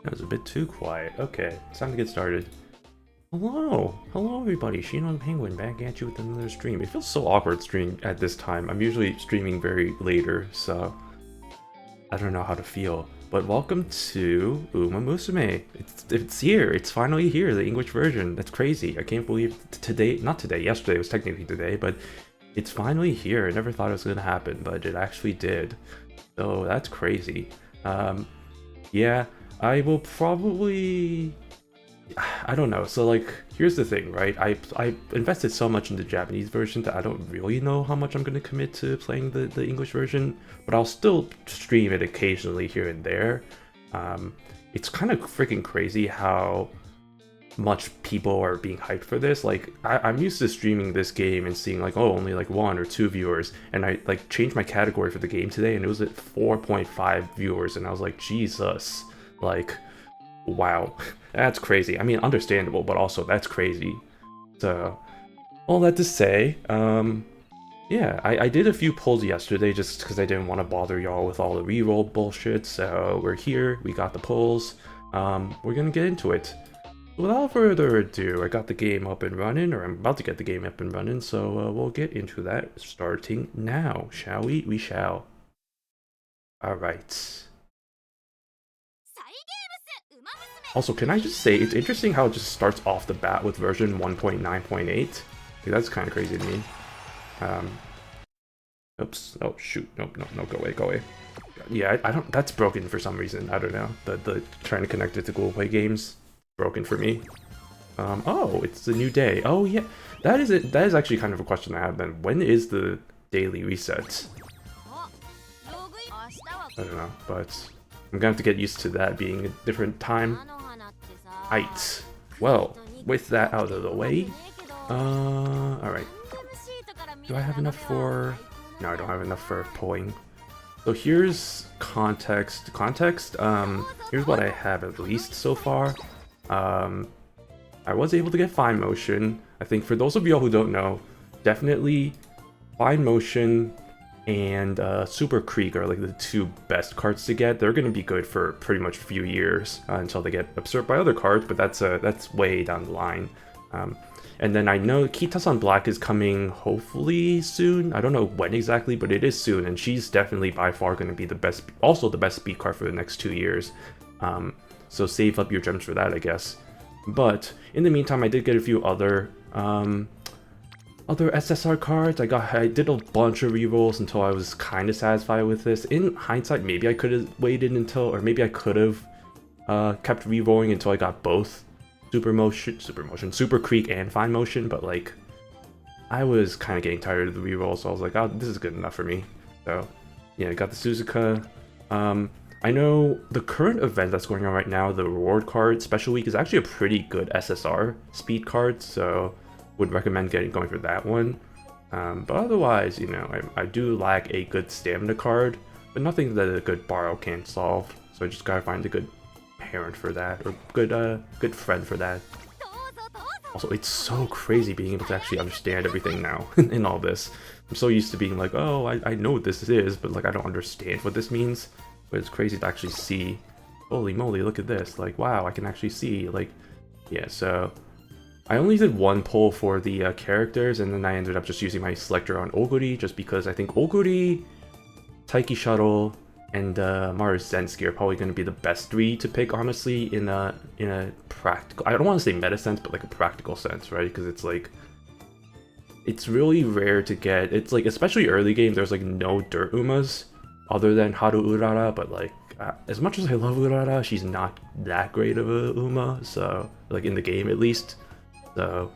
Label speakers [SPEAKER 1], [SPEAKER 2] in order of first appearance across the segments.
[SPEAKER 1] That was a bit too quiet. Okay, it's time to get started. Hello everybody, Shino and Penguin back at you with another stream. It feels so awkward streaming at this time. I'm usually streaming very later, so I don't know how to feel. But welcome to Umamusume. It's here. It's finally here, the English version. That's crazy. I can't believe not today, yesterday was technically today, but it's finally here. I never thought it was gonna happen, but it actually did. So that's crazy. Yeah, I will probably... I don't know. So like, here's the thing, right? I invested so much in the Japanese version that I don't really know how much I'm gonna commit to playing the English version, but I'll still stream it occasionally here and there. It's kind of freaking crazy how much people are being hyped for this. Like, I'm used to streaming this game and seeing like, oh, only like 1 or 2 viewers, and I like changed my category for the game today and it was at 4.5 viewers, and I was like, Jesus, like, wow. That's crazy. I mean, understandable, but also that's crazy. So, all that to say, yeah, I did a few polls yesterday just because I didn't want to bother y'all with all the reroll bullshit, so we're here, we got the polls, we're gonna get into it. Without further ado, I got the game up and running, or I'm about to get the game up and running, so we'll get into that starting now, shall we? We shall. Alright. Also, can I just say, it's interesting how it just starts off the bat with version 1.9.8. That's kind of crazy to me. Oops. Oh, shoot. Nope, no, go away. Yeah, I don't... That's broken for some reason. I don't know. The trying to connect it to Google Play games, broken for me. Oh, it's a new day. Oh, yeah. That is it. That is actually kind of a question I have then. When is the daily reset? I don't know, but I'm gonna have to get used to that being a different time. Right. Well, with that out of the way, alright. Do I have enough for... No, I don't have enough for pulling. So here's context. Here's what I have at least so far. I was able to get fine motion. I think for those of y'all who don't know, definitely fine motion and Super Krieg are like the 2 best cards to get. They're going to be good for pretty much a few years until they get usurped by other cards, but that's way down the line. And then I know Kitasan Black is coming hopefully soon. I don't know when exactly, but it is soon, and she's definitely by far going to be the best, also the best speed card for the next 2 years. So save up your gems for that, I guess. But in the meantime, I did get a few other SSR cards. I did a bunch of rerolls until I was kind of satisfied with this. In hindsight, maybe I could have waited until, or maybe I could have kept rerolling until I got both Super Krieg and Fine Motion, but like, I was kind of getting tired of the reroll, so I was like, oh, this is good enough for me. So, yeah, I got the Suzuka. I know the current event that's going on right now, the reward card special week, is actually a pretty good SSR speed card, so would recommend going for that one. But otherwise, you know, I do lack a good stamina card, but nothing that a good borrow can't solve. So I just gotta find a good parent for that, or good friend for that. Also, it's so crazy being able to actually understand everything now in all this. I'm so used to being like, oh, I know what this is, but like I don't understand what this means. But it's crazy to actually see. Holy moly, look at this! Like, wow, I can actually see. Like, yeah. So I only did one poll for the characters, and then I ended up just using my selector on Oguri, just because I think Oguri, Taiki Shuttle, and Maruzensky are probably going to be the best 3 to pick, honestly, in a practical... I don't want to say meta sense, but like a practical sense, right? Because it's like... It's really rare to get... It's like, especially early game, there's like no dirt Umas other than Haru Urara, but like, as much as I love Urara, she's not that great of a Uma, so, like in the game at least. So,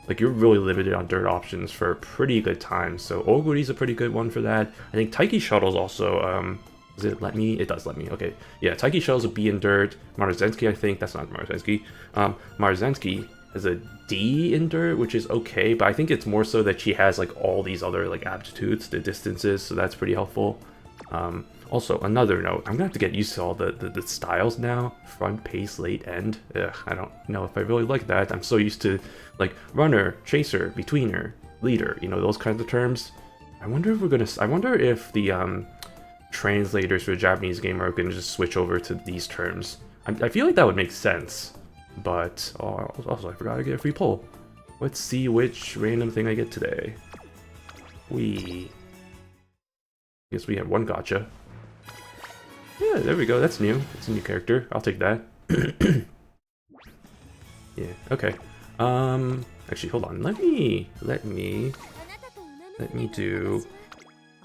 [SPEAKER 1] like, you're really limited on dirt options for a pretty good time. So Oguri's a pretty good one for that. I think Taiki Shuttle's also, does it let me? It does let me, okay. Yeah, Taiki Shuttle's a B in dirt. Maruzensky, I think, that's not Maruzensky. Maruzensky has a D in dirt, which is okay, but I think it's more so that she has, like, all these other, like, aptitudes, the distances, so that's pretty helpful. Also, another note, I'm gonna have to get used to all the styles now. Front, pace, late, end. Ugh, I don't know if I really like that. I'm so used to, like, runner, chaser, betweener, leader, you know, those kinds of terms. I wonder if the translators for the Japanese game are gonna just switch over to these terms. I feel like that would make sense. But, oh, also I forgot to get a free pull. Let's see which random thing I get today. Guess we have one gotcha. Yeah, there we go, that's new. It's a new character. I'll take that. Yeah, okay. Actually, hold on. Let me do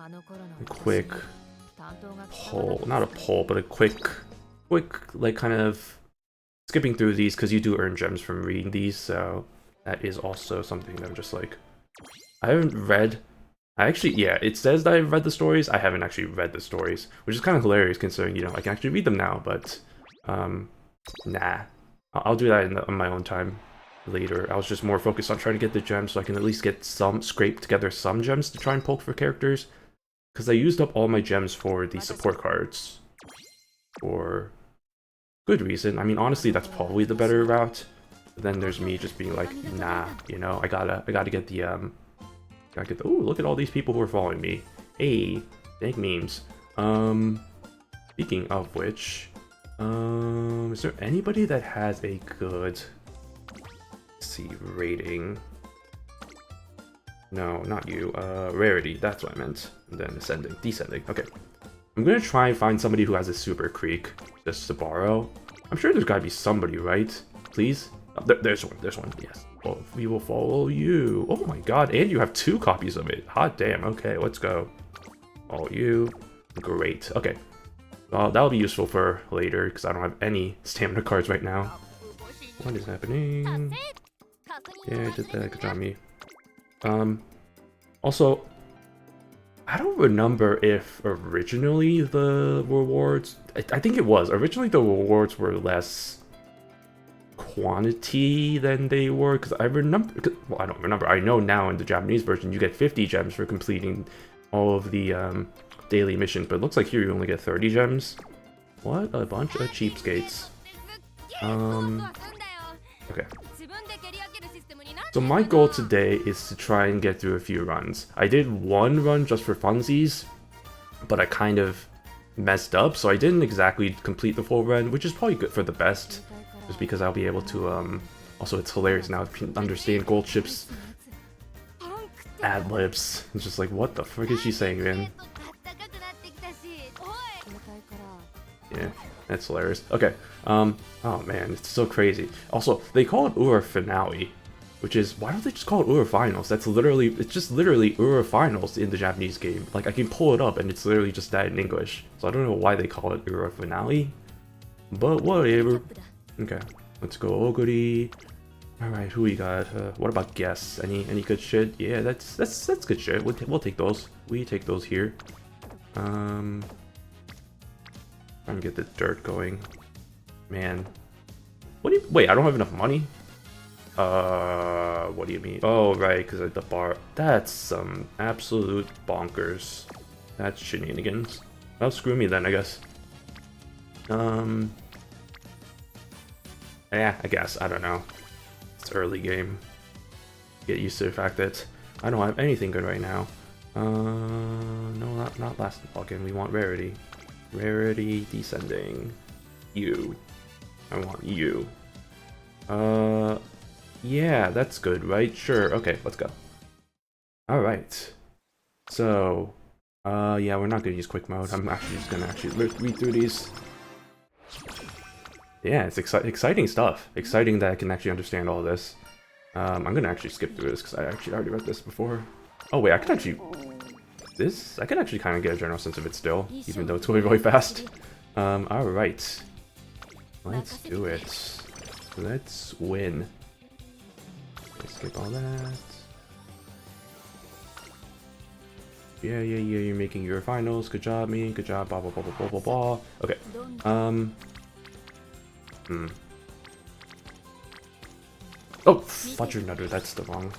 [SPEAKER 1] a quick poll. Not a poll, but a quick, like, kind of skipping through these, because you do earn gems from reading these, so that is also something that I'm just like... I haven't read... yeah, it says that I've read the stories. I haven't actually read the stories, which is kind of hilarious considering, you know, I can actually read them now, but... nah. I'll do that on my own time later. I was just more focused on trying to get the gems so I can at least get scrape together some gems to try and poke for characters. Because I used up all my gems for the support cards. For good reason. I mean, honestly, that's probably the better route. But then there's me just being like, nah, you know, I gotta get the, ooh, look at all these people who are following me. Hey, thank memes. Speaking of which, is there anybody that has a good, let's see, rating? No, not you. Rarity, that's what I meant. And then descending, okay. I'm gonna try and find somebody who has a super creek, just to borrow. I'm sure there's gotta be somebody, right? Please? Oh, there's one, yes. Well, we will follow you. Oh my god, and you have 2 copies of it. Hot damn, okay, let's go. Follow you. Great, okay. Well, that'll be useful for later, because I don't have any stamina cards right now. What is happening? Yeah, I did that, good job me. Also, I don't remember if originally the rewards... I think it was. Originally the rewards were less quantity than they were, because I remember... Well, I don't remember. I know now in the Japanese version you get 50 gems for completing all of the daily missions, but it looks like here you only get 30 gems. What a bunch of cheapskates. Okay. So my goal today is to try and get through a few runs. I did one run just for funsies, but I kind of messed up, so I didn't exactly complete the full run, which is probably good for the best, just because I'll be able to, also it's hilarious now if you understand Goldchip's ad-libs. It's just like, what the frick is she saying, man? Yeah, that's hilarious. Okay, oh man, it's so crazy. Also, they call it Ura Finale, which is, why don't they just call it Ura Finals? It's just literally Ura Finals in the Japanese game. Like, I can pull it up and it's literally just that in English. So I don't know why they call it Ura Finale, but whatever. Okay, let's go Oguri. Alright, who we got? What about guests? Any good shit? Yeah, that's good shit. We'll take those. We take those here. Try and get the dirt going. Man. What do you... Wait, I don't have enough money? What do you mean? Oh, right, because at the bar. That's some absolute bonkers. That's shenanigans. Well, screw me then, I guess. Yeah, I guess. I don't know. It's early game. Get used to the fact that I don't have anything good right now. No, not last login. We want rarity. Rarity descending. You. I want you. Yeah, that's good, right? Sure, okay, let's go. Alright. So, yeah, we're not gonna use quick mode. I'm actually just gonna read through these. Yeah, it's exciting stuff. Exciting that I can actually understand all this. I'm gonna actually skip through this, because I actually already read this before. Oh wait, I can actually... I can actually kind of get a general sense of it still, even though it's going really fast. Alright. Let's do it. Let's win. Skip all that. Yeah, you're making your finals. Good job, me. Good job, blah, blah, blah, blah, blah, blah. Okay. Oh, fudger nutter, that's the wrong.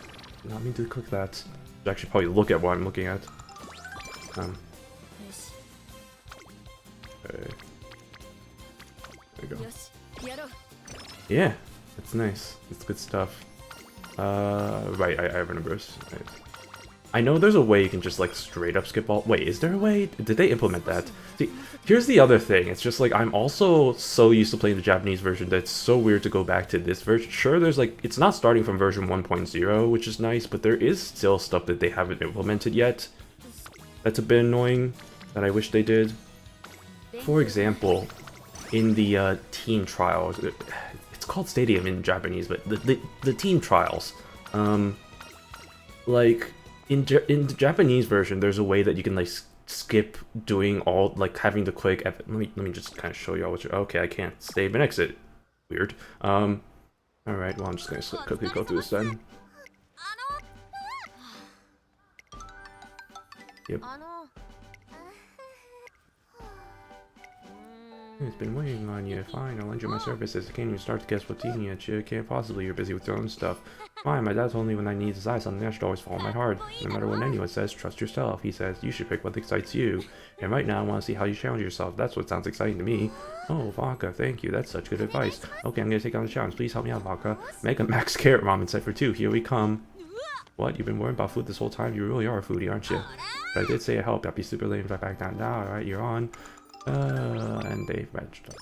[SPEAKER 1] Did not mean to click that. Should actually probably look at what I'm looking at. Okay. There we go. Yeah, that's nice. That's good stuff. Right, I remember this. Right. I know there's a way you can just like straight up skip all. Wait, is there a way? Did they implement that? See, here's the other thing. It's just like I'm also so used to playing the Japanese version that it's so weird to go back to this version. Sure, there's like it's not starting from version 1.0, which is nice, but there is still stuff that they haven't implemented yet. That's a bit annoying that I wish they did. For example, in the team trials, it's called Stadium in Japanese, but the team trials, like. In the Japanese version, there's a way that you can like skip doing all like having to click. Let me just kind of show you all what you're. Okay, I can't save and exit. Weird. All right. Well, I'm just gonna quickly go through this then. Yep. It's been waiting on you. Fine, I'll lend you my services. I can't even start to guess what's eating at you. Can't possibly. You're busy with your own stuff. Fine, my dad told me when I need to decide something, I should always follow my heart. No matter what anyone says, trust yourself. He says, you should pick what excites you. And right now, I want to see how you challenge yourself. That's what sounds exciting to me. Oh, Vodka, thank you. That's such good advice. Okay, I'm going to take on the challenge. Please help me out, Vodka. Make a max carrot ramen set for 2. Here we come. What? You've been worrying about food this whole time? You really are a foodie, aren't you? But I did say I help. I'll be super late if I back down now. Alright, you're on. And they registered.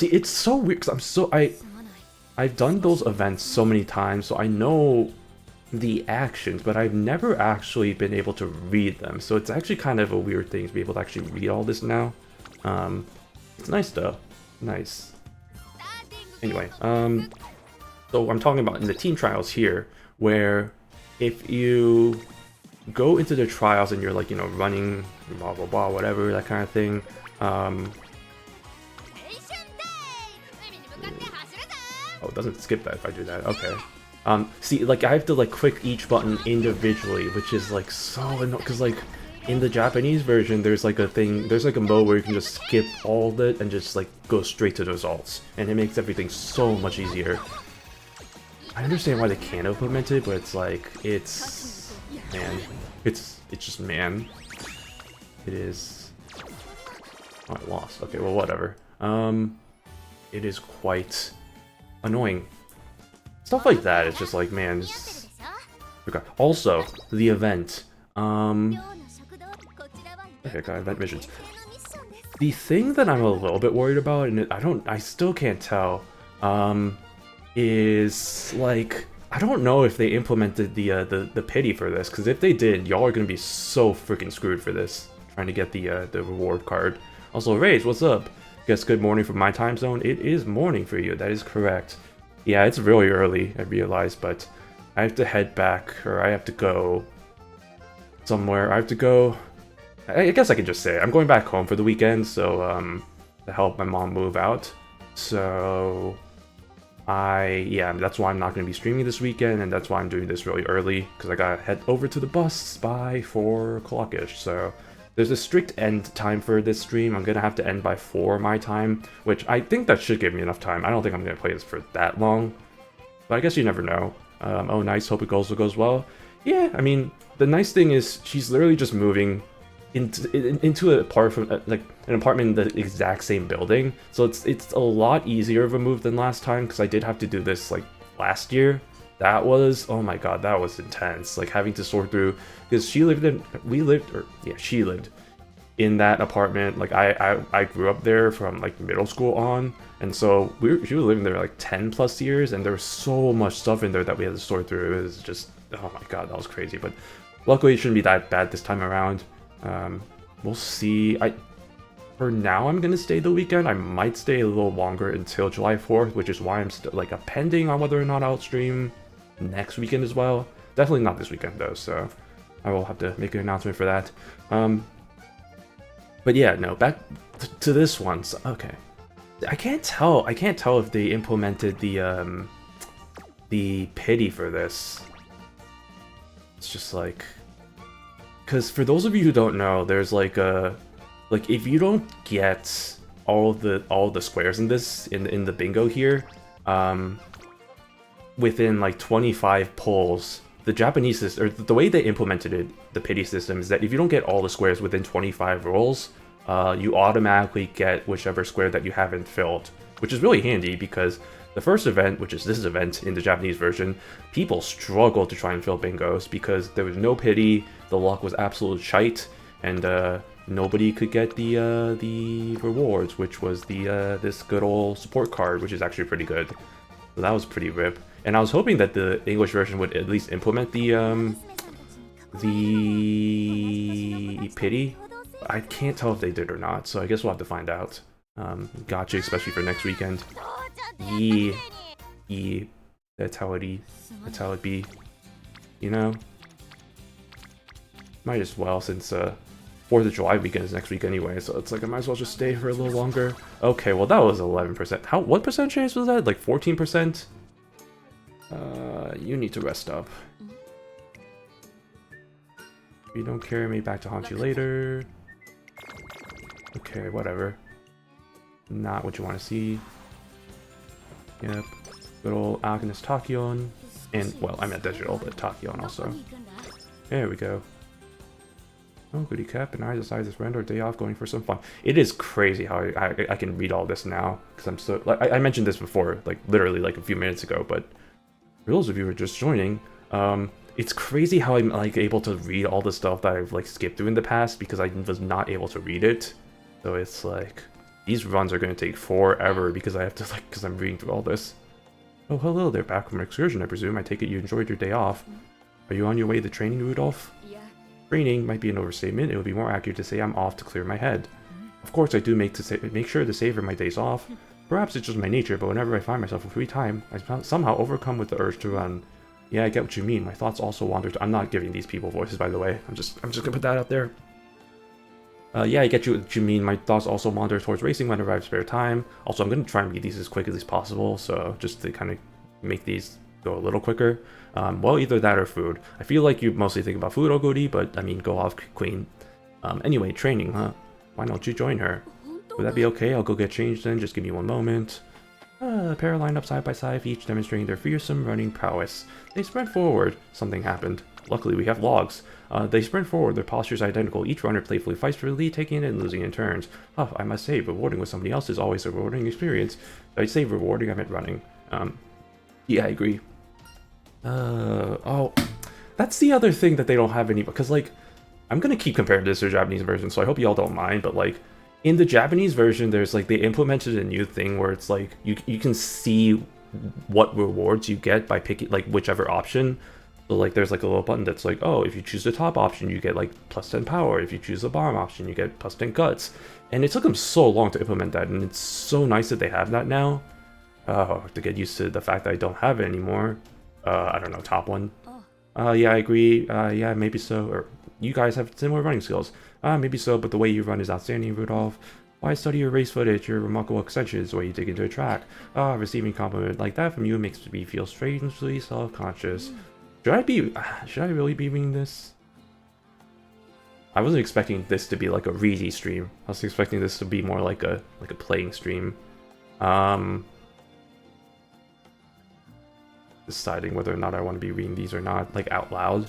[SPEAKER 1] See, it's so weird because I've done those events so many times, so I know the actions, but I've never actually been able to read them. So it's actually kind of a weird thing to be able to actually read all this now. It's nice though. Nice. Anyway, so I'm talking about in the team trials here, where if you go into the trials and you're like, you know, running blah blah blah, whatever, that kind of thing. Oh, it doesn't skip that if I do that. Okay. See, like, I have to, like, click each button individually, which is, like, so annoying, because, like, in the Japanese version, there's, like, there's, like, a mode where you can just skip all of it and just, like, go straight to the results, and it makes everything so much easier. I understand why they can't implement it, but it's, like, it's... man. It's just man. It is... oh, I lost. Okay, well, whatever. It is quite annoying. Stuff like that, it's just like, man, okay. Also, the event. Okay, got event missions. The thing that I'm a little bit worried about, and I still can't tell, is like, I don't know if they implemented the pity for this, because if they did, y'all are gonna be so freaking screwed for this, trying to get the reward card. Also, Rage, what's up? Guess good morning from my time zone. It is morning for you. That is correct. Yeah, it's really early, I realize, but I have to head back, or I have to go somewhere. I have to go... I guess I can just say it. I'm going back home for the weekend, so, to help my mom move out. So, yeah, that's why I'm not going to be streaming this weekend, and that's why I'm doing this really early, because I gotta head over to the bus by 4 o'clock-ish, so... There's a strict end time for this stream. I'm going to have to end by 4 my time, which I think that should give me enough time. I don't think I'm going to play this for that long, but I guess you never know. Oh, nice. Hope it goes well. Yeah, I mean, the nice thing is she's literally just moving into an apartment in the exact same building. So it's a lot easier of a move than last time, because I did have to do this like last year. That was, oh my god, that was intense. Like having to sort through, because she lived in that apartment. Like I grew up there from like middle school on, and so she was living there like 10 plus years, and there was so much stuff in there that we had to sort through. It was just, oh my god, that was crazy. But luckily it shouldn't be that bad this time around. We'll see. For now, I'm gonna stay the weekend. I might stay a little longer until July 4th, which is why I'm still like pending on whether or not I'll stream next weekend as well. Definitely not this weekend though, so I will have to make an announcement for that. But yeah, no, back to this one. So, okay, I can't tell if they implemented the pity for this. It's just like, because for those of you who don't know, there's like if you don't get all the squares in this in the bingo here, within like 25 pulls, the Japanese system, or the way they implemented it, the pity system, is that if you don't get all the squares within 25 rolls, you automatically get whichever square that you haven't filled, which is really handy because The first event, which is this event in the Japanese version, people struggled to try and fill bingos because there was no pity, the luck was absolute shite, and nobody could get the rewards, which was this good old support card, which is actually pretty good. So that was pretty rip. And I was hoping that the English version would at least implement the pity. I can't tell if they did or not, so I guess we'll have to find out. Gotcha, especially for next weekend. Yeah, yeah, that's how it be, you know? Might as well, since 4th of July weekend is next week anyway, so it's like I might as well just stay for a little longer. Okay, well that was 11%. What percent chance was that? Like 14%? You need to rest up. If you don't carry me back to haunt you later. Okay, whatever. Not what you want to see. Yep. Good old Alchemist Tachyon. And, well, I meant digital, but Tachyon also. There we go. Oh, goody cap, and I decided to spend our day off going for some fun. It is crazy how I can read all this now, because I'm so... Like, I mentioned this before, like, literally, like, a few minutes ago, but for those of you who are just joining, it's crazy how I'm, like, able to read all the stuff that I've, like, skipped through in the past, because I was not able to read it. So it's like... These runs are going to take forever because I have to, like, because I'm reading through all this. Oh, hello there, back from an excursion, I presume. I take it you enjoyed your day off. Are you on your way to training, Rudolph? Yeah. Training might be an overstatement. It would be more accurate to say I'm off to clear my head. Of course, I do make sure to savor my days off. Perhaps it's just my nature, but whenever I find myself with free time, I somehow overcome with the urge to run. Yeah, I get what you mean. My thoughts also wander. I'm not giving these people voices, by the way. I'm just gonna put that out there. Yeah, I get what you mean. My thoughts also wander towards racing whenever I have spare time. Also, I'm going to try and read these as quick as possible, so just to kind of make these go a little quicker. Well, either that or food. I feel like you mostly think about food, Oguri, but I mean, go off, Queen. Anyway, training, huh? Why don't you join her? Would that be okay? I'll go get changed then. Just give me one moment. A pair lined up side by side, each demonstrating their fearsome running prowess. They sprint forward. Something happened. Luckily, we have logs. They sprint forward, their postures identical, each runner playfully fights for the lead, taking it and losing in turns. Oh, I must say, rewarding with somebody else is always a rewarding experience. If I say rewarding, I meant running. Yeah, I agree. Oh, that's the other thing that they don't have any, because, like, I'm gonna keep comparing this to the Japanese version, so I hope y'all don't mind, but, like, in the Japanese version, there's, like, they implemented a new thing where it's, like, you can see what rewards you get by picking, like, whichever option. So, like, there's, like, a little button that's like, oh, if you choose the top option, you get, like, plus 10 power. If you choose the bottom option, you get plus 10 guts. And it took them so long to implement that, and it's so nice that they have that now. To get used to the fact that I don't have it anymore. I don't know, top one. Yeah, I agree. Yeah, maybe so. Or, you guys have similar running skills. Maybe so, but the way you run is outstanding, Rudolph. Why study your race footage? Your remarkable extension is the way you dig into a track. Receiving a compliment like that from you makes me feel strangely self-conscious. Should I really be reading this? I wasn't expecting this to be like a ready stream. I was expecting this to be more like a playing stream. Deciding whether or not I want to be reading these or not, like out loud.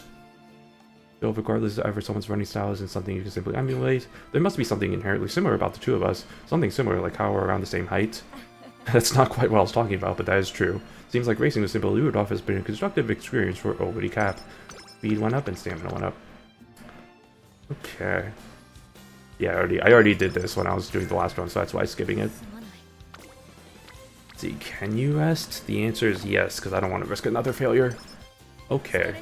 [SPEAKER 1] So regardless of ever someone's running style isn't something you can simply emulate, there must be something inherently similar about the two of us. Something similar like how we're around the same height. That's not quite what I was talking about, but that is true. Seems like racing with Simple Rudolph has been a constructive experience for Oguri Cap. Speed went up and stamina went up. Okay. Yeah, I already did this when I was doing the last one, so that's why I'm skipping it. Let's see, can you rest? The answer is yes, because I don't want to risk another failure. Okay.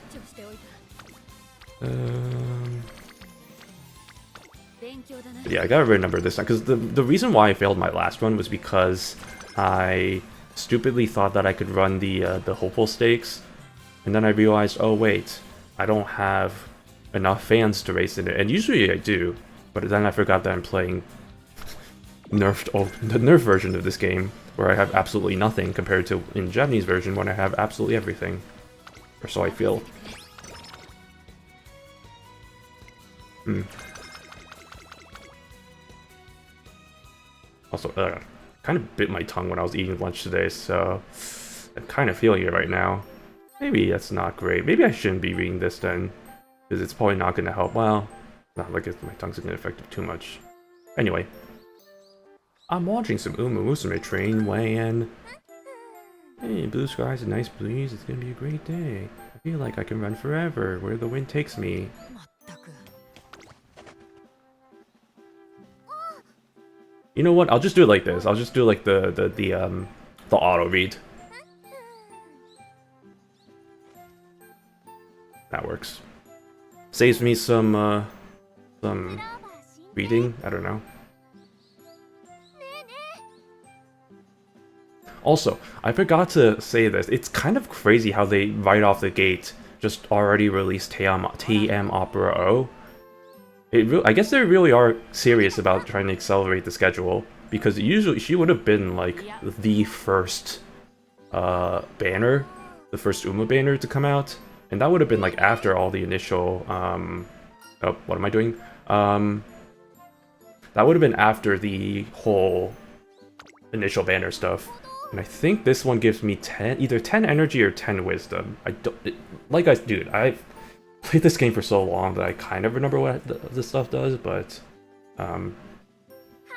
[SPEAKER 1] Yeah, I gotta remember this time, because the reason why I failed my last one was because I stupidly thought that I could run the hopeful stakes, and then I realized, oh wait, I don't have enough fans to race in it, and usually I do, but then I forgot that I'm playing the nerfed version of this game, where I have absolutely nothing compared to in the Japanese version when I have absolutely everything, or so I feel. Also, kind of bit my tongue when I was eating lunch today, so I'm kind of feeling it right now. Maybe that's not great. Maybe I shouldn't be reading this then, because it's probably not going to help. Well, not like my tongue's going to affect it too much. Anyway, I'm watching some Umamusume train weigh in. Hey, blue skies and nice breeze. It's gonna be a great day. I feel like I can run forever where the wind takes me. You know what? I'll just do it like this. I'll just do like the auto read. That works. Saves me some reading. I don't know. Also, I forgot to say this. It's kind of crazy how they right off the gate just already released TM Opera O. I guess they really are serious about trying to accelerate the schedule, because usually she would have been like the first banner, the first Uma banner to come out, and that would have been like after all the initial oh, what am I doing? That would have been after the whole initial banner stuff. And I think this one gives me 10, either 10 energy or 10 wisdom. Dude, I've played this game for so long that I kind of remember what this stuff does, but I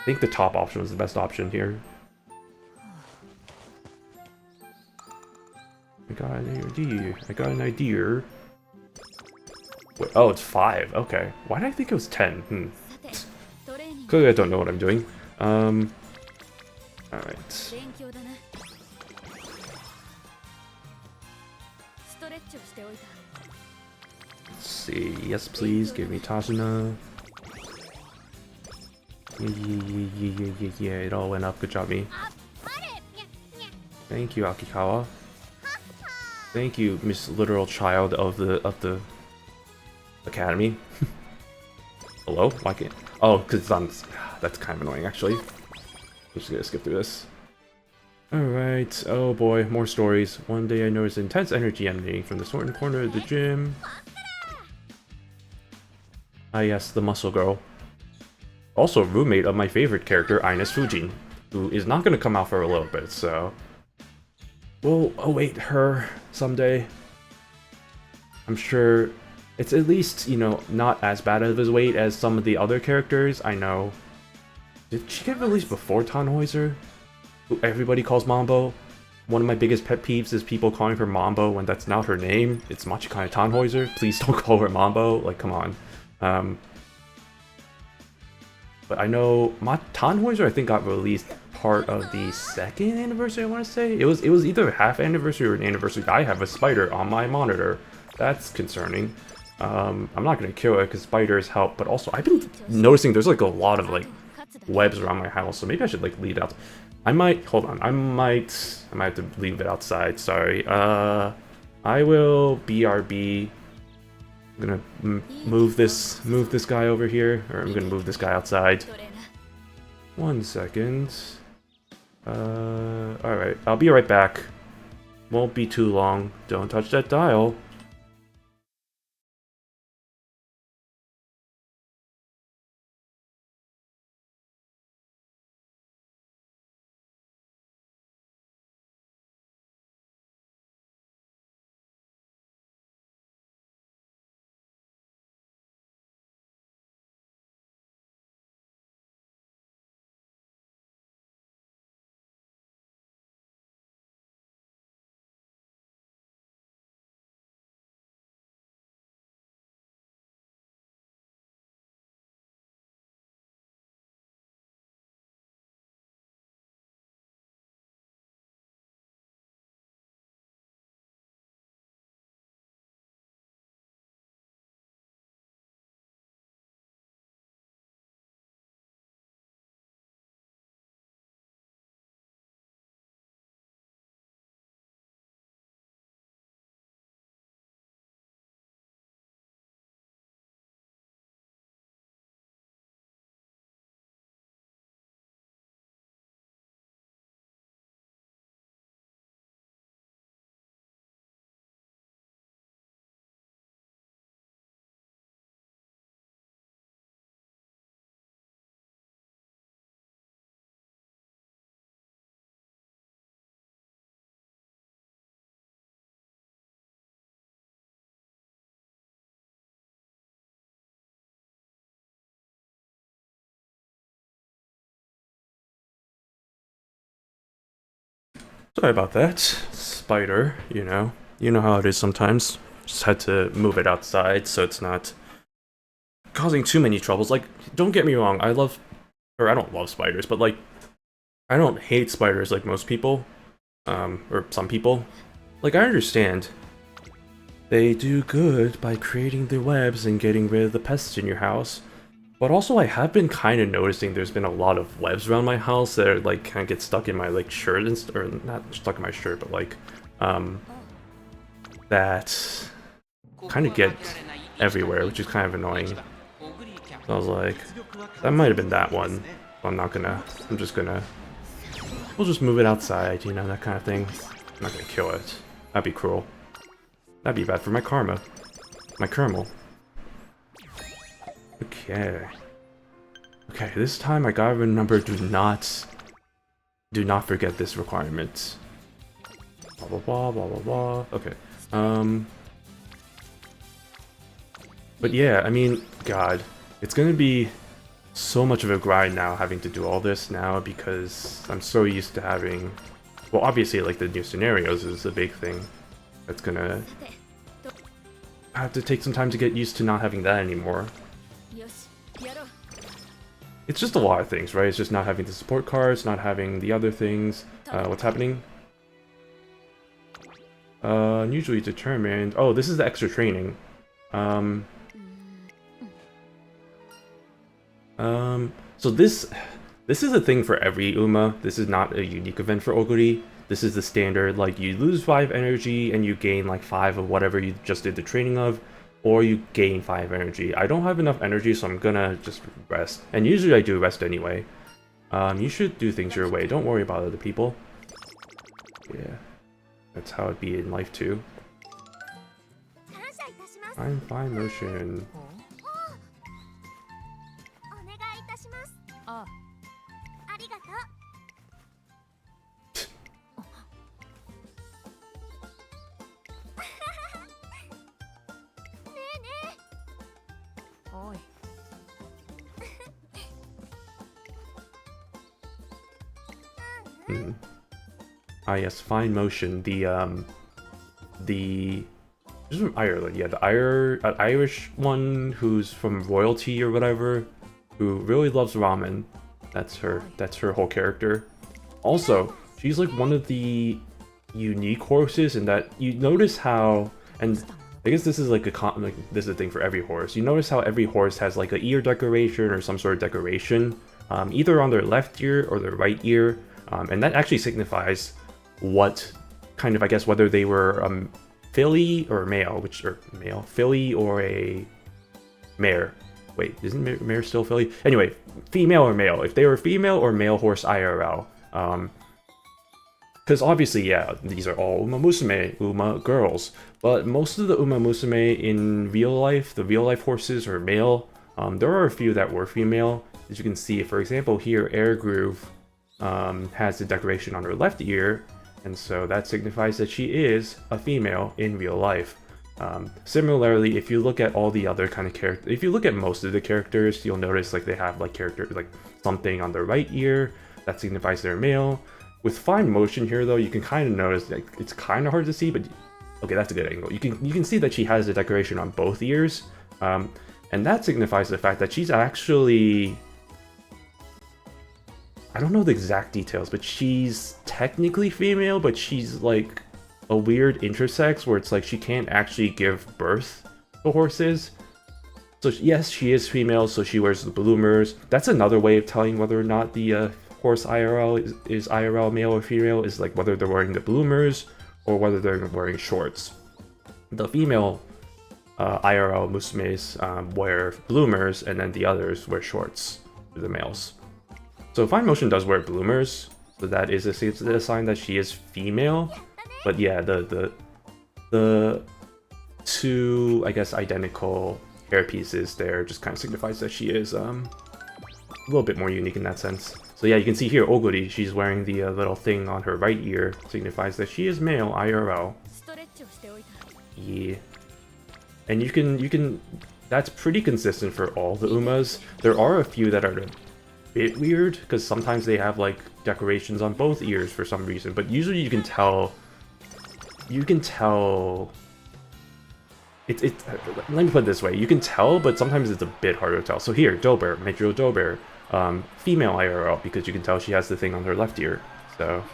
[SPEAKER 1] think the top option was the best option here. I got an idea. Wait, oh, it's 5. Okay. Why did I think it was 10? Clearly I don't know what I'm doing. Alright. Let's see. Yes, please. Give me Tajina. Yeah. It all went up. Good job, me. Thank you, Akikawa. Thank you, Miss Literal Child of the Academy. Hello? Why can't? Oh, because it's on. That's kind of annoying, actually. I'm just gonna skip through this. Alright, oh boy, more stories. One day I noticed intense energy emanating from the certain corner of the gym. Ah yes, the muscle girl. Also a roommate of my favorite character, Ines Fujin, who is not gonna come out for a little bit, so we'll await her someday. I'm sure it's at least, you know, not as bad of his weight as some of the other characters. I know. Did she get released before Tannhäuser? Who everybody calls Mambo. One of my biggest pet peeves is people calling her Mambo when that's not her name. It's Machikane Tannhäuser. Please don't call her Mambo. Like, come on. But I know Tannhäuser, I think, got released part of the second anniversary, I want to say. It was either a half anniversary or an anniversary. I have a spider on my monitor. That's concerning. I'm not going to kill it because spiders help, but also I've been noticing there's like a lot of like webs around my house, so maybe I should like leave it out. Hold on, I might have to leave it outside, sorry. I will BRB. I'm gonna move this guy over here, or I'm gonna move this guy outside. 1 second. Alright, I'll be right back. Won't be too long. Don't touch that dial. Sorry about that. Spider, you know. You know how it is sometimes. Just had to move it outside so it's not causing too many troubles. Like, don't get me wrong, I don't love spiders, but like, I don't hate spiders like most people. Or some people. Like, I understand. They do good by creating the webs and getting rid of the pests in your house. But also, I have been kind of noticing there's been a lot of webs around my house that are, like, kind of get stuck in my, like, shirt and or not stuck in my shirt, but, like, that kind of get everywhere, which is kind of annoying. So I was like, that might have been that one. I'm just gonna, we'll just move it outside, you know, that kind of thing. I'm not gonna kill it. That'd be cruel. That'd be bad for my karma. My kernel. Okay. Okay, this time I gotta remember, do not forget this requirement. Blah blah blah blah blah blah. Okay. But yeah, I mean, God, it's gonna be so much of a grind now having to do all this now because I'm so used to having, well, obviously like the new scenarios is a big thing. That's gonna have to take some time to get used to not having that anymore. It's just a lot of things, right? It's just not having the support cards, not having the other things. What's happening? Usually determined. Oh, this is the extra training. So this is a thing for every Uma. This is not a unique event for Oguri. This is the standard, like, you lose 5 energy and you gain like 5 of whatever you just did the training of, or you gain 5 energy. I don't have enough energy, so I'm gonna just rest. And usually I do rest anyway. You should do things your way. Don't worry about other people. Yeah. That's how it'd be in life too. Fine motion. Ah yes, fine motion. This is from Ireland, yeah, the Irish one who's from royalty or whatever, who really loves ramen. That's her whole character. Also, she's like one of the unique horses in that you notice how, and I guess this is like this is a thing for every horse. You notice how every horse has like a ear decoration or some sort of decoration, either on their left ear or their right ear, and that actually signifies what kind of, I guess, whether they were filly or male, filly or a mare. Wait, isn't mare still filly? Anyway, female or male. If they were female or male horse IRL. Because obviously, yeah, these are all Umamusume, Uma girls. But most of the Umamusume in real life, the real life horses are male. There are a few that were female. As you can see, for example, here, Air Groove has the decoration on her left ear. And so that signifies that she is a female in real life. Similarly, if you look at all the other kind of characters, if you look at most of the characters, you'll notice like they have like something on their right ear that signifies they're male. With fine motion here though, you can kind of notice, like, it's kind of hard to see, but okay, that's a good angle. You can see that she has the decoration on both ears, and that signifies the fact that she's actually, I don't know the exact details, but she's technically female, but she's like a weird intersex where it's like she can't actually give birth to horses. So yes, she is female, so she wears the bloomers. That's another way of telling whether or not the horse IRL is IRL male or female, is like whether they're wearing the bloomers or whether they're wearing shorts. The female IRL musumes wear bloomers, and then the others wear shorts, the males. So fine motion does wear bloomers, so that is a sign that she is female. But yeah, the two, I guess, identical hair pieces there just kind of signifies that she is a little bit more unique in that sense. So yeah, you can see here, Oguri, she's wearing the little thing on her right ear, signifies that she is male IRL. Yeah. And you can, that's pretty consistent for all the Umas. There are a few that are a bit weird, because sometimes they have like decorations on both ears for some reason, but usually you can tell. You can tell. Let me put it this way: you can tell, but sometimes it's a bit harder to tell. So here, Dober, Metro Dober, female IRL, because you can tell she has the thing on her left ear. So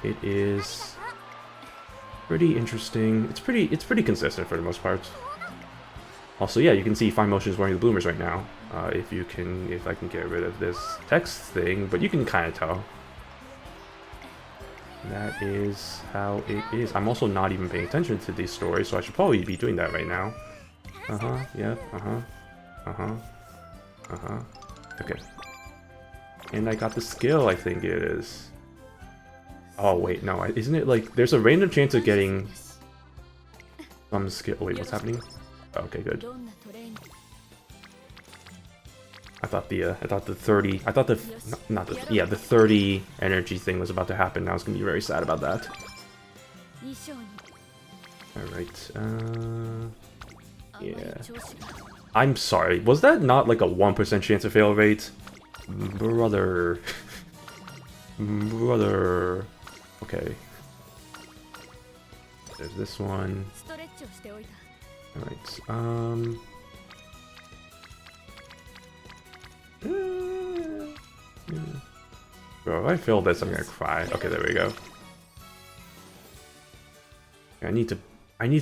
[SPEAKER 1] it is pretty interesting. It's pretty consistent for the most part. Also, yeah, you can see Fine Motion is wearing the bloomers right now. If I can get rid of this text thing, but you can kind of tell. That is how it is. I'm also not even paying attention to these stories, so I should probably be doing that right now. Yeah, okay. And I got the skill, I think it is. Oh, wait, no, isn't it like, there's a random chance of getting some skill. Wait, what's happening? Okay, good. I thought the 30, the 30 energy thing was about to happen. I was gonna be very sad about that. Alright, yeah. I'm sorry, was that not like a 1% chance of fail rate? Brother. Brother. Okay. There's this one. Alright, Bro, if I fail this, I'm gonna cry. Okay, there we go. I need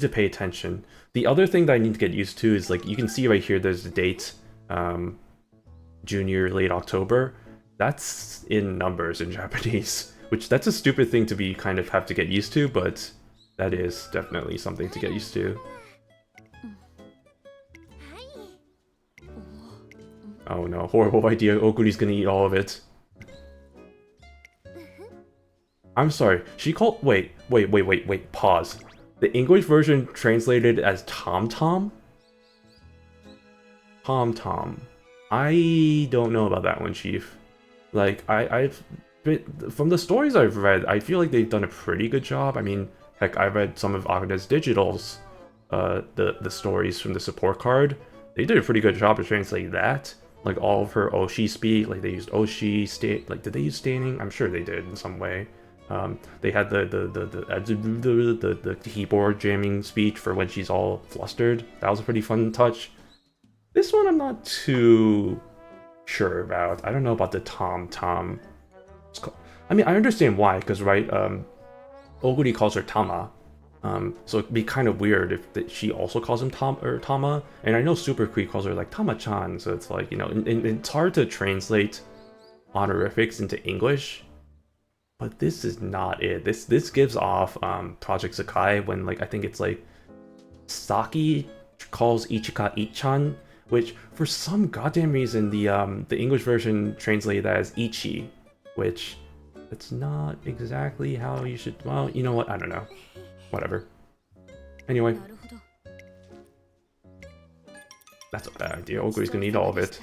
[SPEAKER 1] to pay attention. The other thing that I need to get used to is, like, you can see right here there's the date, Junior, late October. That's in numbers in Japanese, which that's a stupid thing to be kind of have to get used to, but that is definitely something to get used to. Oh no, horrible idea. Oguri's gonna eat all of it. I'm sorry, she called- wait, pause. The English version translated as Tom Tom? Tom Tom. I don't know about that one, Chief. Like, from the stories I've read, I feel like they've done a pretty good job. I mean, heck, I read some of Agnes Digital's, the stories from the support card. They did a pretty good job of translating that. Like, all of her Oshi speak, like, they used Oshi, like, did they use staining? I'm sure they did in some way. They had the keyboard jamming speech for when she's all flustered. That was a pretty fun touch. This one I'm not too sure about. I don't know about the Tom Tom. I mean, I understand why, because, right, Oguri calls her Tama. So it'd be kind of weird if she also calls him Tom or Tama. And I know Super Kree calls her like Tama-chan, so it's like, you know, and it's hard to translate honorifics into English. But this is not it. This gives off Project Sakai when, like, I think it's like Saki calls Ichika Ichan, which for some goddamn reason the English version translated that as Ichi, which it's not exactly how you should. Well, you know what? I don't know. Whatever. Anyway, that's a bad idea. Oguri's gonna eat all of it.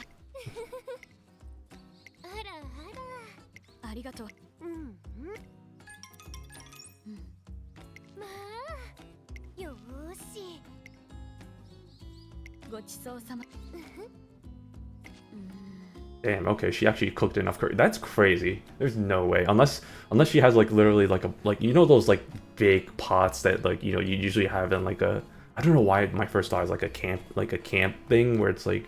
[SPEAKER 1] Damn, okay, she actually cooked enough curry. That's crazy. There's no way. Unless she has, like, literally, like, you know those, like, big pots that, like, you know, you usually have in, like, a... I don't know why my first thought is, like, a camp thing where it's, like,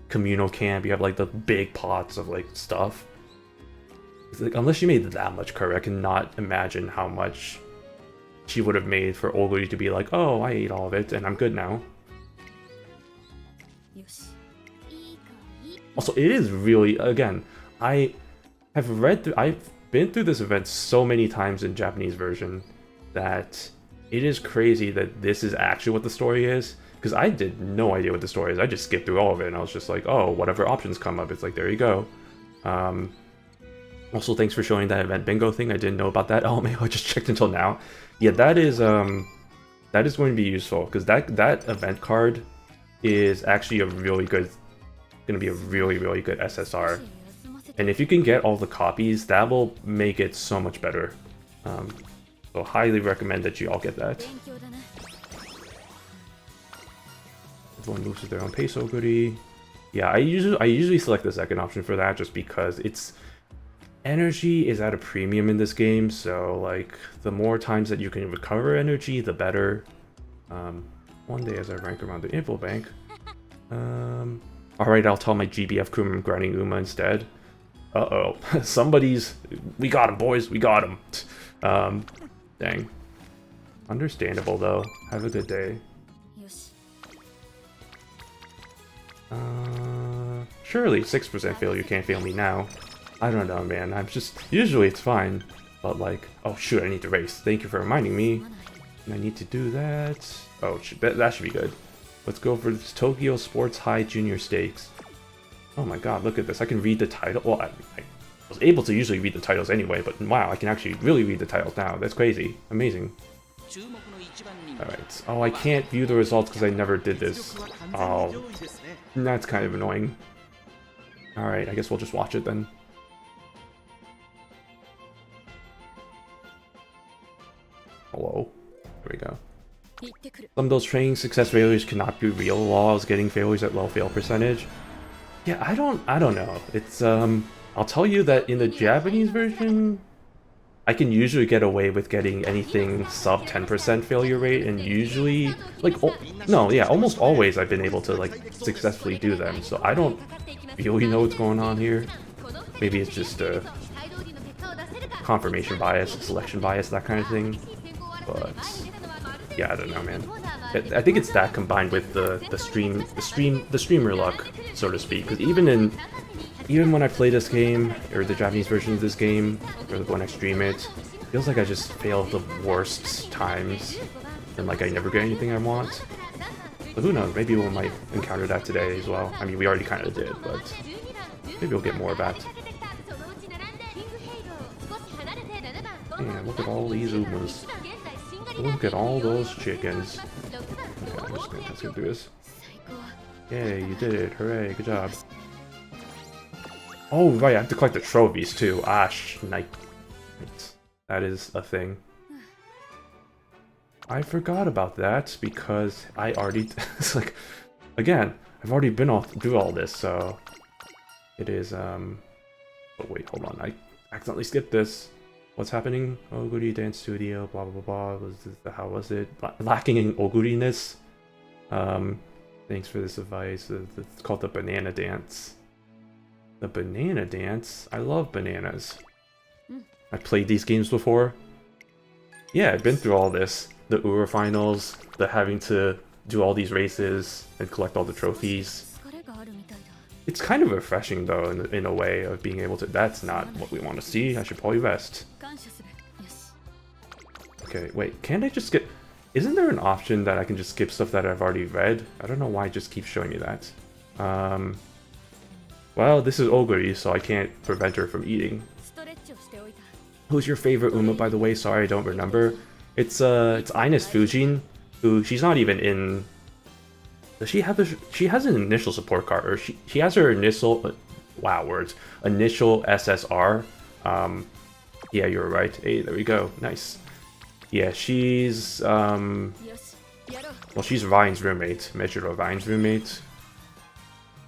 [SPEAKER 1] communal camp. You have, like, the big pots of, like, stuff. It's like, unless she made that much curry, I cannot imagine how much she would have made for Oguri to be like, oh, I ate all of it, and I'm good now. Also, it is really, again, I've been through this event so many times in Japanese version that it is crazy that this is actually what the story is. Because I did no idea what the story is. I just skipped through all of it and I was just like, oh, whatever options come up, it's like, there you go. Also, thanks for showing that event bingo thing. I didn't know about that. Oh man, I just checked until now. Yeah, that is going to be useful because that event card is actually gonna be a really, really good SSR. And if you can get all the copies, that will make it so much better. So highly recommend that you all get that. Everyone moves at their own pace, Oguri. Yeah, I usually select the second option for that just because it's energy is at a premium in this game, so like the more times that you can recover energy, the better. One day as I rank around the info bank. Alright, I'll tell my GBF crew I'm grinding Uma instead. Uh-oh. We got him, boys. We got him. Dang. Understandable, though. Have a good day. Surely 6% fail, you can't fail me now. I don't know, man. Usually it's fine. But like, oh shoot, I need to race. Thank you for reminding me. And I need to do that. Oh, that should be good. Let's go for this Tokyo Sports High Junior Stakes. Oh my god, look at this. I can read the title. Well, I was able to usually read the titles anyway, but wow, I can actually really read the titles now. That's crazy. Amazing. Alright. Oh, I can't view the results because I never did this. Oh, that's kind of annoying. Alright, I guess we'll just watch it then. Hello. There we go. Some of those training success failures cannot be real while I was getting failures at low fail percentage. Yeah, I don't know. It's I'll tell you that in the Japanese version, I can usually get away with getting anything sub 10% failure rate, and usually like almost always I've been able to like successfully do them. So I don't really know what's going on here. Maybe it's just a confirmation bias, selection bias, that kind of thing. But yeah, I don't know, man. I think it's that combined with the streamer luck, so to speak. Because even when I play this game, or the Japanese version of this game, or when I stream it, it feels like I just fail the worst times, and like I never get anything I want. But who knows? Maybe we might encounter that today as well. I mean, we already kind of did, but maybe we'll get more of that. Man, look at all these Umas. Look at all those chickens. Yeah, I'm just gonna do this. Yay, you did it. Hooray, good job. Oh, right, I have to collect the trophies too. Ah, night. That is a thing. I forgot about that because I already... It's like, again, I've already been through all this, so... It is, Oh, wait, hold on. I accidentally skipped this. What's happening? Oguri Dance Studio, blah blah blah. How was it? Lacking in oguriness. Thanks for this advice. It's called the banana dance. The banana dance? I love bananas. I've played these games before. Yeah, I've been through all this. The Ura finals, the having to do all these races and collect all the trophies. It's kind of refreshing though, in a way of being able to... That's not what we want to see. I should probably rest. Okay, wait, can't I just skip... Isn't there an option that I can just skip stuff that I've already read? I don't know why it just keeps showing me that. Well, this is Oguri, so I can't prevent her from eating. Who's your favorite Uma, by the way? Sorry, I don't remember. It's Ines Fujin, who... She's not even in... Does she have she has an initial support card, or she has her initial... wow, words. Initial SSR. Yeah, you're right. Hey, there we go. Nice. Yeah, she's... well, she's Ryan's roommate. Mejiro Ryan's roommate.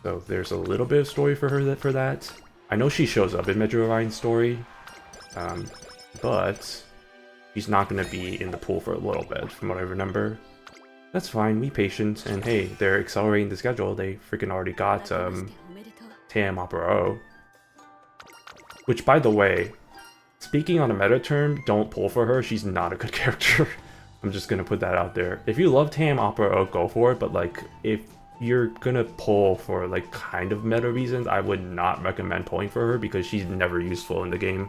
[SPEAKER 1] So there's a little bit of story for her for that. I know she shows up in Mejiro Ryan's story. But... she's not going to be in the pool for a little bit, from what I remember. That's fine, be patient, and hey, they're accelerating the schedule. They freaking already got, Tam Opera O. Which, by the way, speaking on a meta term, don't pull for her, she's not a good character. I'm just gonna put that out there. If you love Tam Opera O, go for it, but like, if you're gonna pull for like kind of meta reasons, I would not recommend pulling for her because she's never useful in the game.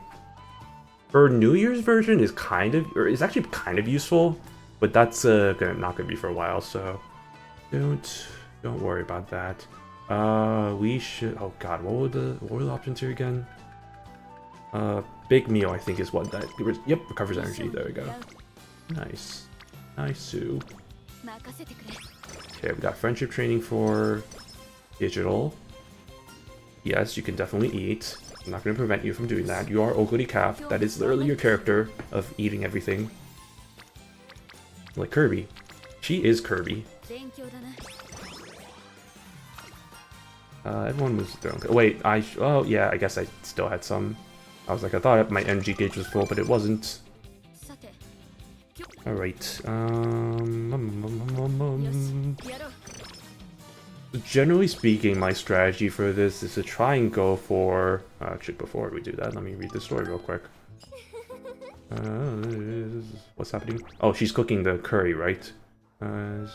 [SPEAKER 1] Her New Year's version is is actually kind of useful, but that's not gonna be for a while, so don't worry about that. We should... oh god, what were the options here again? Big meal, I think, is what that... Yep, recovers energy. There we go. Nice. Nice, Sue. Okay, we got friendship training for digital. Yes, you can definitely eat. I'm not going to prevent you from doing that. You are Oguri Cap. That is literally your character of eating everything. Like Kirby. She is Kirby. Everyone was doing... wait, oh yeah, I guess I still had some I was like, I thought my energy gauge was full, but it wasn't. Alright, generally speaking, my strategy for this is to try and go for... actually, before we do that, let me read the story real quick. What's happening? Oh, she's cooking the curry, right? I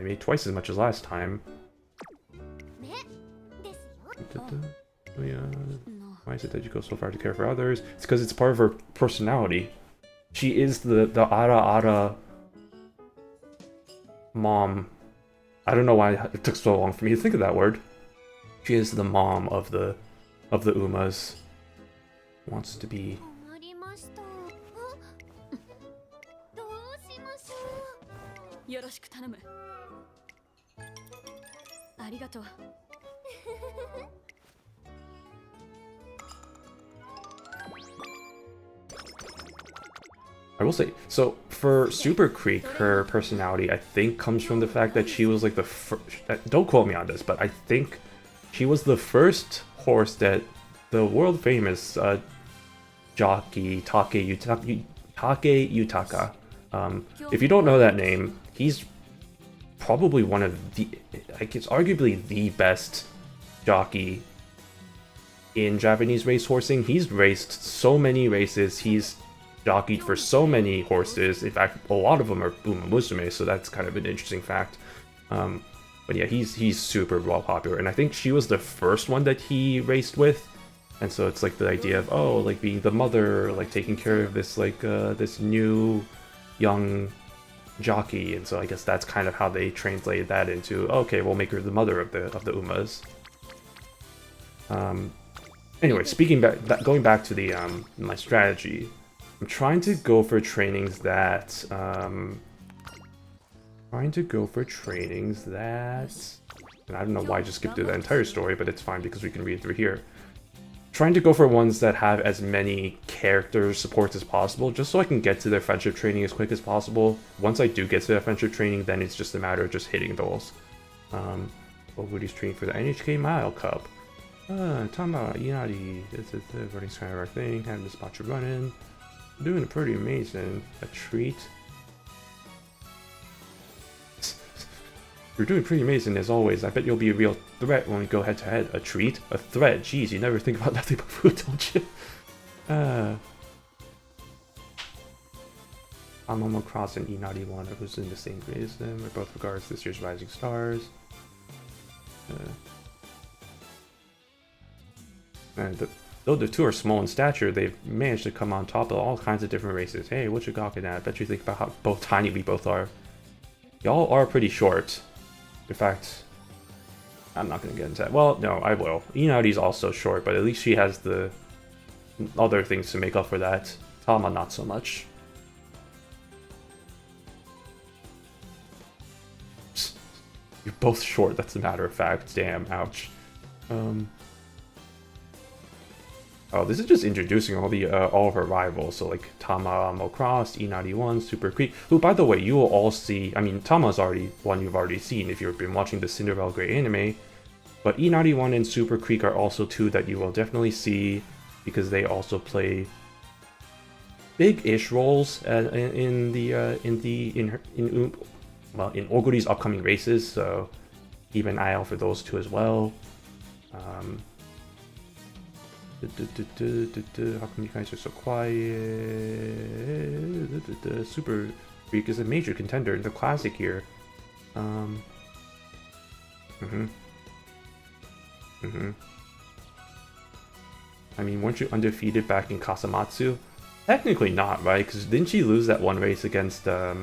[SPEAKER 1] made twice as much as last time. Why is it that you go so far to care for others? It's because it's part of her personality. She is the ara mom. I don't know why it took so long for me to think of that word. She is the mom of the Umas. Wants to be... I will say, so for Super Creek, her personality, I think, comes from the fact that she was like the first... Don't quote me on this, but I think she was the first horse that the world famous jockey Take Yutaka. If you don't know that name, he's probably one of the... like, it's arguably the best jockey in Japanese racehorsing. He's raced so many races, he's jockeyed for so many horses. In fact, a lot of them are Umamusume, so that's kind of an interesting fact. But yeah, he's super well popular, and I think she was the first one that he raced with. And so it's like the idea of, oh, like being the mother, like taking care of this like this new young jockey, and so I guess that's kind of how they translated that into, okay, we'll make her the mother of the Umas. Anyway, going back to the my strategy, I'm trying to go for trainings that and I don't know why I just skipped through that entire story, but it's fine because we can read through here. Trying to go for ones that have as many character supports as possible, just so I can get to their friendship training as quick as possible. Once I do get to that friendship training, then it's just a matter of just hitting those. Woody's training for the NHK Mile Cup. Tama, Inari, this is the running's kind of our thing, having the spot to run in. Doing pretty amazing. A treat. You're doing pretty amazing as always. I bet you'll be a real threat when we go head to head. A treat? A threat? Jeez, you never think about nothing but food, don't you? Amamomo Cross and Inari Wana, who's in the same grade as them, are both regarded as this year's rising stars. Though the two are small in stature, they've managed to come on top of all kinds of different races. Hey, what you gawking at? I bet you think about how tiny we both are. Y'all are pretty short. In fact, I'm not going to get into that. Well, no, I will. Inari's also short, but at least she has the other things to make up for that. Tama, not so much. You're both short, that's a matter of fact. Damn, ouch. Oh, this is just introducing all of her rivals. So like Tama Cross, Inari 1, Super Creek, who by the way you will all see. I mean, Tama's already one you've already seen if you've been watching the Cinderella Grey anime, but Inari 1 and Super Creek are also two that you will definitely see because they also play big-ish roles in Oguri's upcoming races. So keep an eye out for those two as well. How come you guys are so quiet? Super Freak is a major contender in the classic year. I mean, weren't you undefeated back in Kasamatsu? Technically not, right? Because didn't she lose that one race against I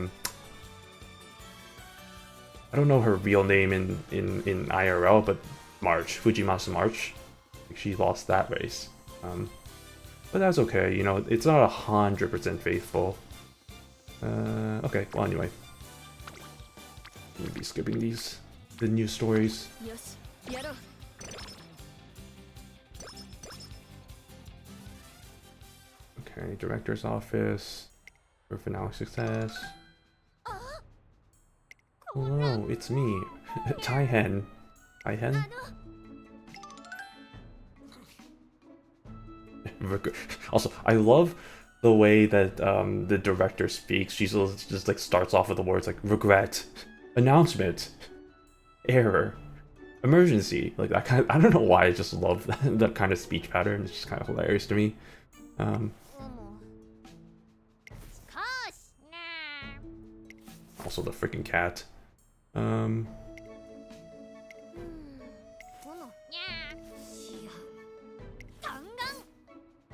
[SPEAKER 1] don't know her real name in IRL, but Fujimasu March. She lost that race, but that's okay. You know, it's not 100% faithful. Okay, well anyway, I'm gonna be skipping the news stories. Okay, director's office for finale success. Hello, it's me, Taihen. Taihen? Also, I love the way that the director speaks. She just like starts off with the words like regret, announcement, error, emergency. Like that kind of, I don't know why I just love that kind of speech pattern. It's just kind of hilarious to me. Also the freaking cat.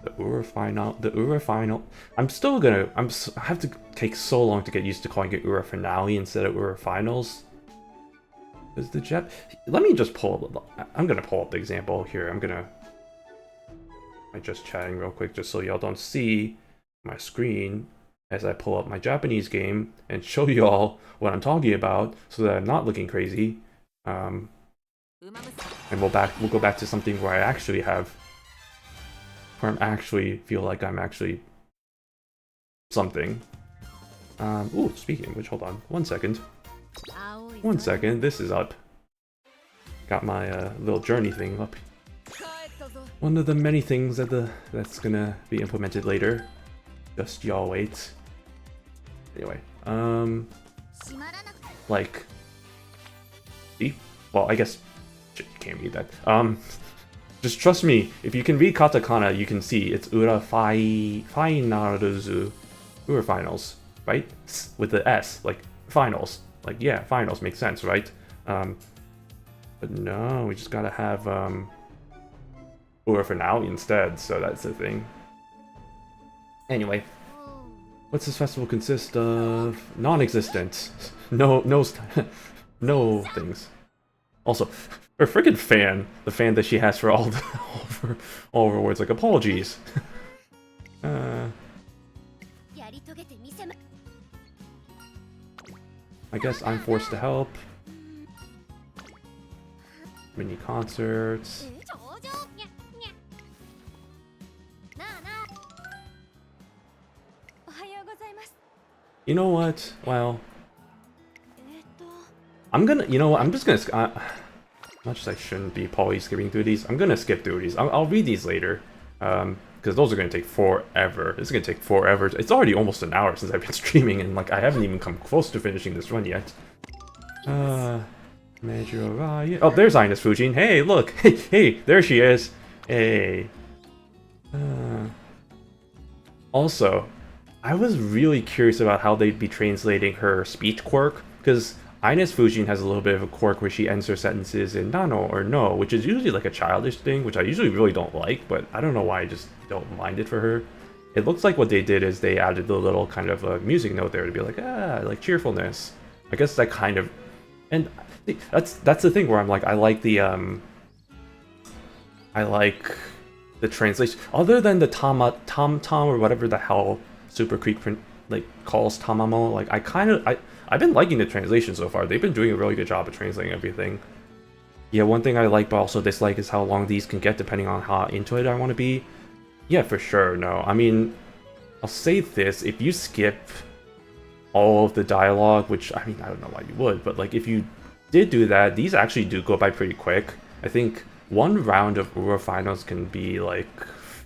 [SPEAKER 1] The Ura final. I have to take so long to get used to calling it Ura finale instead of Ura finals. Is the jet? Let me just pull up. I'm gonna pull up the example here. I'm just chatting real quick just so y'all don't see my screen as I pull up my Japanese game and show y'all what I'm talking about so that I'm not looking crazy. And we'll go back to something where I actually have. Where I actually feel like I'm actually something. Ooh, speaking of which, hold on, 1 second. 1 second, this is up. Got my little journey thing up. One of the many things that's gonna be implemented later. Just y'all wait. Anyway, like, see? Well, I guess shit, you can't read that. Just trust me, if you can read katakana, you can see it's ura finaruzu. Ura finals, right? With the S, like finals. Like, yeah, finals makes sense, right? But no, we just gotta have ura finale instead, so that's the thing. Anyway, what's this festival consist of? Non-existent. No things. Also, her freaking fan, the fan that she has for all her words, like apologies. I guess I'm forced to help. Mini concerts. You know what? Well, I'm gonna. You know what? I'm just gonna. Much as I shouldn't be probably skipping through these, I'm gonna skip through these. I'll read these later, because those are gonna take forever. It's gonna take forever. It's already almost an hour since I've been streaming, and like I haven't even come close to finishing this run yet. Major Riot. Oh, there's Ines Fujin. Hey, look. Hey, there she is. Hey. Also, I was really curious about how they'd be translating her speech quirk, because Ines Fujin has a little bit of a quirk where she ends her sentences in nano or no, which is usually like a childish thing, which I usually really don't like, but I don't know why I just don't mind it for her. It looks like what they did is they added the little kind of a music note there to be like, like cheerfulness. I guess that kind of, and that's the thing where I'm like, I like the translation, other than the tom or whatever the hell Super Creek like calls Tamamo. Like I've been liking the translation so far. They've been doing a really good job of translating everything. Yeah, one thing I like but also dislike is how long these can get depending on how into it I want to be. Yeah, for sure, no. I mean, I'll say this, if you skip all of the dialogue, which, I mean, I don't know why you would, but like if you did do that, these actually do go by pretty quick. I think one round of Ura finals can be like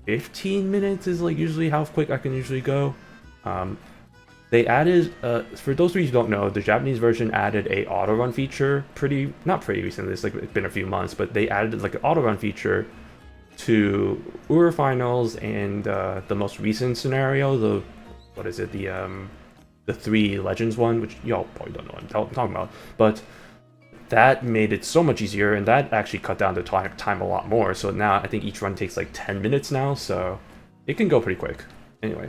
[SPEAKER 1] 15 minutes is like usually how quick I can usually go. They added, for those of you who don't know, the Japanese version added a auto-run feature not pretty recently, it's been a few months, but they added like an auto-run feature to Ura finals and the most recent scenario, what is it, the 3 Legends one, which y'all probably don't know what I'm talking about, but that made it so much easier, and that actually cut down the time a lot more, so now I think each run takes like 10 minutes now, so it can go pretty quick. Anyway.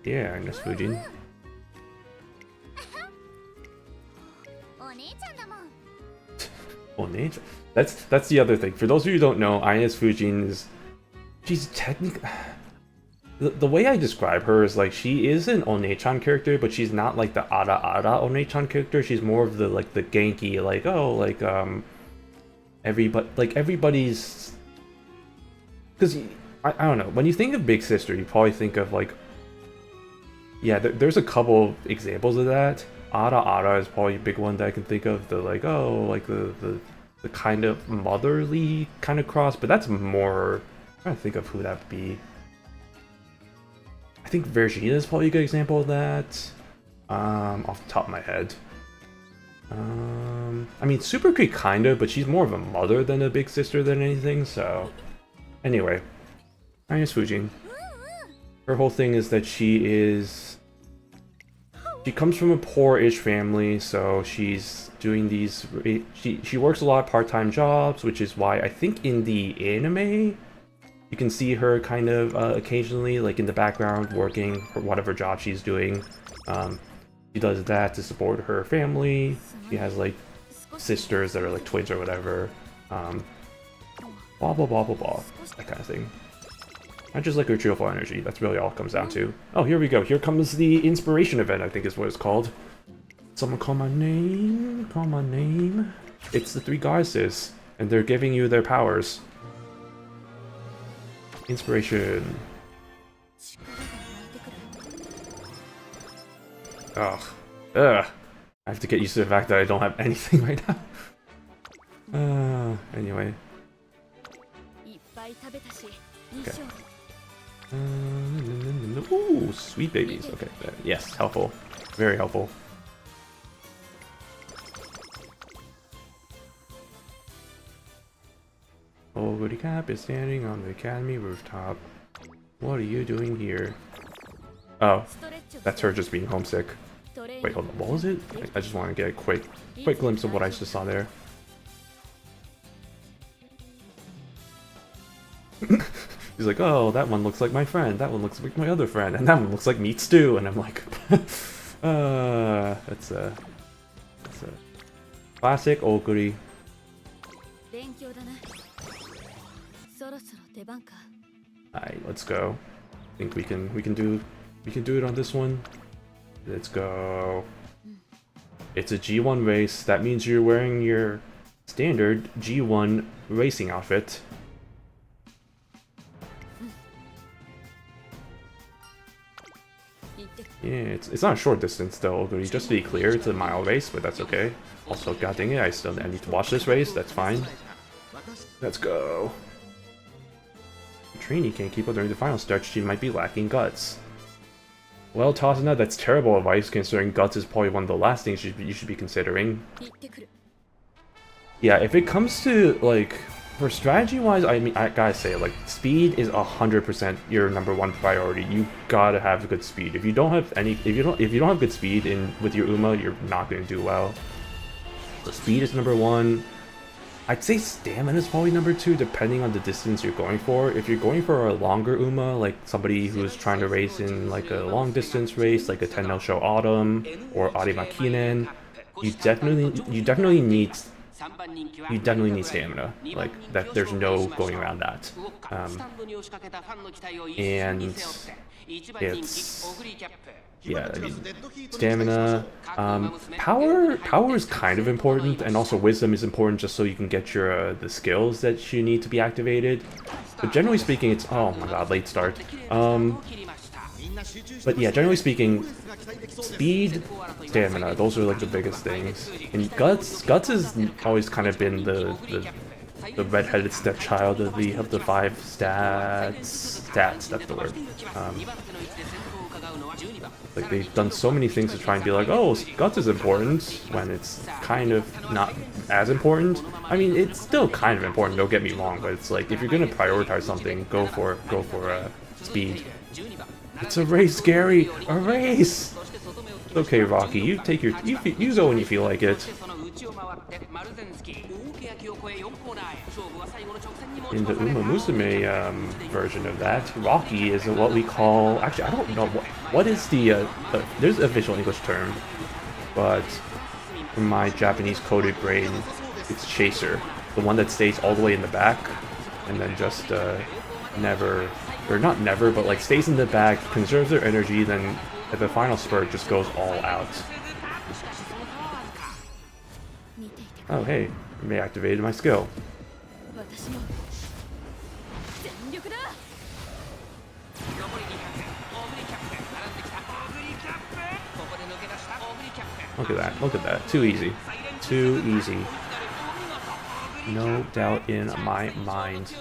[SPEAKER 1] Yeah, Ines Fujin. That's the other thing. For those of you who don't know, Ines Fujin she's technically... the way I describe her is like she is an Onechan character, but she's not like the Ara Onechan character. She's more of the like the Genki, like oh like everybody's because I don't know, when you think of Big Sister you probably think of like yeah there's a couple of examples of that. Ara is probably a big one that I can think of, the like oh like the kind of motherly kind of cross, but that's more, I'm trying to think of who that would be. I think Vergina is probably a good example of that, off the top of my head. I mean, Super Creek kind of, but she's more of a mother than a big sister than anything, so... Anyway, Ines Fujin. Her whole thing is that she comes from a poor-ish family, so she's doing these... She works a lot of part-time jobs, which is why I think in the anime... You can see her kind of occasionally, like in the background, working for whatever job she's doing. She does that to support her family. She has like sisters that are like twins or whatever. Blah blah blah blah blah, that kind of thing. Not just like her cheerful energy. That's really all it comes down to. Oh, here we go. Here comes the inspiration event, I think is what it's called. Someone call my name. Call my name. It's the three goddesses, and they're giving you their powers. Inspiration. Ugh. Ugh. I have to get used to the fact that I don't have anything right now. Anyway. Okay. Ooh, sweet babies. Okay. Yes, helpful. Very helpful. Oguri Cap is standing on the academy rooftop. What are you doing here? Oh, that's her just being homesick. Wait, hold on, what was it? I just want to get a quick glimpse of what I just saw there. He's like, oh, that one looks like my friend, that one looks like my other friend, and that one looks like meat stew, and I'm like, that's a classic Oguri. Alright, let's go. I think we can do it on this one. Let's go. It's a G1 race. That means you're wearing your standard G1 racing outfit. Yeah, it's not a short distance though, just to be clear, it's a mile race, but that's okay. Also, god dang it, I need to watch this race, that's fine. Let's go. Trini can't keep up during the final stretch, she might be lacking guts. Well, Tasuna, that's terrible advice considering guts is probably one of the last things you should be considering. Yeah, if it comes to, like, for strategy-wise, I mean, I gotta say, like, speed is 100% your #1 priority. You gotta have good speed. If you don't have good speed with your Uma, you're not gonna do well. So speed is #1. I'd say stamina is probably #2, depending on the distance you're going for. If you're going for a longer Uma, like somebody who's trying to race in like a long distance race, like a Tenno Show Autumn or Arimakinen, you definitely need stamina. Like that, there's no going around that. And it's, yeah, I mean, stamina, power is kind of important, and also wisdom is important just so you can get your the skills that you need to be activated. But generally speaking, it's, oh my god, late start. But yeah, generally speaking, speed, stamina, those are like the biggest things. And guts has always kind of been the redheaded stepchild of the 5 stats. That's the word. Like, they've done so many things to try and be like, oh, guts is important, when it's kind of not as important. I mean, it's still kind of important, don't get me wrong, but it's like, if you're gonna prioritize something, go for speed. It's a race, Gary! A race! Okay, Rocky, you go when you feel like it. In the Umamusume version of that, Rocky is what we call, actually I don't know what is the there's an official English term, but in my Japanese coded brain it's chaser, the one that stays all the way in the back and then just never or not never, but like stays in the back, conserves their energy, then at the final spurt just goes all out. Oh hey, I may activated my skill. Look at that, too easy. Too easy. No doubt in my mind.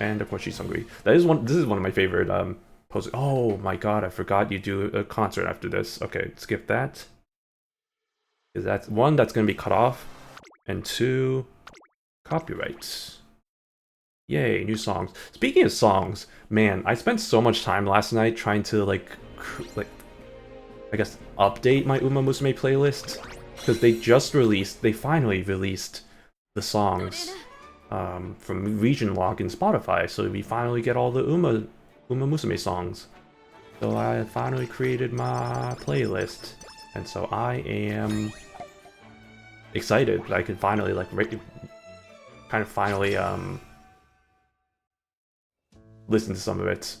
[SPEAKER 1] And of course she's hungry. This is one of my favorite poses. Oh my god, I forgot you do a concert after this. Okay, skip that. Because that's one, that's gonna be cut off. And two, copyrights. Yay, new songs. Speaking of songs, man, I spent so much time last night trying to like I guess update my Umamusume playlist, because they finally released the songs from Region Lock in Spotify, so we finally get all the Umamusume songs. So I finally created my playlist, and so I am excited that I can finally listen to some of it.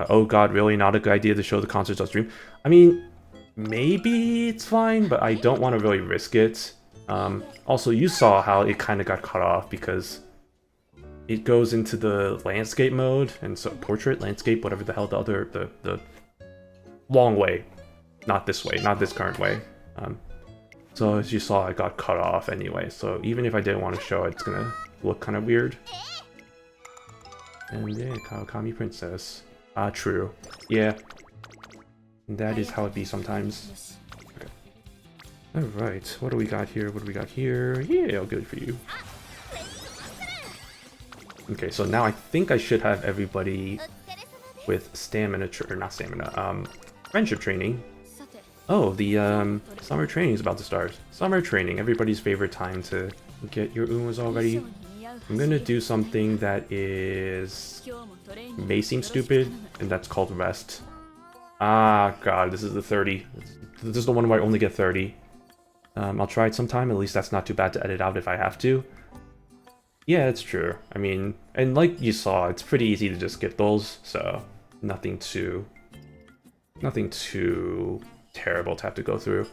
[SPEAKER 1] Oh god, really not a good idea to show the concerts on stream? I mean, maybe it's fine, but I don't want to really risk it. Also, you saw how it kind of got cut off because it goes into the landscape mode, and so portrait, landscape, whatever the hell the long way. Not this way, not this current way. So as you saw, it got cut off anyway, so even if I didn't want to show it, it's gonna look kind of weird. And yeah, Kawakami Princess. True. Yeah. That is how it be sometimes. Okay. Alright, what do we got here? What do we got here? Yeah, good for you. Okay, so now I think I should have everybody with stamina, or not stamina, friendship training. Oh, the summer training is about to start. Summer training, everybody's favorite time to get your Umas already. I'm gonna do something that may seem stupid, and that's called rest. Ah, god, this is the 30. This is the one where I only get 30. I'll try it sometime, at least that's not too bad to edit out if I have to. Yeah, it's true. I mean, and like you saw, it's pretty easy to just get those, so nothing too terrible to have to go through.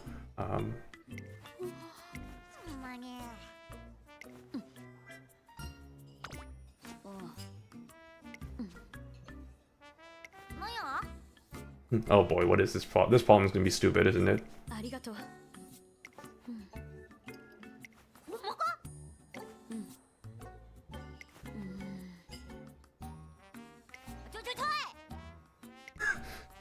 [SPEAKER 1] Oh boy, what is this problem? This problem is gonna be stupid, isn't it?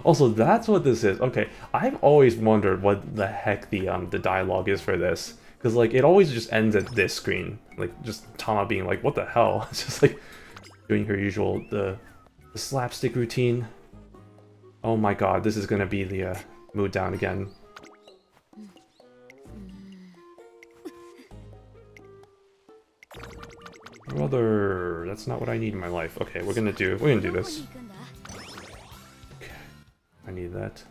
[SPEAKER 1] Also, that's what this is. Okay, I've always wondered what the heck the dialogue is for this, because like it always just ends at this screen, like just Tama being like, "What the hell?" It's just like doing her usual the slapstick routine. Oh my god, this is gonna be the mood down again. Brother, that's not what I need in my life. Okay, we're gonna do this. Okay, I need that.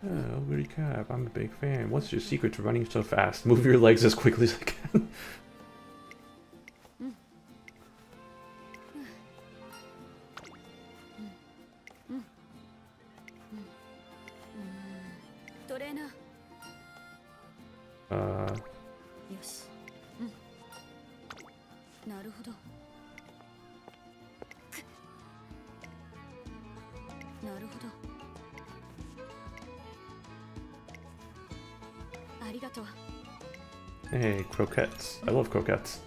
[SPEAKER 1] Oh, Woody Cap, I'm a big fan. What's your secret to running so fast? Move your legs as quickly as I can. Hey, croquettes. I love croquettes.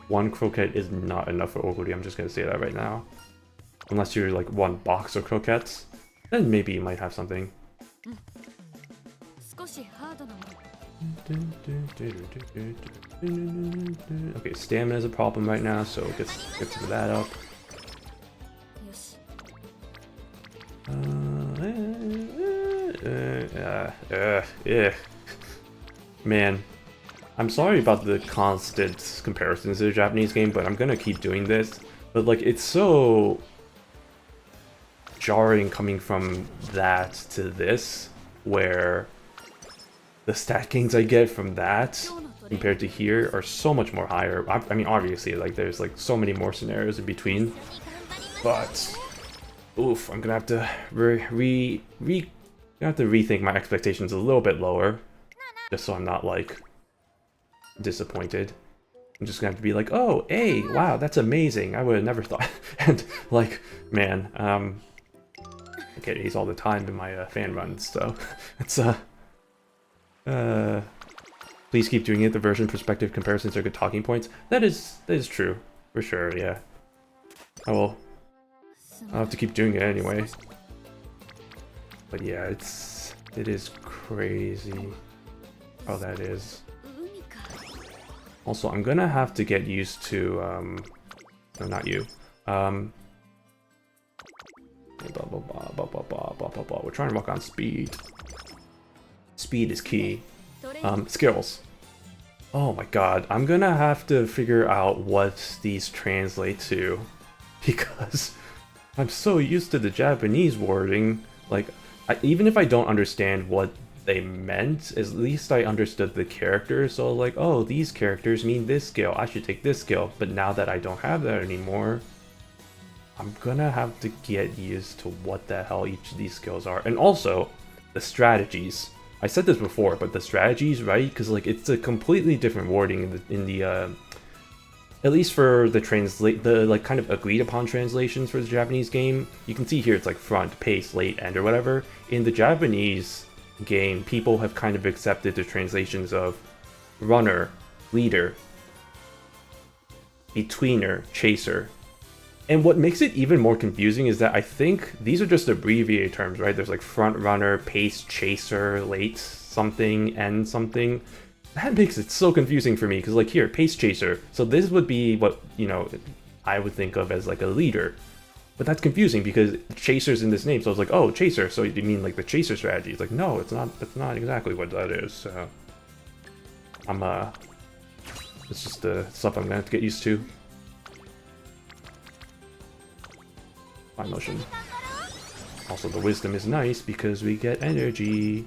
[SPEAKER 1] One croquette is not enough for Oguri, I'm just gonna say that right now. Unless you're like one box of croquettes, then maybe you might have something. Okay, stamina is a problem right now, so get to that up. Man, I'm sorry about the constant comparisons to the Japanese game, but I'm gonna keep doing this. But like, it's so jarring coming from that to this, where the stat gains I get from that compared to here are so much more higher. I mean, obviously, like there's like so many more scenarios in between, but oof, I'm gonna have to rethink my expectations a little bit lower, just so I'm not like disappointed. I'm just gonna have to be like, oh, hey, wow, that's amazing. I would have never thought. And like, man, I get A's all the time in my fan runs, so it's please keep doing it. The version perspective comparisons are good talking points. That is true for sure. Yeah, I'll have to keep doing it anyway. But yeah, it is crazy how that is. Also, I'm gonna have to get used to no, not you. We're trying to work on speed. Speed is key. Skills. Oh my god, I'm gonna have to figure out what these translate to, because I'm so used to the Japanese wording. Like, even if I don't understand what they meant, at least I understood the characters. So like, oh, these characters mean this skill, I should take this skill. But now that I don't have that anymore, I'm gonna have to get used to what the hell each of these skills are. And also, the strategies. I said this before, but the strategies, right? Because like it's a completely different wording in the at least for the like kind of agreed upon translations for the Japanese game. You can see here it's like front, pace, late, end, or whatever. In the Japanese game, people have kind of accepted the translations of runner, leader, betweener, chaser. And what makes it even more confusing is that I think these are just abbreviated terms, right? There's like front runner, pace chaser, late something, end something. That makes it so confusing for me, because like here, pace chaser. So this would be what, you know, I would think of as like a leader. But that's confusing because chaser's in this name, so I was like, oh, chaser, so you mean like the chaser strategy? It's like, no, it's not, that's not exactly what that is. So it's just stuff I'm gonna have to get used to. Fine motion. Also, the wisdom is nice because we get energy.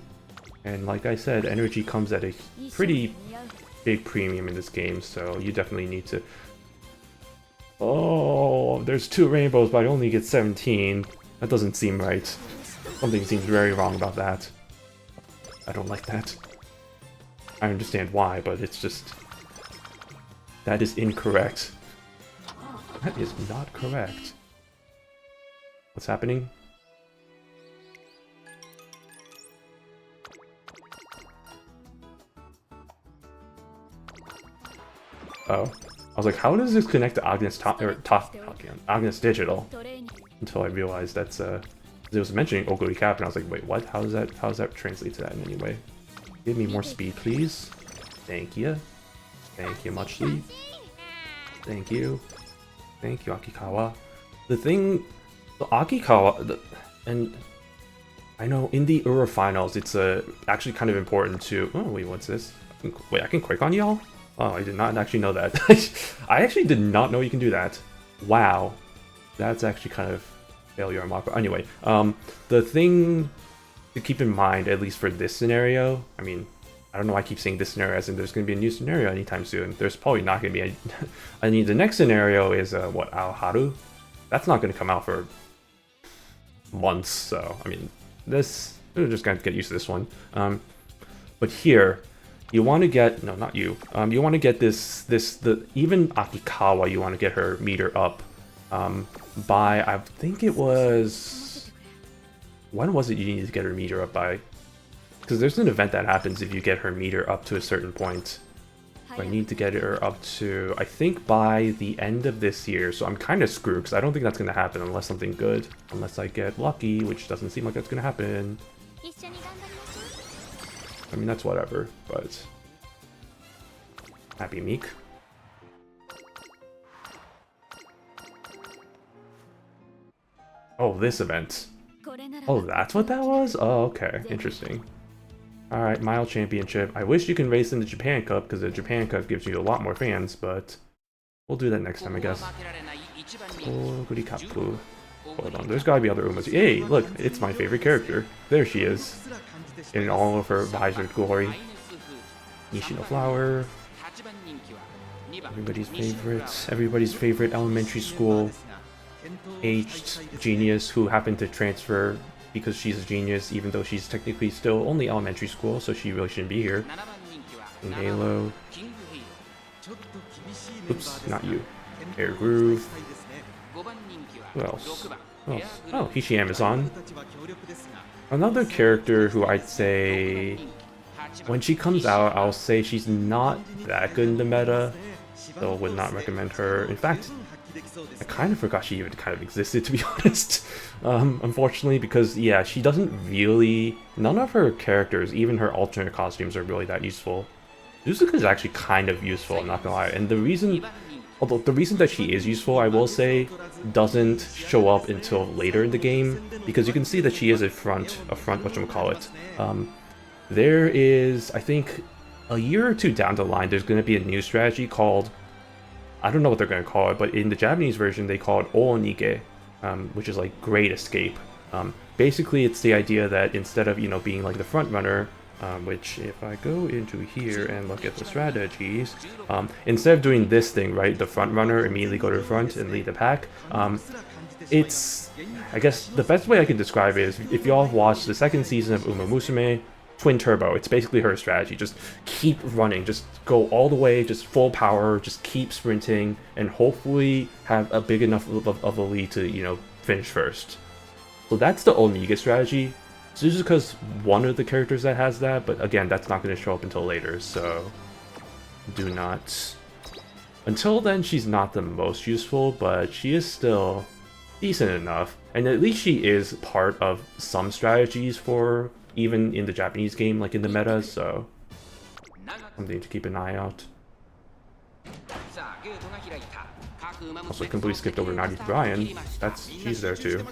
[SPEAKER 1] And like I said, energy comes at a pretty big premium in this game, so you definitely need to... Oh, there's 2 rainbows, but I only get 17. That doesn't seem right. Something seems very wrong about that. I don't like that. I understand why, but it's just... That is incorrect. That is not correct. What's happening? Oh. I was like, how does this connect to Agnes Agnes Digital? Until I realized that's it was mentioning Oguri Cap, and I was like, wait, what? How does that translate to that in any way? Give me more speed, please. Thank you. Thank you muchly. Thank you. Thank you, Akikawa. The Akikawa, and I know in the Ura finals, it's actually kind of important to. Oh wait, what's this? Wait, I can quick on y'all? Oh, I did not actually know that. I actually did not know you can do that. Wow, that's actually kind of failure on Mako. Anyway, the thing to keep in mind, at least for this scenario, I mean, I don't know why I keep saying this scenario as in there's going to be a new scenario anytime soon. There's probably not going to be I mean, the next scenario is, what, Aoharu? That's not going to come out for months, so, I mean, we're just going to get used to this one. But here, you want to get, no, not you, you want to get even Akikawa, you want to get her meter up by, I think it was, when was it you needed to get her meter up by? Because there's an event that happens if you get her meter up to a certain point. I need to get her up to, I think, by the end of this year. So I'm kind of screwed, because I don't think that's going to happen unless something good. Unless I get lucky, which doesn't seem like that's going to happen. I mean, that's whatever, but... Happy Meek. Oh, this event. Oh, that's what that was? Oh, okay. Interesting. Alright, Mile Championship. I wish you can race in the Japan Cup, because the Japan Cup gives you a lot more fans, but we'll do that next time, I guess. Oh, goody kapu. Hold on, there's gotta be other Umas. Hey, look, it's my favorite character. There she is. In all of her visored glory. Nishino Flower. Everybody's favorite elementary school aged genius who happened to transfer because she's a genius, even though she's technically still only elementary school, so she really shouldn't be here. In Halo. Oops, not you. Air Groove. Who else? Oh, Hishi Amazon. Another character who I'd say, when she comes out, I'll say she's not that good in the meta, so would not recommend her. In fact, I kind of forgot she even kind of existed, to be honest, unfortunately, because, yeah, she doesn't really... None of her characters, even her alternate costumes, are really that useful. Suzuka is actually kind of useful, I'm not gonna lie, and the reason... Although the reason that she is useful, I will say, doesn't show up until later in the game, because you can see that she is a front whatchamacallit. There is, I think, a year or two down the line, there's going to be a new strategy called, I don't know what they're going to call it, but in the Japanese version, they call it Oonige, which is like Great Escape. Basically, it's the idea that instead of, being like the front runner, which if I go into here and look at the strategies, instead of doing this thing, right, the front runner immediately go to the front and lead the pack, it's, I guess the best way I can describe it is, if y'all have watched the second season of Umamusume, Twin Turbo, it's basically her strategy. Just keep running, just go all the way, just full power, just keep sprinting, and hopefully have a big enough of a lead to, finish first. So that's the Omega strategy. Suzuka's one of the characters that has that, but again, that's not going to show up until later, so do not... Until then, she's not the most useful, but she is still decent enough, and at least she is part of some strategies for even in the Japanese game, like in the meta, so something to keep an eye out. Also completely skipped over Nagi Brian. She's there too.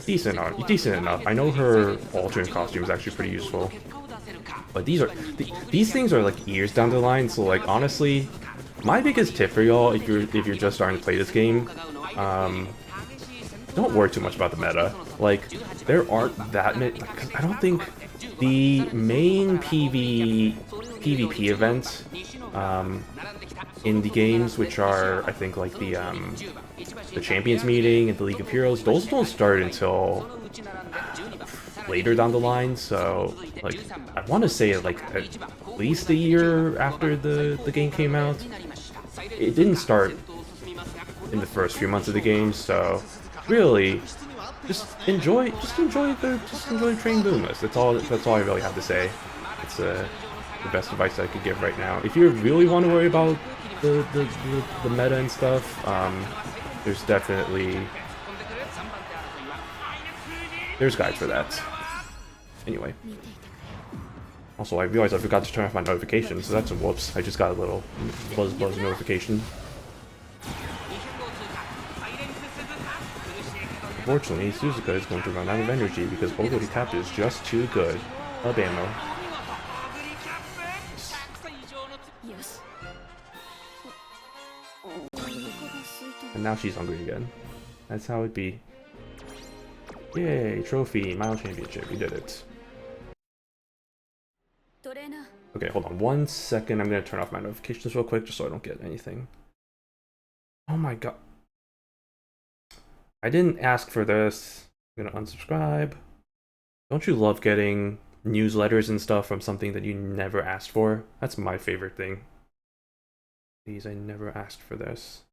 [SPEAKER 1] Decent enough. I know her alternate costume is actually pretty useful, but these things are like years down the line. So like honestly, my biggest tip for y'all, if you're just starting to play this game, don't worry too much about the meta. Like, there aren't that many, because I don't think the main PvP events in the games, which are, I think, like the Champions Meeting and the League of Heroes, those don't start until later down the line, so, like, I want to say, like, at least a year after the game came out. It didn't start in the first few months of the game, so really, just enjoy Train Boomas. That's all I really have to say. It's the best advice I could give right now. If you really want to worry about the meta and stuff, there's definitely guides for that. Anyway. Also, I realized I forgot to turn off my notifications, so that's a whoops. I just got a little buzz notification. Unfortunately, Suzuka is going to run out of energy because Ogori Tap is just too good. Alabama. And now she's hungry again. That's how it be. Yay, trophy, Mile Championship, we did it. Okay, hold on 1 second. I'm gonna turn off my notifications real quick just so I don't get anything. Oh my god. I didn't ask for this. I'm gonna unsubscribe. Don't you love getting newsletters and stuff from something that you never asked for? That's my favorite thing. Please, I never asked for this.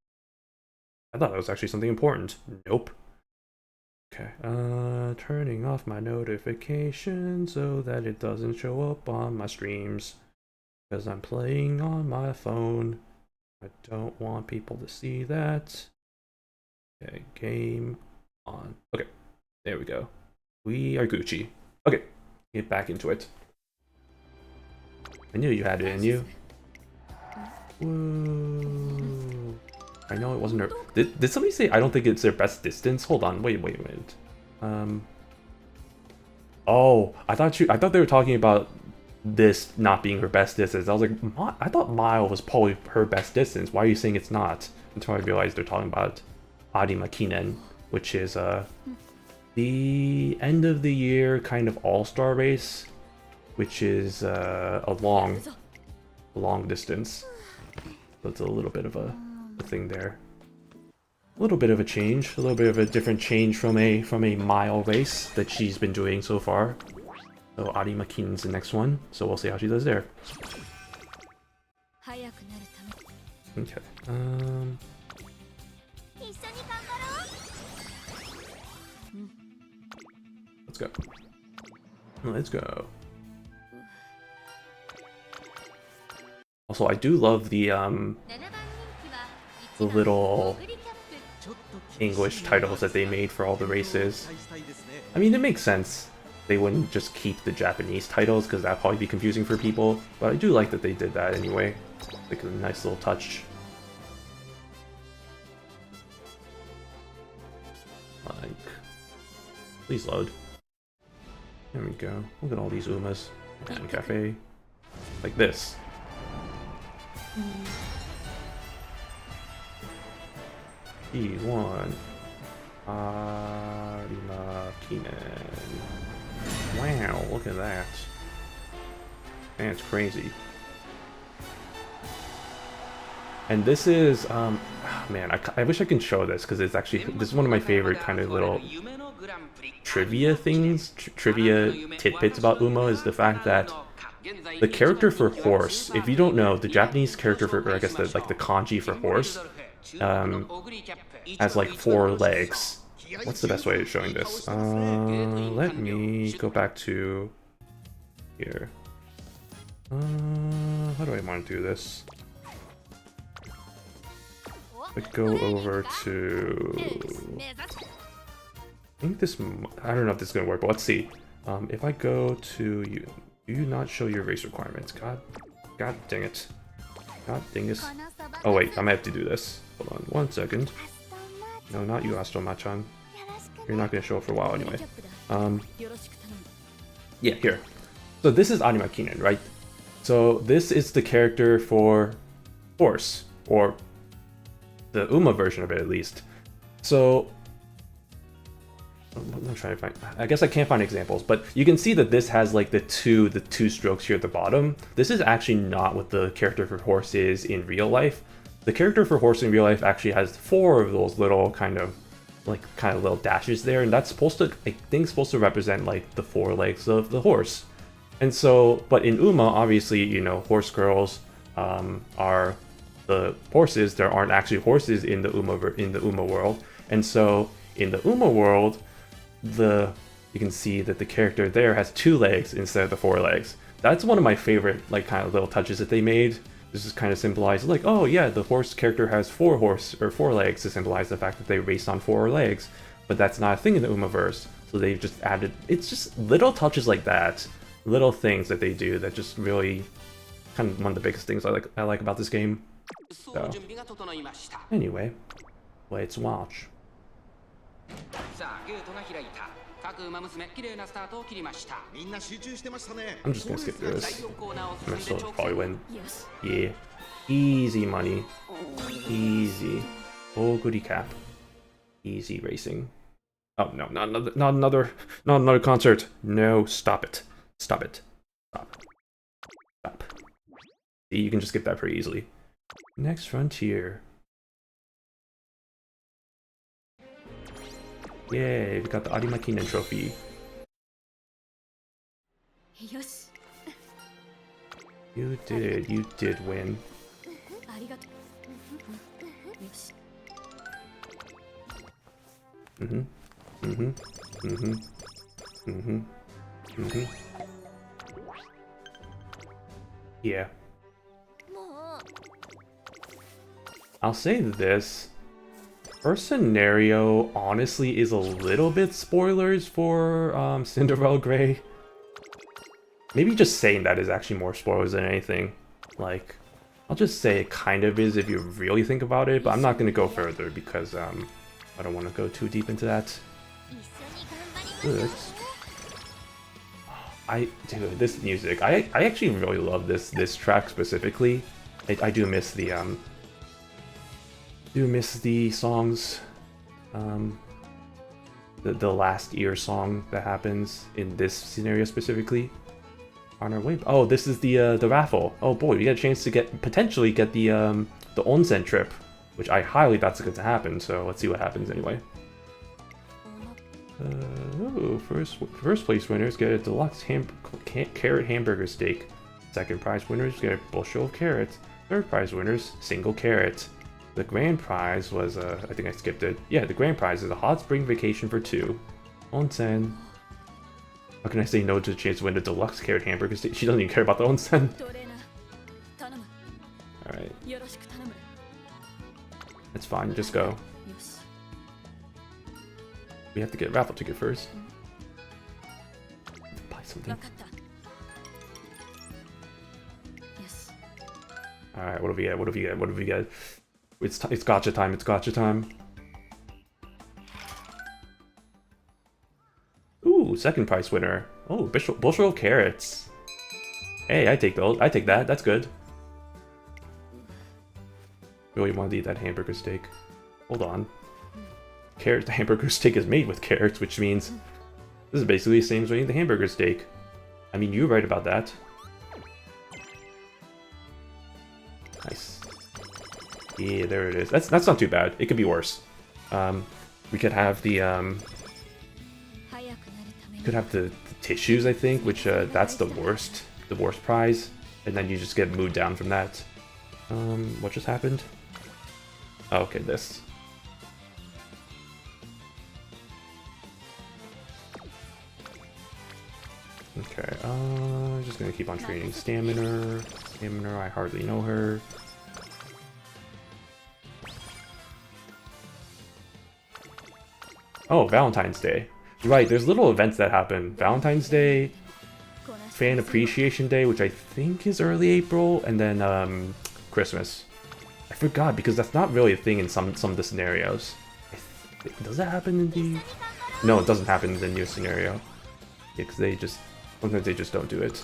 [SPEAKER 1] I thought that was actually something important. Nope. Okay, turning off my notifications so that it doesn't show up on my streams. Because I'm playing on my phone. I don't want people to see that. Okay, game on. Okay, there we go. We are Gucci. Okay, get back into it. I knew you had it in you. Whoa. I know it wasn't her. Did somebody say I don't think it's their best distance? Hold on, wait a minute. Oh, I thought they were talking about this not being her best distance. I was like, I thought mile was probably her best distance. Why are you saying it's not? Until I realized they're talking about Arima Kinen, which is the end of the year kind of all-star race, which is a long distance. So it's a little bit of a thing there. A little bit of a change, a little bit of a different change from a mile race that she's been doing so far. So Arima Kinen's the next one, so we'll see how she does there. Okay. Let's go. Let's go. Also, I do love the little English titles that they made for all the races. I mean, it makes sense. They wouldn't just keep the Japanese titles because that'd probably be confusing for people, but I do like that they did that anyway. Like a nice little touch. Like, please load. There we go. Look at all these Umas. And cafe. Like this. E1. Arima Kinen. Wow, look at that. Man, it's crazy. And this is, man, I wish I can show this because it's actually, this is one of my favorite kind of little trivia things, trivia tidbits about Uma is the fact that the character for horse, if you don't know, the Japanese character for, or I guess the kanji for horse, has like 4 legs. What's the best way of showing this? Let me go back to here. How do I want to do this? Let's go over to... I think this... I don't know if this is going to work, but let's see. If I go to you... Do you not show your race requirements? God dang it. God dang it. Oh wait, I might have to do this. Hold on 1 second. No, not you, Astro-machan. You're not going to show up for a while anyway. Yeah, here. So this is Arima Kinen, right? So this is the character for horse, or the Uma version of it at least. So I'm trying to find, I guess I can't find examples, but you can see that this has like the two strokes here at the bottom. This is actually not what the character for horse is in real life. The character for horse in real life actually has 4 of those little kind of little dashes there, and that's supposed to, I think, supposed to represent like the 4 legs of the horse. And so, but in Uma, obviously, you know, horse girls are the horses. There aren't actually horses in the Uma world, and so in the Uma world, you can see that the character there has 2 legs instead of the 4 legs. That's one of my favorite like kind of little touches that they made. This is kind of symbolized like, oh yeah, the horse character has 4 legs to symbolize the fact that they race on 4 legs, but that's not a thing in the Umaverse. So they've just added, it's just little touches like that, little things that they do that just really kind of one of the biggest things I like about this game. So anyway, let's watch. I'm just gonna skip through this. I'm gonna still probably win. Yeah. Easy money. Easy. Oh, goody cap. Easy racing. Oh no, not another concert. No, stop it. Stop it. Stop. Stop. See, you can just get that pretty easily. Next frontier. Yay, we got the Arima Kinen trophy. You did win. Yeah. I'll say this. First scenario honestly is a little bit spoilers for Cinderella Grey. Maybe just saying that is actually more spoilers than anything. Like, I'll just say it kind of is if you really think about it, but I'm not going to go further because I don't want to go too deep into that. Good. Dude, this music, I actually really love this track specifically. I do miss the songs the last ear song that happens in this scenario specifically. On our way. Oh, this is the raffle. Oh boy, we get a chance to potentially get the onsen trip, which I highly doubt is going to happen. So let's see what happens anyway. First place winners get a deluxe carrot hamburger steak. Second prize winners get a bushel of carrots. Third prize winners, single carrot. The grand prize was, I think I skipped it. Yeah, the grand prize is a hot spring vacation for 2. Onsen. How can I say no to the chance to win a deluxe carrot hamburger steak? She doesn't even care about the onsen. Alright. It's fine, just go. We have to get a raffle ticket first. Buy something. Alright, what do we get? What do we get? What do we get? It's gacha time, it's gacha time. Ooh, second prize winner. Oh, bushel of carrots. Hey, I take those. I take that. That's good. Really want to eat that hamburger steak. Hold on. The hamburger steak is made with carrots, which means this is basically the same as eating the hamburger steak. I mean, you're right about that. Nice. Yeah, there it is. That's not too bad. It could be worse. We could have the tissues, I think, which that's the worst prize, and then you just get moved down from that. What just happened? Oh, okay, this. Okay, just gonna keep on training Stamina. I hardly know her. Oh, Valentine's Day. Right, there's little events that happen. Valentine's Day, Fan Appreciation Day, which I think is early April, and then Christmas. I forgot, because that's not really a thing in some of the scenarios. Does that happen in the... No, it doesn't happen in the new scenario. Yeah, because sometimes they just don't do it.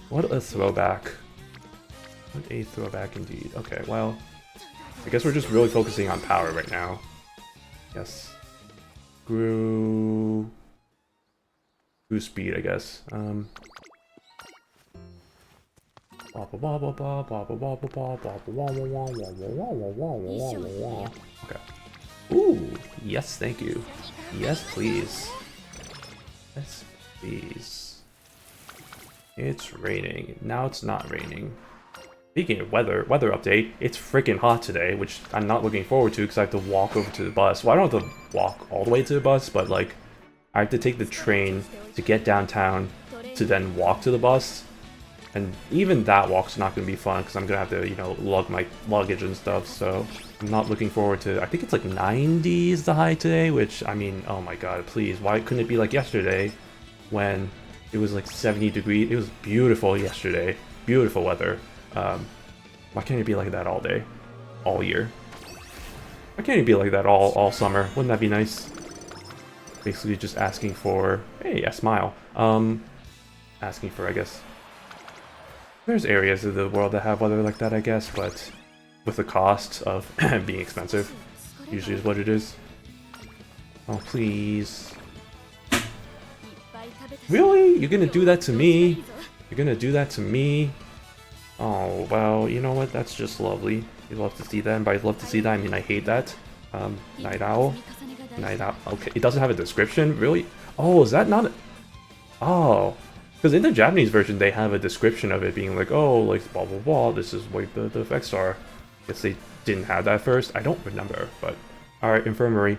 [SPEAKER 1] What a throwback. What a throwback indeed. Okay, well, I guess we're just really focusing on power right now. Yes. Grew speed, I guess. Okay. Ooh, yes, thank you. Yes, please. Yes, please. It's raining. Now it's not raining. Speaking of weather update, it's freaking hot today, which I'm not looking forward to because I have to walk over to the bus. Well, I don't have to walk all the way to the bus, but like, I have to take the train to get downtown to then walk to the bus. And even that walk's not going to be fun because I'm going to have to, you know, lug my luggage and stuff, so I'm not looking forward to... I think it's like 90 is the high today, which, I mean, oh my god, please, why couldn't it be like yesterday when it was like 70 degrees? It was beautiful yesterday, beautiful weather. Why can't it be like that all day, all year? Why can't it be like that all summer? Wouldn't that be nice? Basically just asking for, hey, a smile. Asking for, I guess... There's areas of the world that have weather like that, I guess, but with the cost of being expensive, usually is what it is. Oh, please. Really? You're gonna do that to me? You're gonna do that to me? Oh, well, you know what? That's just lovely. You love to see that, and by love to see that, I mean I hate that. Night Owl. Night Owl. Okay, it doesn't have a description? Really? Oh, is that not... Oh. Because in the Japanese version, they have a description of it being like, oh, like, blah, blah, blah, this is what the effects are. Guess they didn't have that first. I don't remember, but... Alright, infirmary.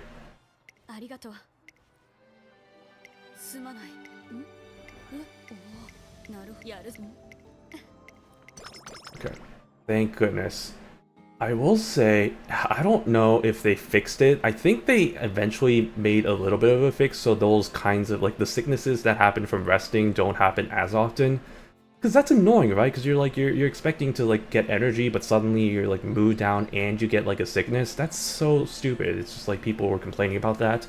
[SPEAKER 1] Okay. Thank goodness. I will say, I don't know if they fixed it. I think they eventually made a little bit of a fix so those kinds of, like, the sicknesses that happen from resting don't happen as often. Because that's annoying, right? Because you're, like, you're expecting to, like, get energy, but suddenly you're, like, mood down and you get, like, a sickness. That's so stupid. It's just, like, people were complaining about that.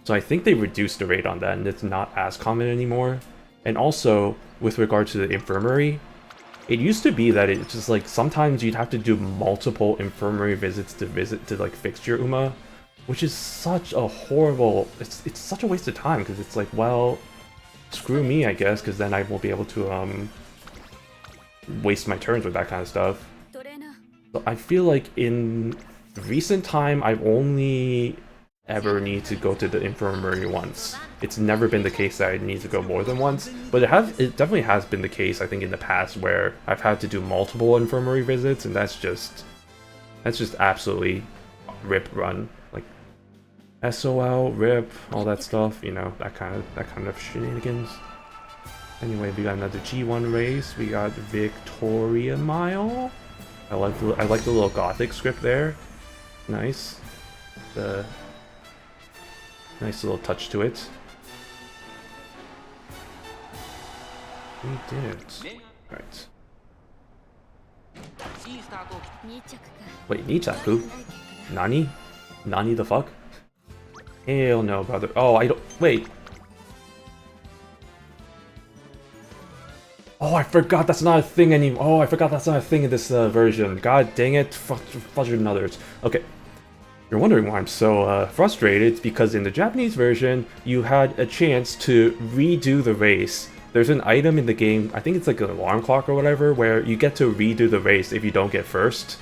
[SPEAKER 1] So I think they reduced the rate on that, and it's not as common anymore. And also, with regard to the infirmary, It used to be that it's just like sometimes you'd have to do multiple infirmary visits to like fix your Uma, which is such a horrible. It's such a waste of time because it's like, well, screw me, I guess, because then I won't be able to waste my turns with that kind of stuff. So I feel like in recent time I've only ever need to go to the infirmary once. It's never been the case that I need to go more than once, but it definitely has been the case, I think, in the past where I've had to do multiple infirmary visits, and that's just absolutely rip run. Like SOL, rip, all that stuff, you know, that kind of shenanigans. Anyway, we got another G1 race. We got Victoria Mile. I like the little Gothic script there. Nice. The nice little touch to it. We did it. Right. Wait, Nichaku? Nani? Nani the fuck? Hell no, brother. Oh, I don't. Wait. Oh, I forgot that's not a thing anymore. Oh, I forgot that's not a thing in this version. God dang it. Fudgered nuthers. Okay. You're wondering why I'm so frustrated. It's because in the Japanese version, you had a chance to redo the race. There's an item in the game, I think it's like an alarm clock or whatever, where you get to redo the race if you don't get first.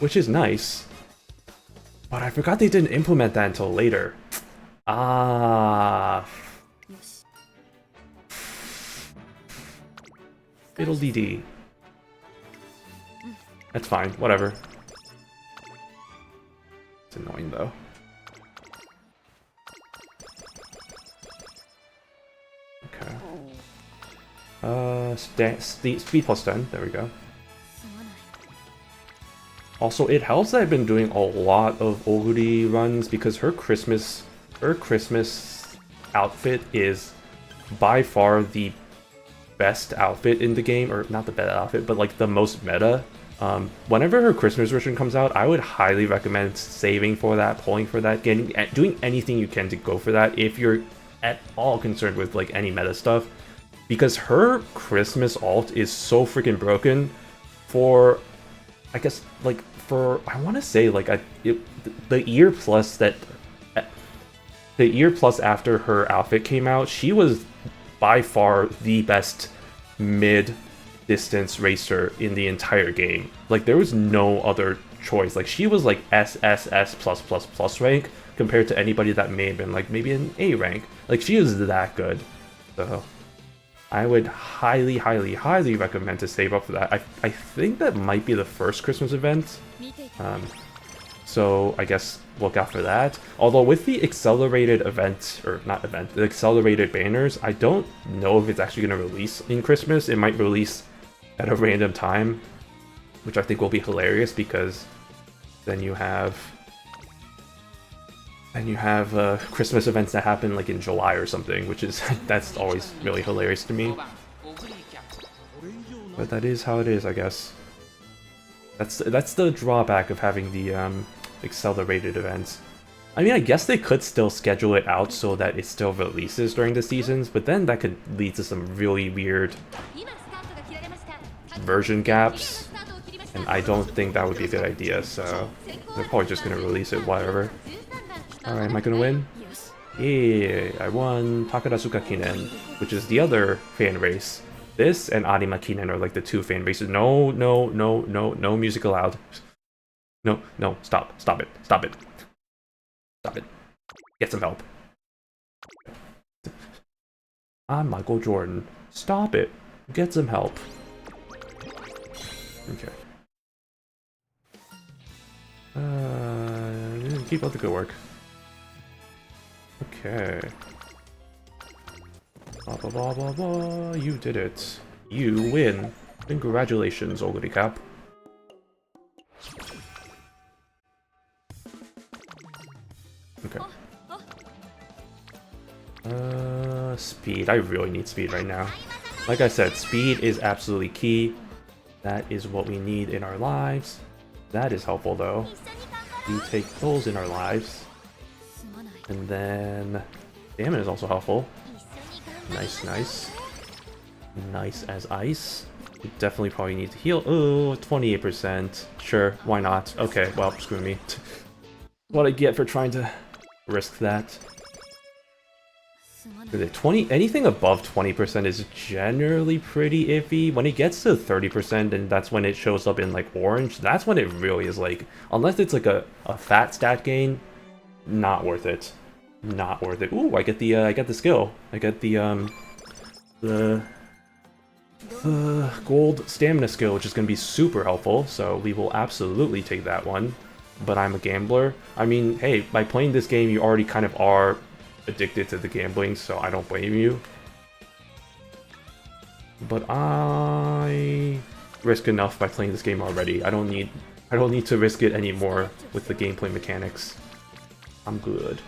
[SPEAKER 1] Which is nice. But I forgot they didn't implement that until later. Ah. Fiddle-dee-dee. That's fine, whatever. It's annoying though. Okay. Speed plus 10, there we go. Also, it helps that I've been doing a lot of Oguri runs because her Christmas outfit is by far the best outfit in the game, or not the best outfit, but like the most meta. Whenever her Christmas version comes out, I would highly recommend saving for that, pulling for that, doing anything you can to go for that if you're at all concerned with like any meta stuff, because her Christmas alt is so freaking broken for, I guess, like for, I want to say like the year plus after her outfit came out, she was by far the best mid-distance racer in the entire game. Like, there was no other choice. Like, she was like SSS+++ rank compared to anybody that may have been like maybe an A rank. Like, she was that good. So I would highly, highly, highly recommend to save up for that. I think that might be the first Christmas event. So I guess look out for that. Although with the accelerated event, or not event, the accelerated banners, I don't know if it's actually going to release in Christmas. It might release at a random time, which I think will be hilarious because then you have Christmas events that happen like in July or something, which is that's always really hilarious to me. But that is how it is, I guess. That's the drawback of having the accelerated events. I mean, I guess they could still schedule it out so that it still releases during the seasons, but then that could lead to some really weird version gaps, and I don't think that would be a good idea, so they're probably just gonna release it, whatever. Alright, am I gonna win? Yeah, I won Takadasuka Kinen, which is the other fan race. This and Arima Kinen are like the two fan races. No, no, no, no, no music allowed. No, no, stop it, stop it. Stop it. Get some help. I'm Michael Jordan. Stop it. Get some help. Okay. Keep up the good work. Okay. Blah blah blah blah blah. You did it. You win. Congratulations, Oguri Cap. Okay. Speed. I really need speed right now. Like I said, speed is absolutely key. That is what we need in our lives. That is helpful though. We take those in our lives. And then stamina is also helpful. Nice, nice. Nice as ice. We definitely probably need to heal. Oh, 28%. Sure, why not? Okay, well, screw me. What I get for trying to risk that. 20, anything above 20% is generally pretty iffy. When it gets to 30%, and that's when it shows up in like orange, that's when it really is like, unless it's like a fat stat gain, not worth it. Not worth it. Ooh, I get the skill. I get the gold stamina skill, which is going to be super helpful, so we will absolutely take that one. But I'm a gambler. I mean, hey, by playing this game, you already kind of are addicted to the gambling, so I don't blame you. But I risk enough by playing this game already. I don't need to risk it anymore with the gameplay mechanics. I'm good.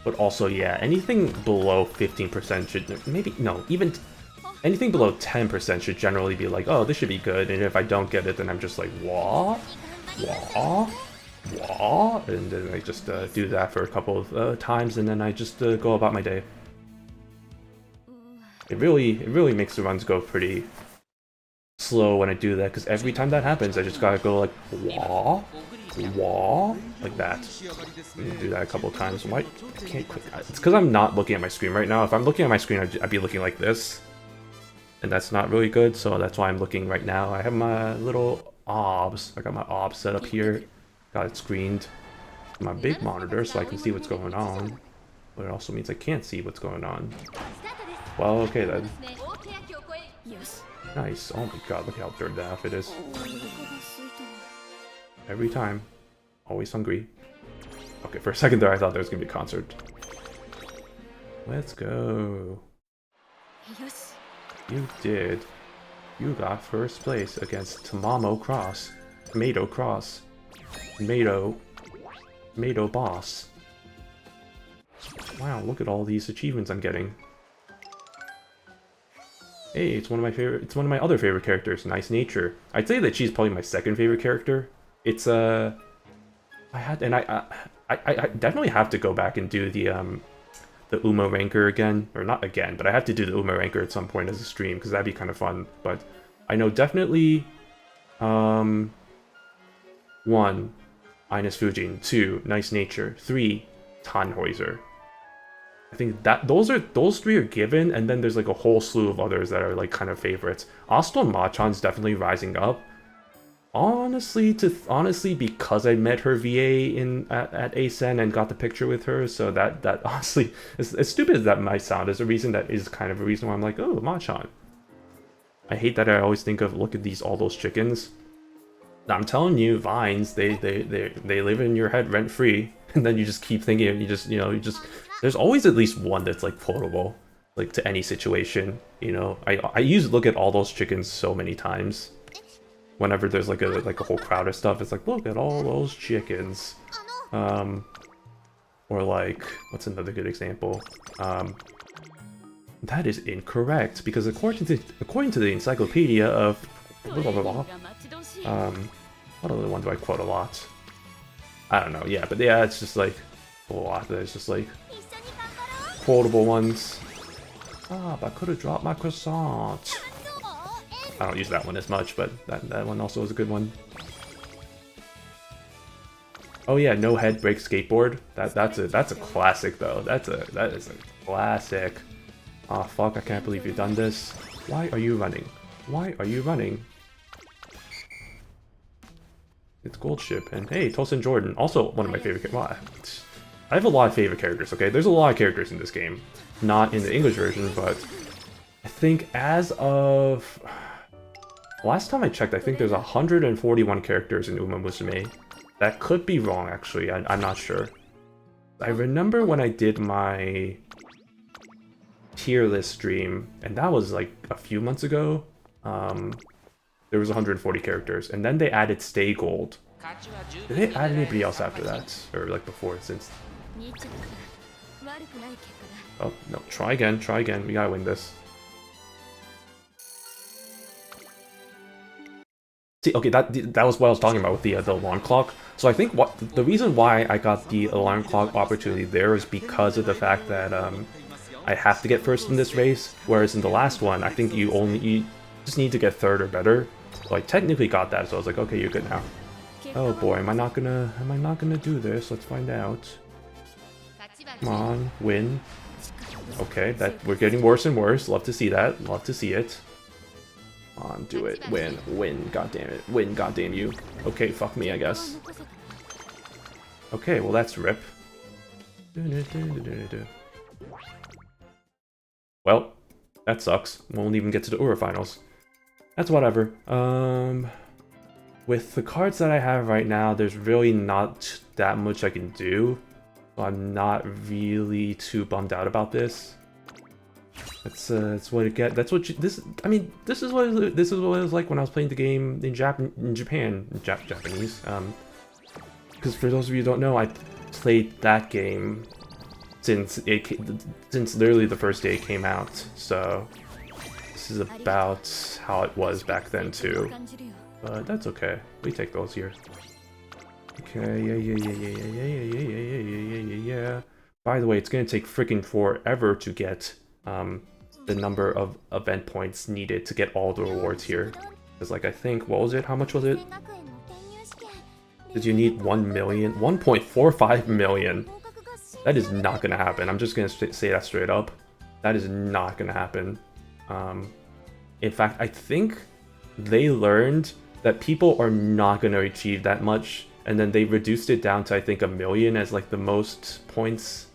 [SPEAKER 1] But also, yeah, anything below 15% should, maybe, no, even anything below 10% should generally be like, oh, this should be good, and if I don't get it, then I'm just like, what? What? What? And then I just do that for a couple of times, and then I just go about my day. It really makes the runs go pretty slow when I do that, because every time that happens, I just gotta go like, wah, wah, like that. Do that a couple of times. Why? I can't click. It's because I'm not looking at my screen right now. If I'm looking at my screen, I'd be looking like this, and that's not really good, so that's why I'm looking right now. I have my little obs. I got my obs set up here. Got it screened. My big monitor so I can see what's going on, but it also means I can't see what's going on. Well, okay then. Nice. Oh my god, look how dirty that outfit is. Every time. Always hungry. Okay, for a second there I thought there was gonna be a concert. Let's go. You did. You got first place against Tomato Cross. Tomato Cross. Tomato Boss. Wow, look at all these achievements I'm getting. Hey, it's one of my other favorite characters, Nice Nature. I'd say that she's probably my second favorite character. It's I definitely have to go back and do the Uma ranker again, or not again, but I have to do the Uma ranker at some point as a stream because that'd be kind of fun. But I know definitely 1, Ines Fujin, 2, Nice Nature, 3, Tannhäuser. I think that those 3 are given, and then there's like a whole slew of others that are like kind of favorites. Aston Machan's definitely rising up. Honestly, because I met her VA at ASEN and got the picture with her, so that honestly, as stupid as that might sound, is a reason that is kind of a reason why I'm like, oh, Machan. I hate that I always think of, look at all those chickens. I'm telling you, vines, they live in your head rent free, and then you just keep thinking, there's always at least one that's like quotable, like to any situation, you know. I look at all those chickens so many times. Whenever there's like a whole crowd of stuff, it's like, look at all those chickens. Or like, what's another good example? That is incorrect, because according to the encyclopedia of blah, blah, blah, blah, what other one do I quote a lot? I don't know, yeah, but yeah, it's just like a lot. There's just like quotable ones. Ah, but I could have dropped my croissant. I don't use that one as much, but that one also is a good one. Oh yeah, no head break skateboard. That's a classic though. That is a classic. Ah, fuck, I can't believe you've done this. Why are you running? Why are you running? It's Gold Ship, and hey, Tosin Jordan, also one of my favorite characters. I have a lot of favorite characters, okay? There's a lot of characters in this game. Not in the English version, but I think as of last time I checked, I think there's 141 characters in Umamusume. That could be wrong, actually. I'm not sure. I remember when I did my tier list stream, and that was like a few months ago. There was 140 characters, and then they added Stay Gold. Did they add anybody else after that? Or like before, since... Oh, no, try again, we gotta win this. See, okay, that was what I was talking about with the alarm clock. So I think the reason why I got the alarm clock opportunity there is because of the fact that I have to get first in this race, whereas in the last one, I think you just need to get third or better. So I technically got that, so I was like, okay, you're good now. Oh boy, am I not gonna do this? Let's find out. Come on, win. Okay, that we're getting worse and worse. Love to see that. Love to see it. Come on, do it. Win. Win. God damn it. Win. God damn you. Okay, fuck me, I guess. Okay, well that's rip. Well, that sucks. Won't even get to the Ura finals. That's whatever. With the cards that I have right now, there's really not that much I can do. So I'm not really too bummed out about this. That's what it get. That's what I mean, this is what it was like when I was playing the game in Japanese. Because for those of you who don't know, I played that game since literally the first day it came out. So this is about how it was back then too. But that's okay. We take those here. Okay, yeah. By the way, it's gonna take freaking forever to get the number of event points needed to get all the rewards here. Because like I think, what was it? How much was it? Did you need 1 million? 1.45 million. That is not gonna happen. I'm just gonna say that straight up. That is not gonna happen. In fact, I think they learned that people are not gonna achieve that much, and then they reduced it down to I think 1 million as like the most points,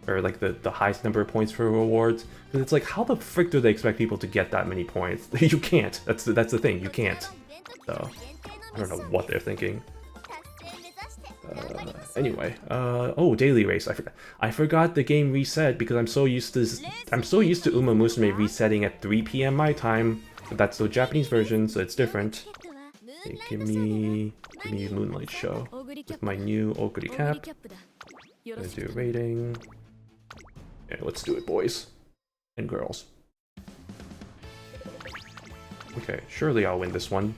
[SPEAKER 1] or like the highest number of points for rewards. Because it's like, how the frick do they expect people to get that many points? You can't. That's the thing. You can't. So I don't know what they're thinking. Anyway, oh, daily race. I forgot the game reset because I'm so used to Umamusume resetting at 3 PM my time. But that's the Japanese version, so it's different. Okay, give me Moonlight Show with my new Oguri cap. Gonna do rating. Yeah, let's do it, boys and girls. Okay, surely I'll win this one.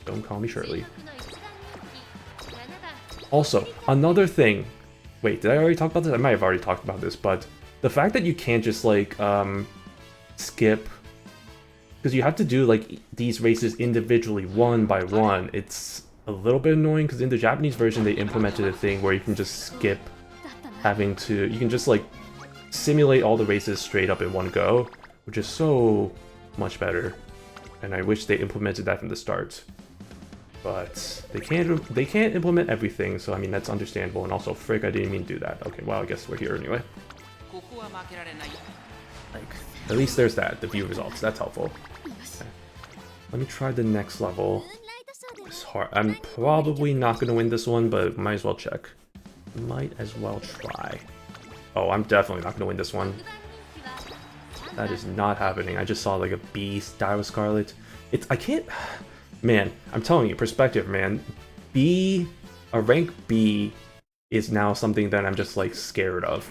[SPEAKER 1] Don't call me Shirley. Also, another thing. Wait, did I already talk about this? I might have already talked about this, but the fact that you can't just like skip, because you have to do like these races individually one by one. It's a little bit annoying because in the Japanese version they implemented a thing where you can just skip having to, you can just like simulate all the races straight up in one go, which is so much better. And I wish they implemented that from the start. But they can't implement everything, so I mean that's understandable, and also frick, I didn't mean to do that. Okay, well I guess we're here anyway. Like, at least there's that, the view results, that's helpful. Okay. Let me try the next level. It's hard. I'm probably not gonna win this one, but might as well check. Might as well try. Oh, I'm definitely not gonna win this one. That is not happening. I just saw like a beast die with Scarlet. I can't. Man, I'm telling you, perspective, man. A rank B is now something that I'm just like scared of.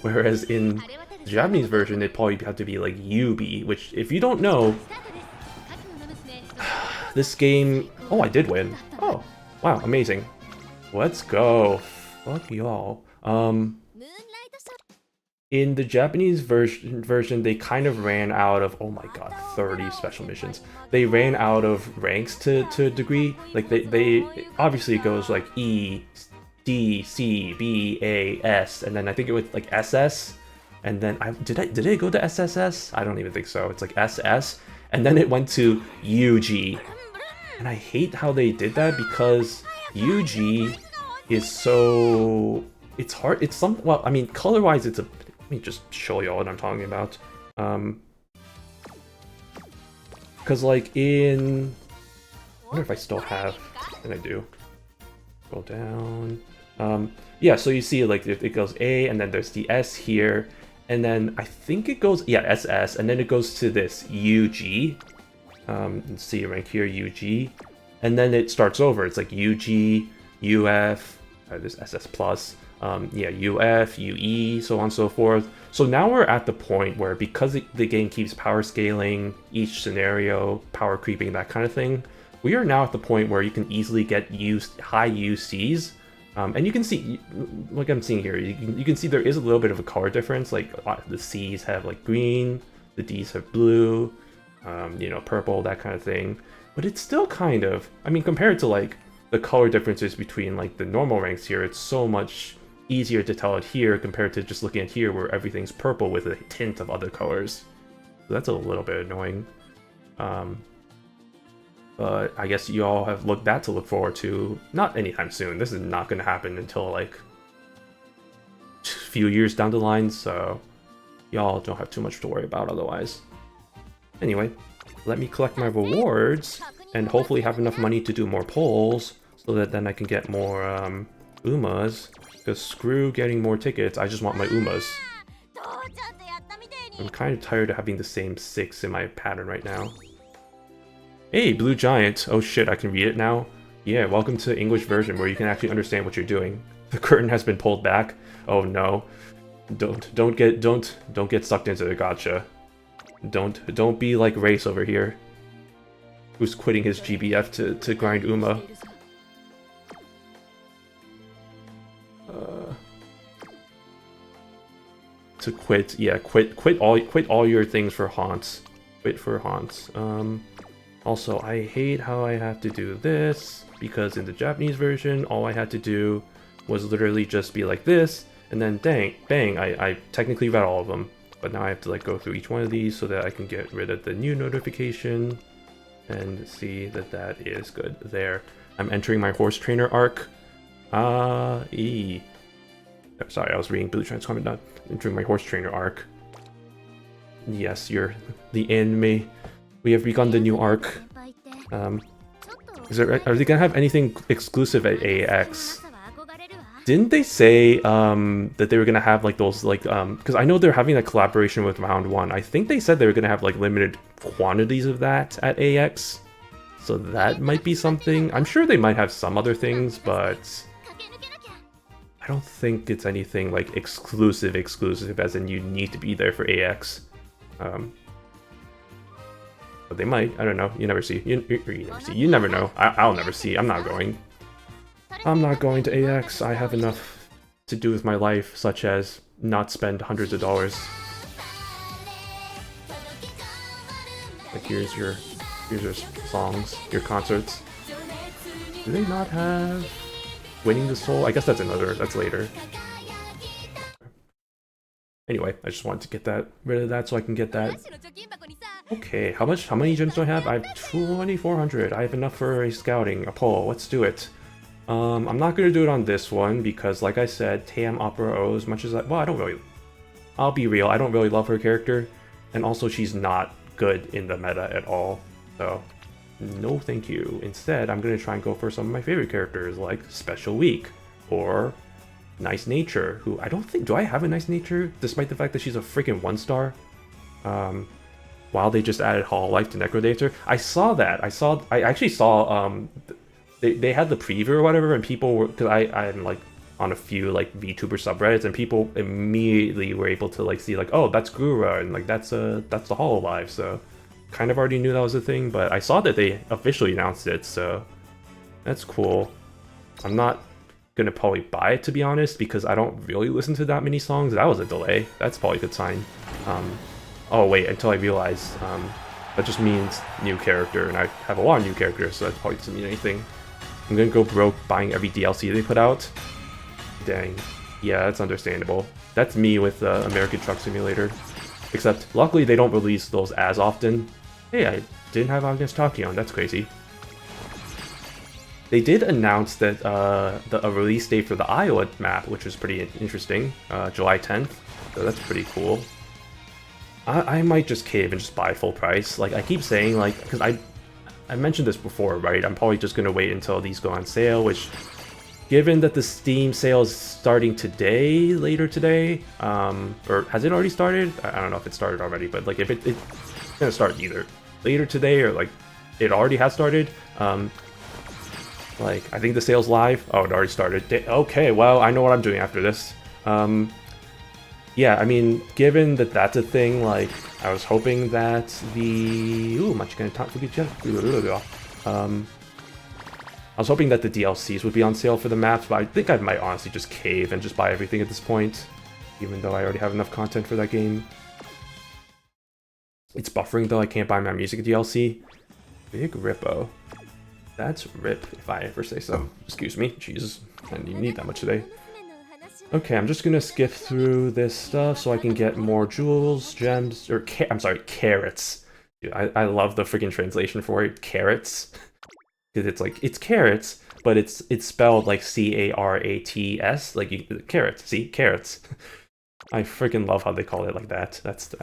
[SPEAKER 1] Whereas in the Japanese version, it'd probably have to be like UB, which if you don't know, this game. Oh, I did win. Oh, wow, amazing. Let's go. Fuck y'all. In the Japanese version, they kind of ran out of, oh my god, 30 special missions. They ran out of ranks to a degree. Like they obviously it goes like E, D, C, B, A, S, and then I think it was like SS, and then did it go to SSS? I don't even think so. It's like SS, and then it went to UG, and I hate how they did that because UG is so, it's hard. It's some, well, I mean, color-wise, it's a. Let me just show y'all what I'm talking about. Because like I wonder if I still have, and I do. Go down. Yeah, so you see like it goes A, and then there's the S here, and then I think it goes, yeah, SS, and then it goes to this UG. See rank here, UG, and then it starts over. It's like UG, UF, there's SS plus. Yeah, UF, UE, so on and so forth. So now we're at the point where, because the game keeps power scaling each scenario, power creeping, that kind of thing, we are now at the point where you can easily get high UCs. And you can see, like I'm seeing here, you can see there is a little bit of a color difference. Like the C's have like green, the D's have blue, you know, purple, that kind of thing. But it's still kind of, I mean, compared to like the color differences between like the normal ranks here, it's so much easier to tell it here compared to just looking at here where everything's purple with a tint of other colors. So that's a little bit annoying. But I guess you all have that to look forward to. Not anytime soon. This is not going to happen until like a few years down the line, so y'all don't have too much to worry about otherwise. Anyway, let me collect my rewards and hopefully have enough money to do more polls so that then I can get more Umas. Because screw getting more tickets, I just want my Umas. I'm kind of tired of having the same 6 in my pattern right now. Hey, Blue Giant. Oh shit, I can read it now? Yeah, welcome to English version where you can actually understand what you're doing. The curtain has been pulled back. Oh no. Don't get sucked into the gotcha. Don't be like Race over here, who's quitting his GBF to grind Uma. To quit, yeah, quit all your things for haunts. Quit for haunts. Also, I hate how I have to do this, because in the Japanese version, all I had to do was literally just be like this, and then bang, I technically read all of them. But now I have to like go through each one of these so that I can get rid of the new notification and see that that is good. There. I'm entering my horse trainer arc. Sorry, I was reading Blue Giant's comment now. Entering my horse trainer arc. Yes, you're the anime. We have begun the new arc. Are they gonna have anything exclusive at AX? Didn't they say that they were gonna have like those like because I know they're having a collaboration with Round 1. I think they said they were gonna have like limited quantities of that at AX. So that might be something. I'm sure they might have some other things, but I don't think it's anything like exclusive as in you need to be there for AX. But they might. I don't know. You never see. You never see. You never know. I'll never see. I'm not going. I'm not going to AX. I have enough to do with my life, such as not spend hundreds of dollars. Like here's your songs, your concerts. Do they not have Winning the Soul? I guess that's later. Anyway, I just wanted to get rid of that so I can get that. Okay, how many gems do I have? I have 2,400. I have enough for a scouting, a poll. Let's do it. I'm not gonna do it on this one because, like I said, Tam Opera O, as much as I'll be real, I don't really love her character, and also she's not good in the meta at all. So, no thank you. Instead, I'm gonna try and go for some of my favorite characters like Special Week or Nice Nature, who I don't think, do I have a Nice Nature, despite the fact that she's a freaking 1-star? While they just added Hololive to Necrodancer. I actually saw, they had the preview or whatever, and people were, because I'm like on a few like VTuber subreddits, and people immediately were able to like see like, oh, that's Gura, and like that's the Hololive, so kind of already knew that was a thing, but I saw that they officially announced it, so that's cool. I'm not gonna probably buy it, to be honest, because I don't really listen to that many songs. That was a delay. That's probably a good sign. Oh wait, until I realized that just means new character, and I have a lot of new characters, so that probably doesn't mean anything. I'm gonna go broke buying every DLC they put out. Dang. Yeah, that's understandable. That's me with American Truck Simulator. Except, luckily they don't release those as often. Hey, I didn't have Agnes Tachyon, that's crazy. They did announce that a release date for the Iowa map, which was pretty interesting, July 10th, so that's pretty cool. I might just cave and just buy full price. Like, I keep saying, like, because I mentioned this before, right? I'm probably just going to wait until these go on sale, which, given that the Steam sale is starting today, later today, or has it already started? I don't know if it started already, but, like, if it's going to start either later today or, like, it already has started, like, I think the sale's live. Oh, it already started. Okay, well, I know what I'm doing after this. Yeah, I mean, given that that's a thing, like, I was hoping that the... Ooh, I was hoping that the DLCs would be on sale for the maps, but I think I might honestly just cave and just buy everything at this point, even though I already have enough content for that game. It's buffering though, I can't buy my music DLC. Big Rippo. That's rip, if I ever say so. Excuse me, Jesus, I didn't need that much today. Okay, I'm just gonna skip through this stuff so I can get more jewels, gems, or I'm sorry, carrots. Dude, I love the freaking translation for it, carrots. Because it's like, it's carrots, but it's spelled like C-A-R-A-T-S, like carrots, see, carrots. I freaking love how they call it like that. That's,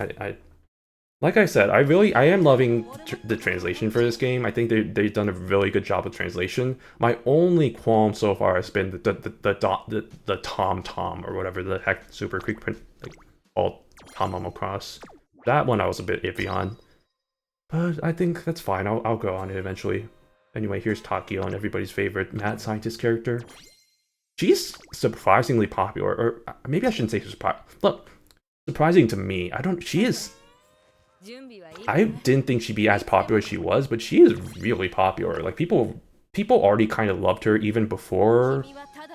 [SPEAKER 1] like I said, I am loving the translation for this game. I think they've done a really good job with translation. My only qualm so far has been the Tom or whatever the heck Super Quick Print like called Tom Cross. That one I was a bit iffy on, but I think that's fine. I'll go on it eventually. Anyway, here's Takio, and everybody's favorite mad scientist character. She's surprisingly popular, or maybe I shouldn't say surprising to me. She is. I didn't think she'd be as popular as she was, but she is really popular. Like people already kind of loved her even before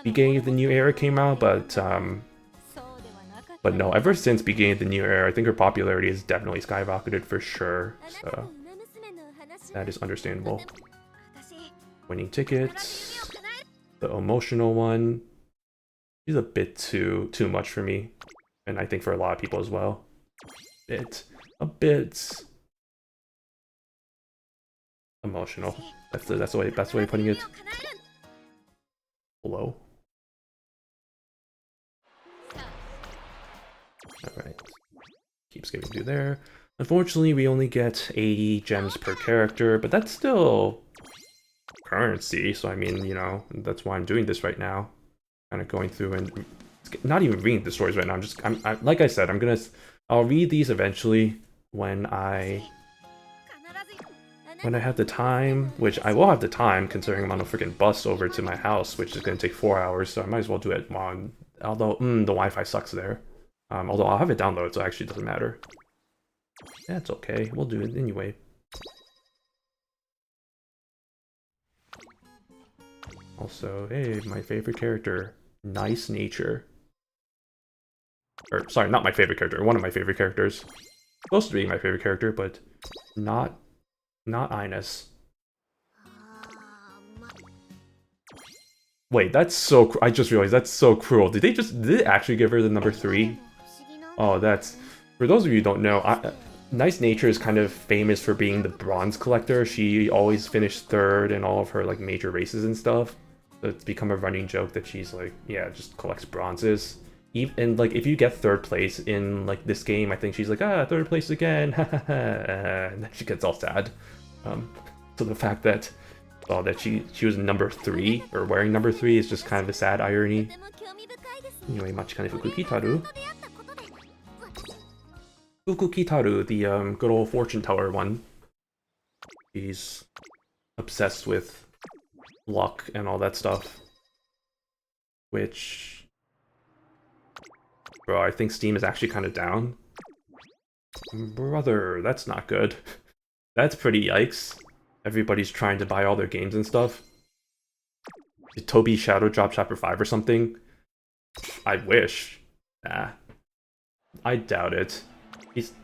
[SPEAKER 1] Beginning of the New Era came out, but no, ever since Beginning of the New Era, I think her popularity has definitely skyrocketed for sure. So that is understandable. Winning tickets, the emotional one. She's a bit too much for me, and I think for a lot of people as well. A bit emotional. That's the way of putting it. Hello. All right. Keep skipping through there. Unfortunately, we only get 80 gems per character, but that's still currency. So I mean, you know, that's why I'm doing this right now. Kind of going through and not even reading the stories right now. I'm like I said, I'll read these eventually when I have the time, which I will have the time considering I'm on a freaking bus over to my house, which is going to take 4 hours, so I might as well do it on, although the Wi-Fi sucks there. Although I'll have it downloaded, so it actually doesn't matter. That's okay, we'll do it anyway. Also, hey, my favorite character, Nice Nature. Or, sorry, not my favorite character, one of my favorite characters. Supposed to be my favorite character, but not Ines. Wait, that's so I just realized that's so cruel. Did they actually give her the number 3? Oh, that's, for those of you who don't know, Nice Nature is kind of famous for being the bronze collector. She always finished 3rd in all of her like major races and stuff. So it's become a running joke that she's like, yeah, just collects bronzes. And like if you get 3rd place in like this game, I think she's like, 3rd place again, and then she gets all sad. So the fact that she was number 3 or wearing number 3 is just kind of a sad irony. Anyway, Machikane Fukukitaru. Fukukitaru, the good old fortune teller one. He's obsessed with luck and all that stuff, which, bro, I think Steam is actually kind of down. Brother, that's not good. That's pretty yikes. Everybody's trying to buy all their games and stuff. Did Toby Shadow drop Chapter 5 or something? I wish. Nah. I doubt it.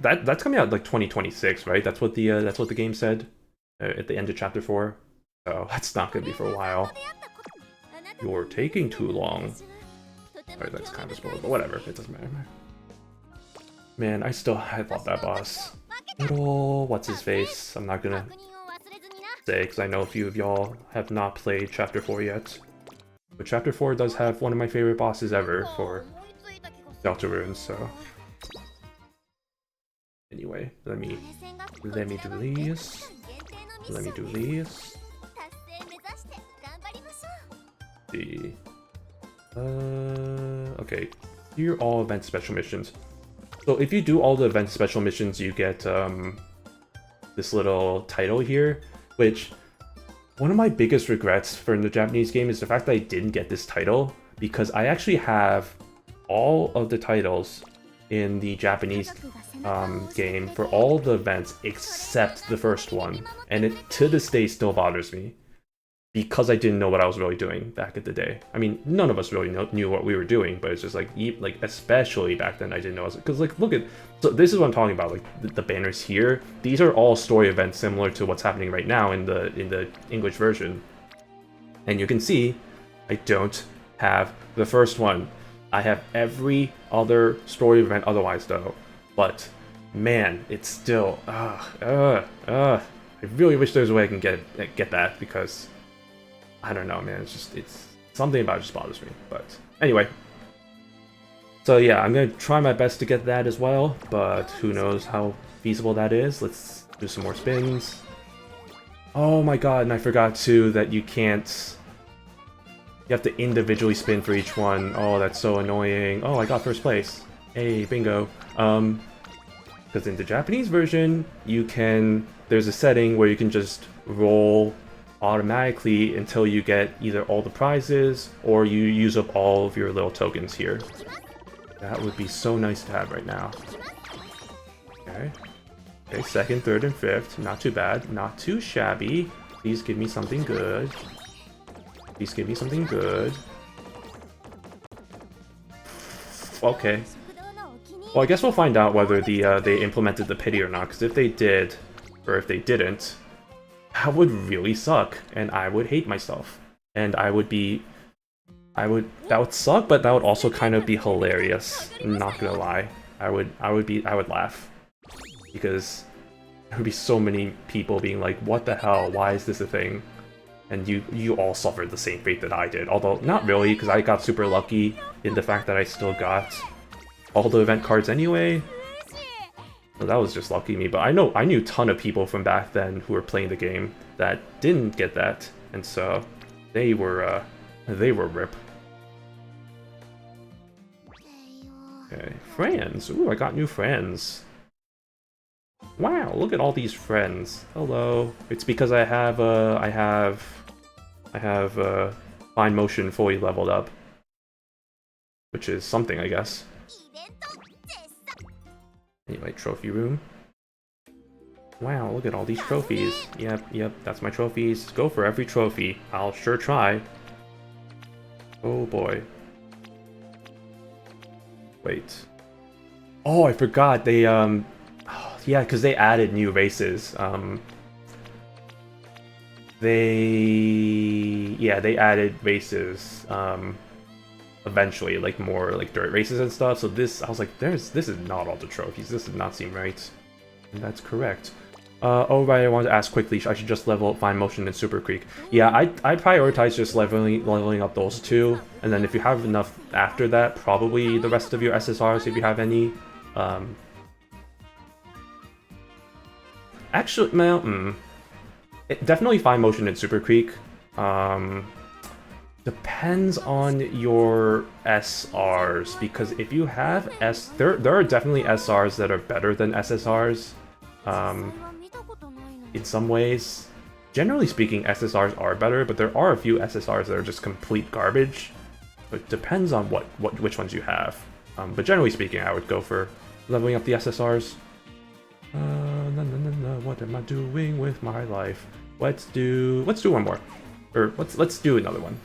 [SPEAKER 1] That's coming out like 2026, right? That's what the game said at the end of Chapter 4. So that's not gonna be for a while. You're taking too long. Alright, that's kind of a spoiler, but whatever, it doesn't matter. Man, I love that boss. Little what's his face? I'm not gonna say because I know a few of y'all have not played Chapter 4 yet. But Chapter 4 does have one of my favorite bosses ever for Deltarunes, so anyway, let me do this. Let me do this. Okay, here are all event special missions. So if you do all the event special missions, you get this little title here, which one of my biggest regrets for the Japanese game is the fact that I didn't get this title, because I actually have all of the titles in the Japanese game for all the events except the first one, and it to this day still bothers me because I didn't know what I was really doing back in the day. I mean, none of us really knew what we were doing, but it's just like especially back then I didn't know. Because like look at, so this is what I'm talking about. Like the banners here, these are all story events similar to what's happening right now in the English version, and you can see I don't have the first one. I have every other story event otherwise though, but man, it's still I really wish there was a way I can get that, because I don't know, man, it's something about it just bothers me. But anyway, so yeah, I'm gonna try my best to get that as well, but who knows how feasible that is. Let's do some more spins. Oh my god, and I forgot too that you can't, you have to individually spin for each one. Oh, that's so annoying. Oh, I got first place. Hey, bingo. Because in the Japanese version, you can, there's a setting where you can just roll automatically until you get either all the prizes or you use up all of your little tokens here. That would be so nice to have right now. Okay. Okay, second, third, and fifth. Not too bad. Not too shabby. Please give me something good. Please give me something good. Okay. Well, I guess we'll find out whether they implemented the pity or not, because if they did, or if they didn't, that would really suck, and I would hate myself. And that would suck, but that would also kind of be hilarious. I'm not gonna lie. I would laugh. Because there would be so many people being like, what the hell, why is this a thing? And you all suffered the same fate that I did. Although, not really, because I got super lucky in the fact that I still got all the event cards anyway. So that was just lucky me, but I knew a ton of people from back then who were playing the game that didn't get that, and so they were rip. Okay, friends. Ooh, I got new friends. Wow, look at all these friends. Hello. It's because I have fine motion fully leveled up, which is something, I guess. Anyway, trophy room. Wow, look at all these trophies. Yep, that's my trophies. Go for every trophy. I'll sure try. Oh boy. Wait. Oh, I forgot. They, yeah, because they added new races. They added races, eventually, like more like dirt races and stuff. So this, I was like, this is not all the trophies. This does not seem right. And that's correct. Oh right, I wanted to ask quickly, I should just level up Fine Motion and Super Creek. Yeah, I prioritize just leveling up those two, and then if you have enough after that, probably the rest of your SSRs if you have any. Actually, well, definitely Fine Motion and Super Creek. Depends on your SRs, because if you have there are definitely SRs that are better than SSRs. In some ways, generally speaking, SSRs are better, but there are a few SSRs that are just complete garbage. So it depends on which ones you have. But generally speaking, I would go for leveling up the SSRs. No, what am I doing with my life? Let's do one more, or let's do another one.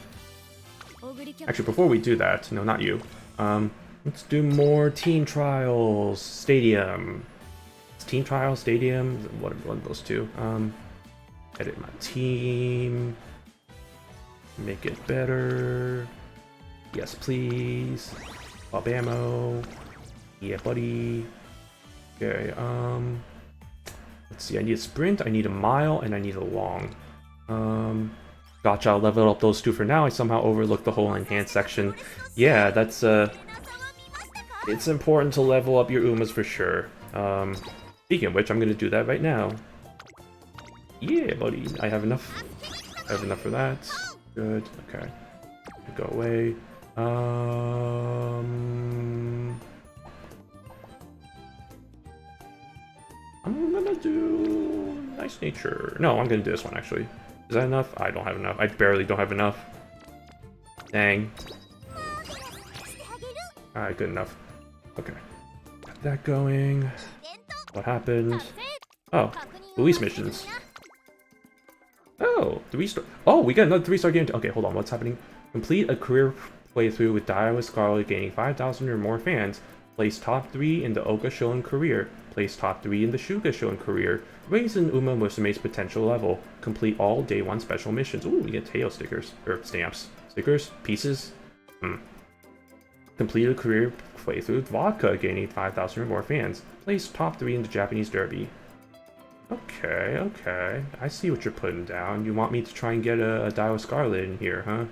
[SPEAKER 1] Actually, before we do that, no, not you. Let's do more Team Trials Stadium. It's Team Trials Stadium. What are those two? Edit my team. Make it better. Yes, please. Bob ammo. Yeah, buddy. Okay. Let's see. I need a sprint. I need a mile, and I need a long. Gotcha, I'll level up those two for now. I somehow overlooked the whole enhanced section. Yeah, that's, it's important to level up your Umas for sure. Speaking of which, I'm gonna do that right now. Yeah, buddy, I have enough. I have enough for that. Good, okay. Go away. I'm gonna do Nice Nature. No, I'm gonna do this one, actually. Is that enough? I don't have enough. I barely don't have enough. Dang. Alright, good enough. Okay. that going. What happened? Oh, Luis missions. Oh, 3-star. Oh, we got another 3-star game. Okay, hold on. What's happening? Complete a career playthrough with Daiwa Scarlet, gaining 5,000 or more fans. Place top 3 in the Oka Shonen career. Place top 3 in the Shuga Shonen career. Raise in Umamusume's potential level. Complete all day 1 special missions. Ooh, we get Teo stickers. Or stamps. Stickers? Pieces? Complete a career playthrough with Vodka, gaining 5,000 or more fans. Place top 3 in the Japanese Derby. Okay, okay. I see what you're putting down. You want me to try and get a Daiwa Scarlet in here, huh?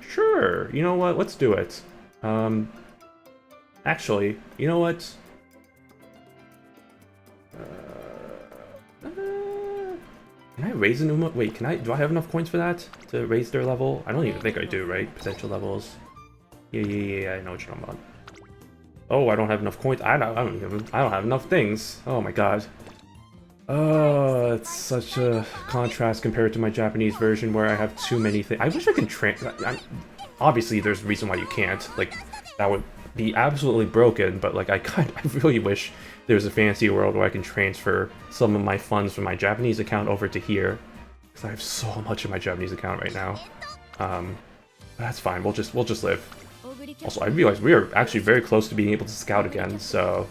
[SPEAKER 1] Sure. You know what? Let's do it. Actually, you know what? Can I raise an Uma? Wait, can I? Do I have enough coins for that to raise their level? I don't even think I do, right? Potential levels. Yeah. I know what you're talking about. Oh, I don't have enough coins. I don't have enough things. Oh my god. Oh, it's such a contrast compared to my Japanese version where I have too many things. I wish I could obviously, there's a reason why you can't. Like, that would be absolutely broken, but like, I really wish there was a fantasy world where I can transfer some of my funds from my Japanese account over to here. Because I have so much in my Japanese account right now. That's fine, we'll just live. Also, I realized we are actually very close to being able to scout again, so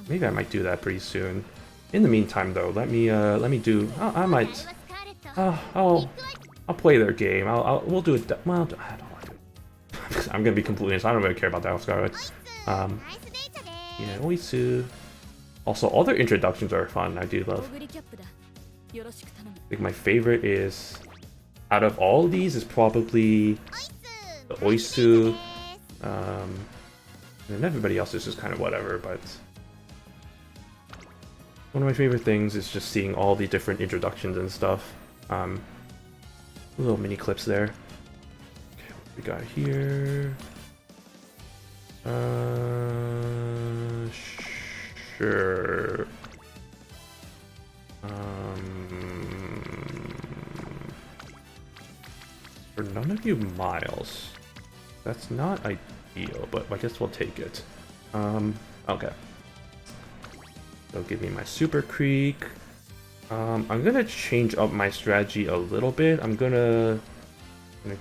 [SPEAKER 1] maybe I might do that pretty soon. In the meantime, though, let me do. I might. I'll play their game. We'll do it. Well, I don't want to. I'm gonna be completely honest. I don't really care about Daiwa Scarlet. Yeah, Oisu. Also, all their introductions are fun. I do love. I think my favorite is, out of all of these, is probably the Oisu. And everybody else is just kind of whatever, but one of my favorite things is just seeing all the different introductions and stuff. Little mini clips there. Okay, what we got here? Sure. For none of you, Miles. That's not ideal, but I guess we'll take it. Okay. So give me my Super Creek. I'm gonna change up my strategy a little bit. I'm gonna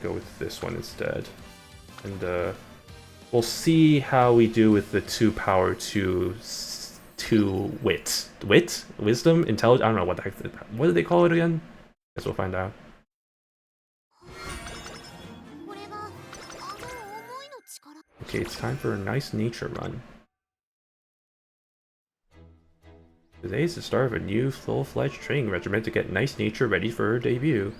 [SPEAKER 1] go with this one instead. And we'll see how we do with the 2 power, 2 wit. Wit? Wisdom? Intelligence? I don't know what the heck. What do they call it again? Guess we'll find out. Okay, it's time for a nice nature run. Today's the start of a new full-fledged training regiment to get nice nature ready for her debut.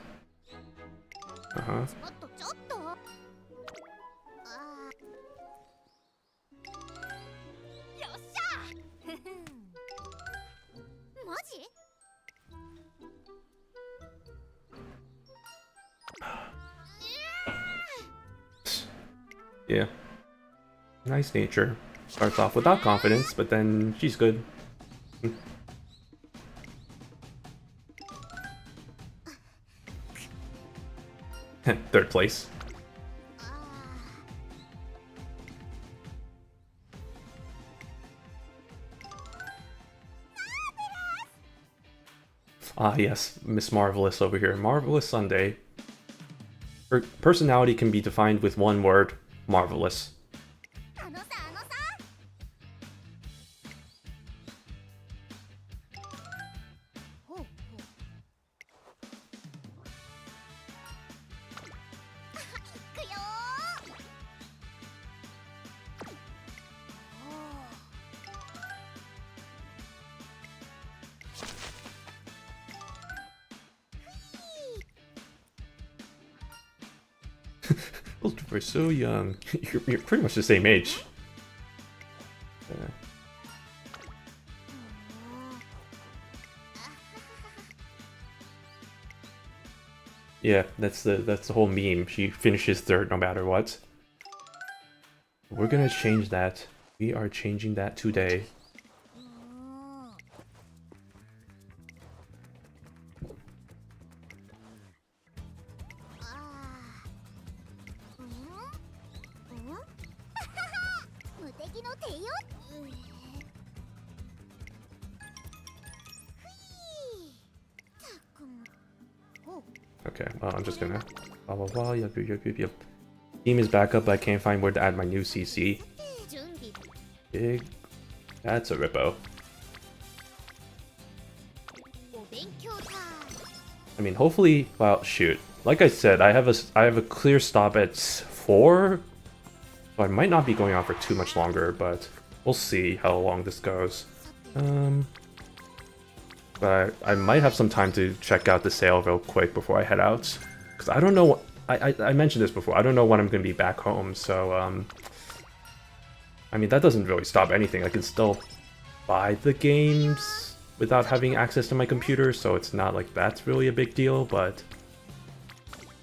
[SPEAKER 1] Yeah. Nice nature. Starts off without confidence, but then she's good. Third place. Ah, yes, Miss Marvelous over here. Marvelous Sunday. Her personality can be defined with one word: marvelous. We're so young. You're pretty much the same age. Yeah, that's the whole meme. She finishes third no matter what. We're gonna change that. We are changing that today. Okay, well, I'm just gonna... Blah, blah, blah, yep, yep, yep, yep. Steam is back up, but I can't find where to add my new CC. Big... That's a rippo. I mean, hopefully... Well, shoot. Like I said, I have a clear stop at 4. So I might not be going on for too much longer, but we'll see how long this goes. But I might have some time to check out the sale real quick before I head out. Because I don't know... I mentioned this before. I don't know when I'm going to be back home, so... I mean, that doesn't really stop anything. I can still buy the games without having access to my computer, so it's not like that's really a big deal, but...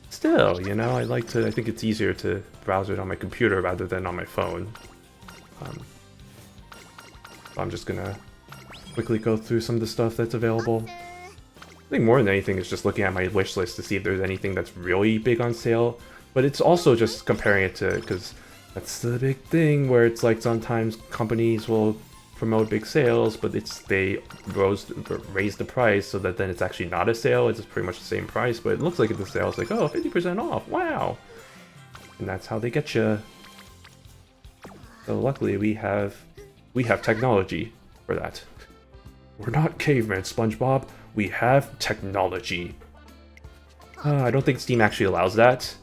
[SPEAKER 1] Still, you know, I think it's easier to browse it on my computer rather than on my phone. So I'm just gonna quickly go through some of the stuff that's available. I think more than anything is just looking at my wish list to see if there's anything that's really big on sale. But it's also just comparing it to, because that's the big thing where it's like sometimes companies will promote big sales, but they raise the price so that then it's actually not a sale. It's pretty much the same price, but it looks like the sale is like, oh, 50% off, wow! And that's how they get you. So luckily we have technology for that. We're not cavemen, SpongeBob. We have technology. I don't think Steam actually allows that.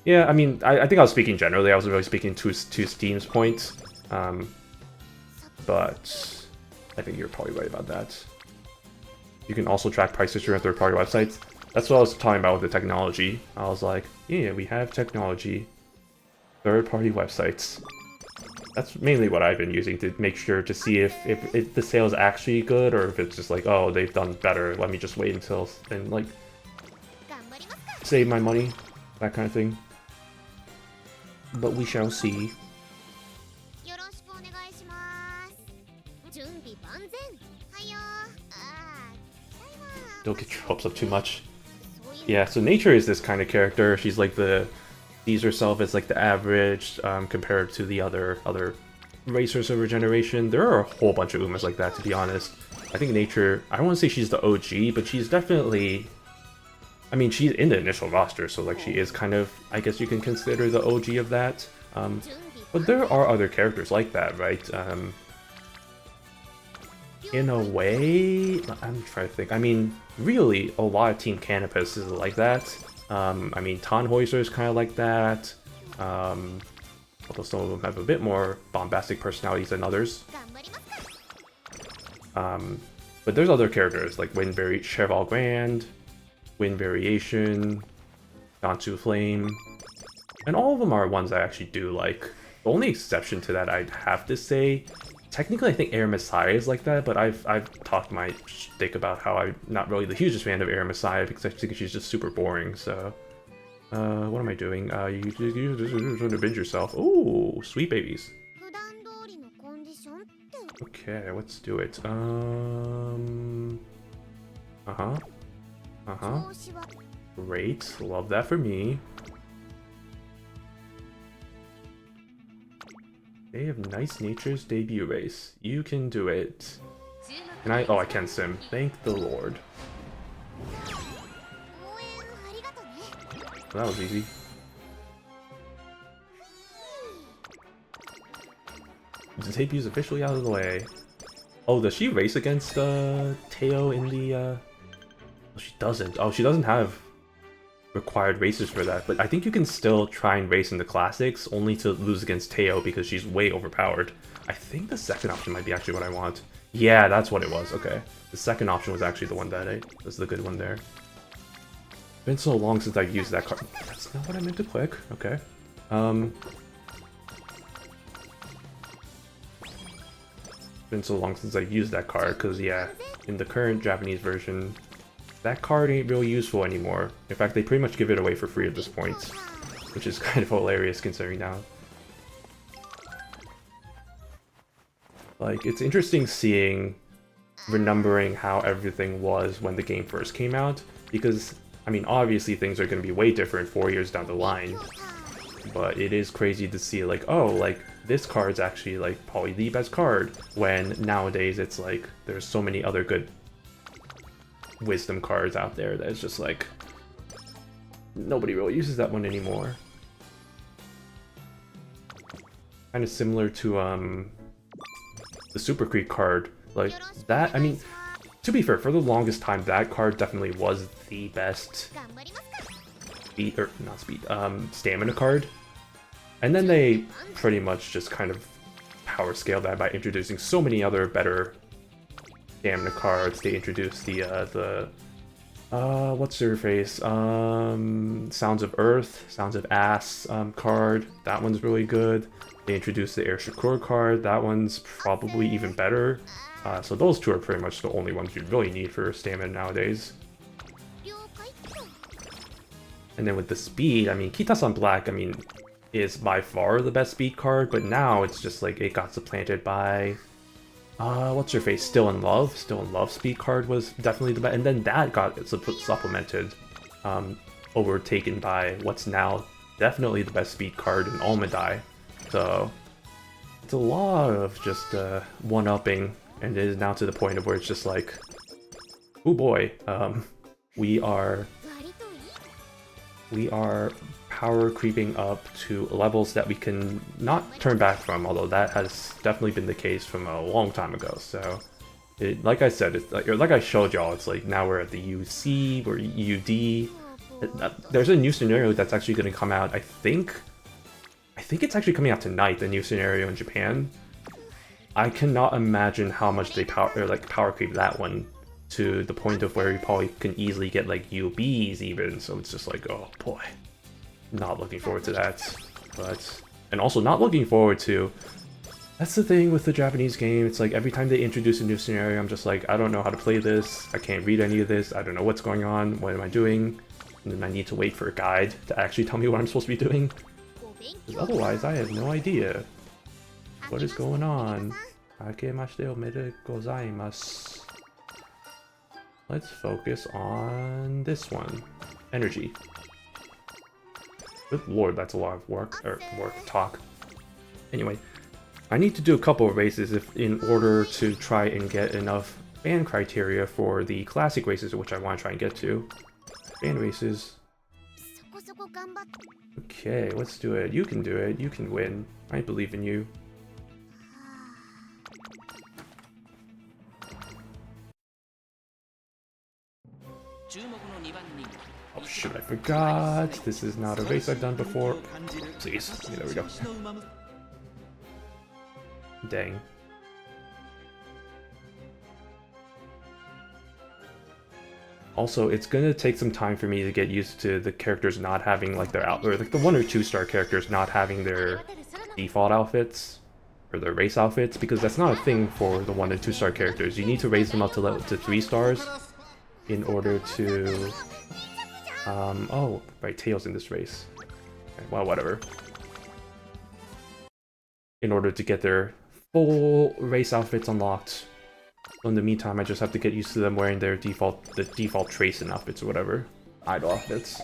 [SPEAKER 1] Yeah, I mean, I think I was speaking generally. I wasn't really speaking to Steam's point. But I think you're probably right about that. You can also track prices through third-party websites. That's what I was talking about with the technology. I was like, yeah, we have technology. Third-party websites. That's mainly what I've been using to make sure to see if the sale is actually good or if it's just like, oh, they've done better. Let me just wait until and like save my money, that kind of thing. But we shall see. Don't get your hopes up too much. Yeah, so Nature is this kind of character. She's like sees herself as like the average compared to the other racers of her generation. There are a whole bunch of Umas like that, to be honest. I think Nature, I don't want to say she's the OG, but she's definitely... I mean, she's in the initial roster, so like she is kind of, I guess you can consider the OG of that. But there are other characters like that, right? In a way, I'm trying to think. I mean, really, a lot of Team Canopus is like that. I mean, Tannhäuser is kind of like that. Although some of them have a bit more bombastic personalities than others. But there's other characters like Cheval Grand, Wind Variation, Gansu Flame, and all of them are ones I actually do like. The only exception to that I'd have to say, technically I think Air Messiah is like that, but I've talked my shtick about how I'm not really the hugest fan of Air Messiah because I think she's just super boring, so... what am I doing? You avenge yourself. Ooh, sweet babies. Okay, let's do it. Great, love that for me. Day of Nice Nature's debut race. You can do it. Can I? Oh, I can sim. Thank the Lord. That was easy. The debut's officially out of the way. Oh, does she race against Teo in the... Oh, she doesn't. Oh, she doesn't have required races for that, but I think you can still try and race in the classics, only to lose against Teo because she's way overpowered. I think the second option might be actually what I want. Yeah, that's what it was. Okay. The second option was actually the one that was the good one there. Been so long since I used that card. That's not what I meant to click. Okay. Been so long since I used that card, because yeah, in the current Japanese version, that card ain't really useful anymore. In fact, they pretty much give it away for free at this point, which is kind of hilarious considering now. Like, it's interesting seeing, remembering how everything was when the game first came out, because, I mean, obviously things are going to be way different 4 years down the line. but it is crazy to see like, oh, like this card's actually like probably the best card, when nowadays it's like there's so many other good wisdom cards out there that it's just like nobody really uses that one anymore. Kind of similar to the Super Creek card, like that. I mean, to be fair, for the longest time that card definitely was the best speed, or not speed, stamina card. And then they pretty much just kind of power scaled that by introducing so many other better stamina cards. They introduced the what's their face? Sounds of Earth, Sounds of Ass card. That one's really good. They introduced the Air Shakur card. That one's probably even better. So those two are pretty much the only ones you really need for stamina nowadays. And then with the speed, I mean, Kita-san Black, I mean, is by far the best speed card, but now it's just like it got supplanted by what's her face? Still in Love. Still in Love speed card was definitely the best, and then that got supplemented, overtaken by what's now definitely the best speed card in Almadai. So it's a lot of just one-upping, and it is now to the point of where it's just like, oh boy, we are power creeping up to levels that we can not turn back from, although that has definitely been the case from a long time ago. So, like I said, it's like I showed y'all, it's like now we're at the UC or UD. There's a new scenario that's actually going to come out. I think it's actually coming out tonight. The new scenario in Japan. I cannot imagine how much they power creep that one to the point of where you probably can easily get like UBs even. So it's just like, oh boy. Not looking forward to that, and also not looking forward to, that's the thing with the Japanese game, it's like every time they introduce a new scenario, I'm just like, I don't know how to play this, I can't read any of this, I don't know what's going on, what am I doing, and then I need to wait for a guide to actually tell me what I'm supposed to be doing, because otherwise I have no idea what is going on. Let's focus on this one, energy. Good lord, that's a lot of talk. Anyway, I need to do a couple of races in order to try and get enough fan criteria for the classic races, which I want to try and get to. Fan races. Okay, let's do it. You can do it. You can win. I believe in you. Oh shoot, I forgot. This is not a race I've done before. Please. Okay, there we go. Dang. Also, it's gonna take some time for me to get used to the characters not having like their or like the 1 or 2 star characters not having their default outfits or their race outfits, because that's not a thing for the 1 and 2 star characters. You need to raise them up to 3 stars in order to oh, right, Tails in this race. Okay, well, whatever. In order to get their full race outfits unlocked. In the meantime, I just have to get used to them wearing their default Tracing outfits or whatever. Idol outfits.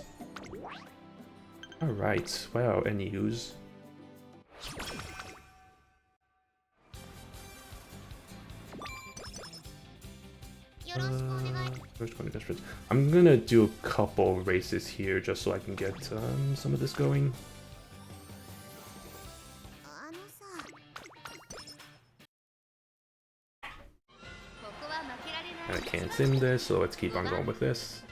[SPEAKER 1] Alright, well, any news? I'm gonna do a couple races here just so I can get some of this going. And I can't sim this, so let's keep on going with this.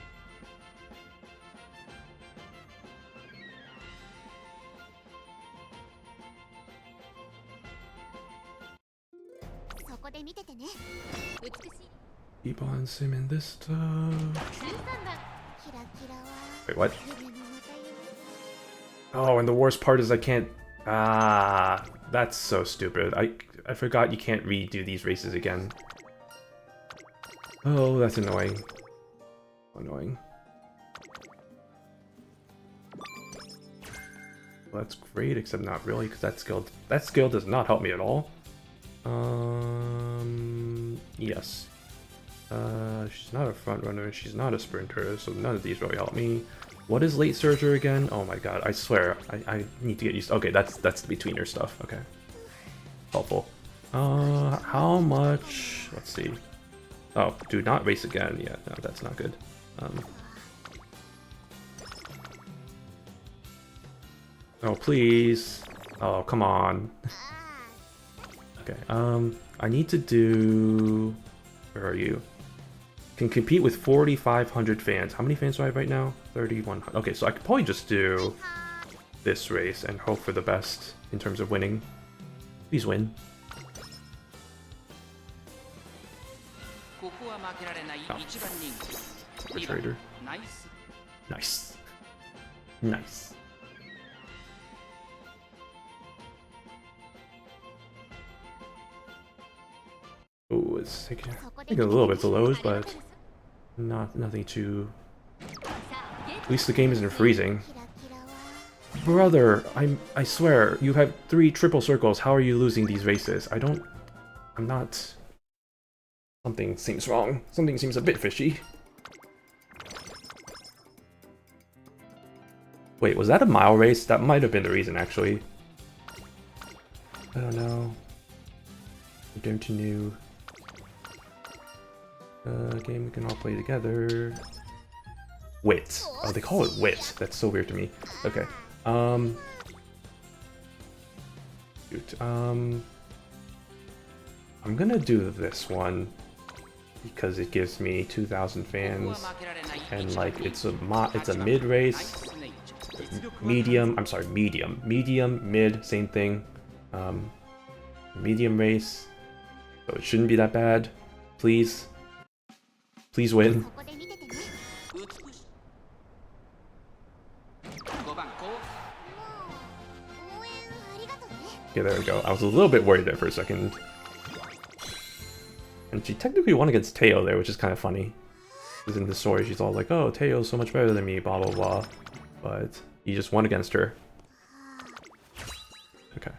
[SPEAKER 1] Keep on simming this stuff. Wait, what? Oh, and the worst part is I can't... Ah, that's so stupid. I forgot you can't redo these races again. Oh, that's annoying. Annoying. Well, that's great, except not really, because that skill does not help me at all. Yes. She's not a front runner, she's not a sprinter, so none of these really help me. What is late surger again? Oh my god, I swear, I need to get used to... Okay, that's the betweener stuff, okay. Helpful. How much... Let's see. Oh, do not race again. Yeah, no, that's not good. Oh, please. Oh, come on. Okay, I need to do... Where are you? Can compete with 4,500 fans. How many fans do I have right now? 3,100. Okay, so I could probably just do this race and hope for the best in terms of winning. Please win. Oh. Trader. Nice. Nice. Oh, it's taking a little bit to load, but nothing too... At least the game isn't freezing. Brother, I swear, you have 3 triple circles. How are you losing these races? I'm not... Something seems wrong. Something seems a bit fishy. Wait, was that a mile race? That might have been the reason, actually. I don't know. I don't know. Game we can all play together. Wit. Oh, they call it wit. That's so weird to me. Okay. Shoot. I'm gonna do this one because it gives me 2,000 fans, and like it's a mid race, medium. I'm sorry, medium, mid, same thing. Medium race, so it shouldn't be that bad. Please. Please win. Okay, there we go. I was a little bit worried there for a second. And she technically won against Teo there, which is kind of funny. Because in the story, she's all like, oh, Teo's so much better than me, blah, blah, blah. But he just won against her. Okay.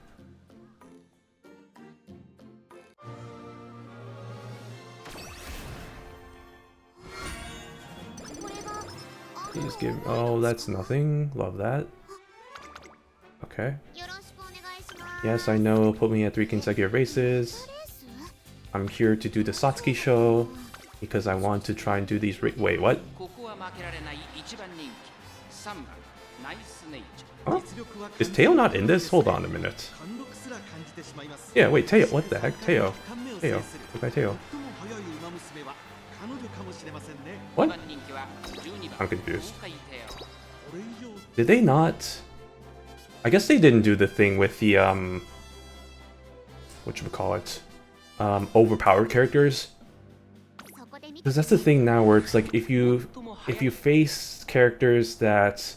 [SPEAKER 1] Please give... Oh, that's nothing. Love that. Okay. Yes, I know. Put me at 3 consecutive races. I'm here to do the Satsuki show because I want to try and do these... Wait, what? Huh? Is Teo not in this? Hold on a minute. Yeah, wait, Teo. What the heck? Teo. Teo. Goodbye, Teo. What? I'm confused. Did they not... I guess they didn't do the thing with the, whatchamacallit, overpowered characters. Because that's the thing now where it's like, if you face characters that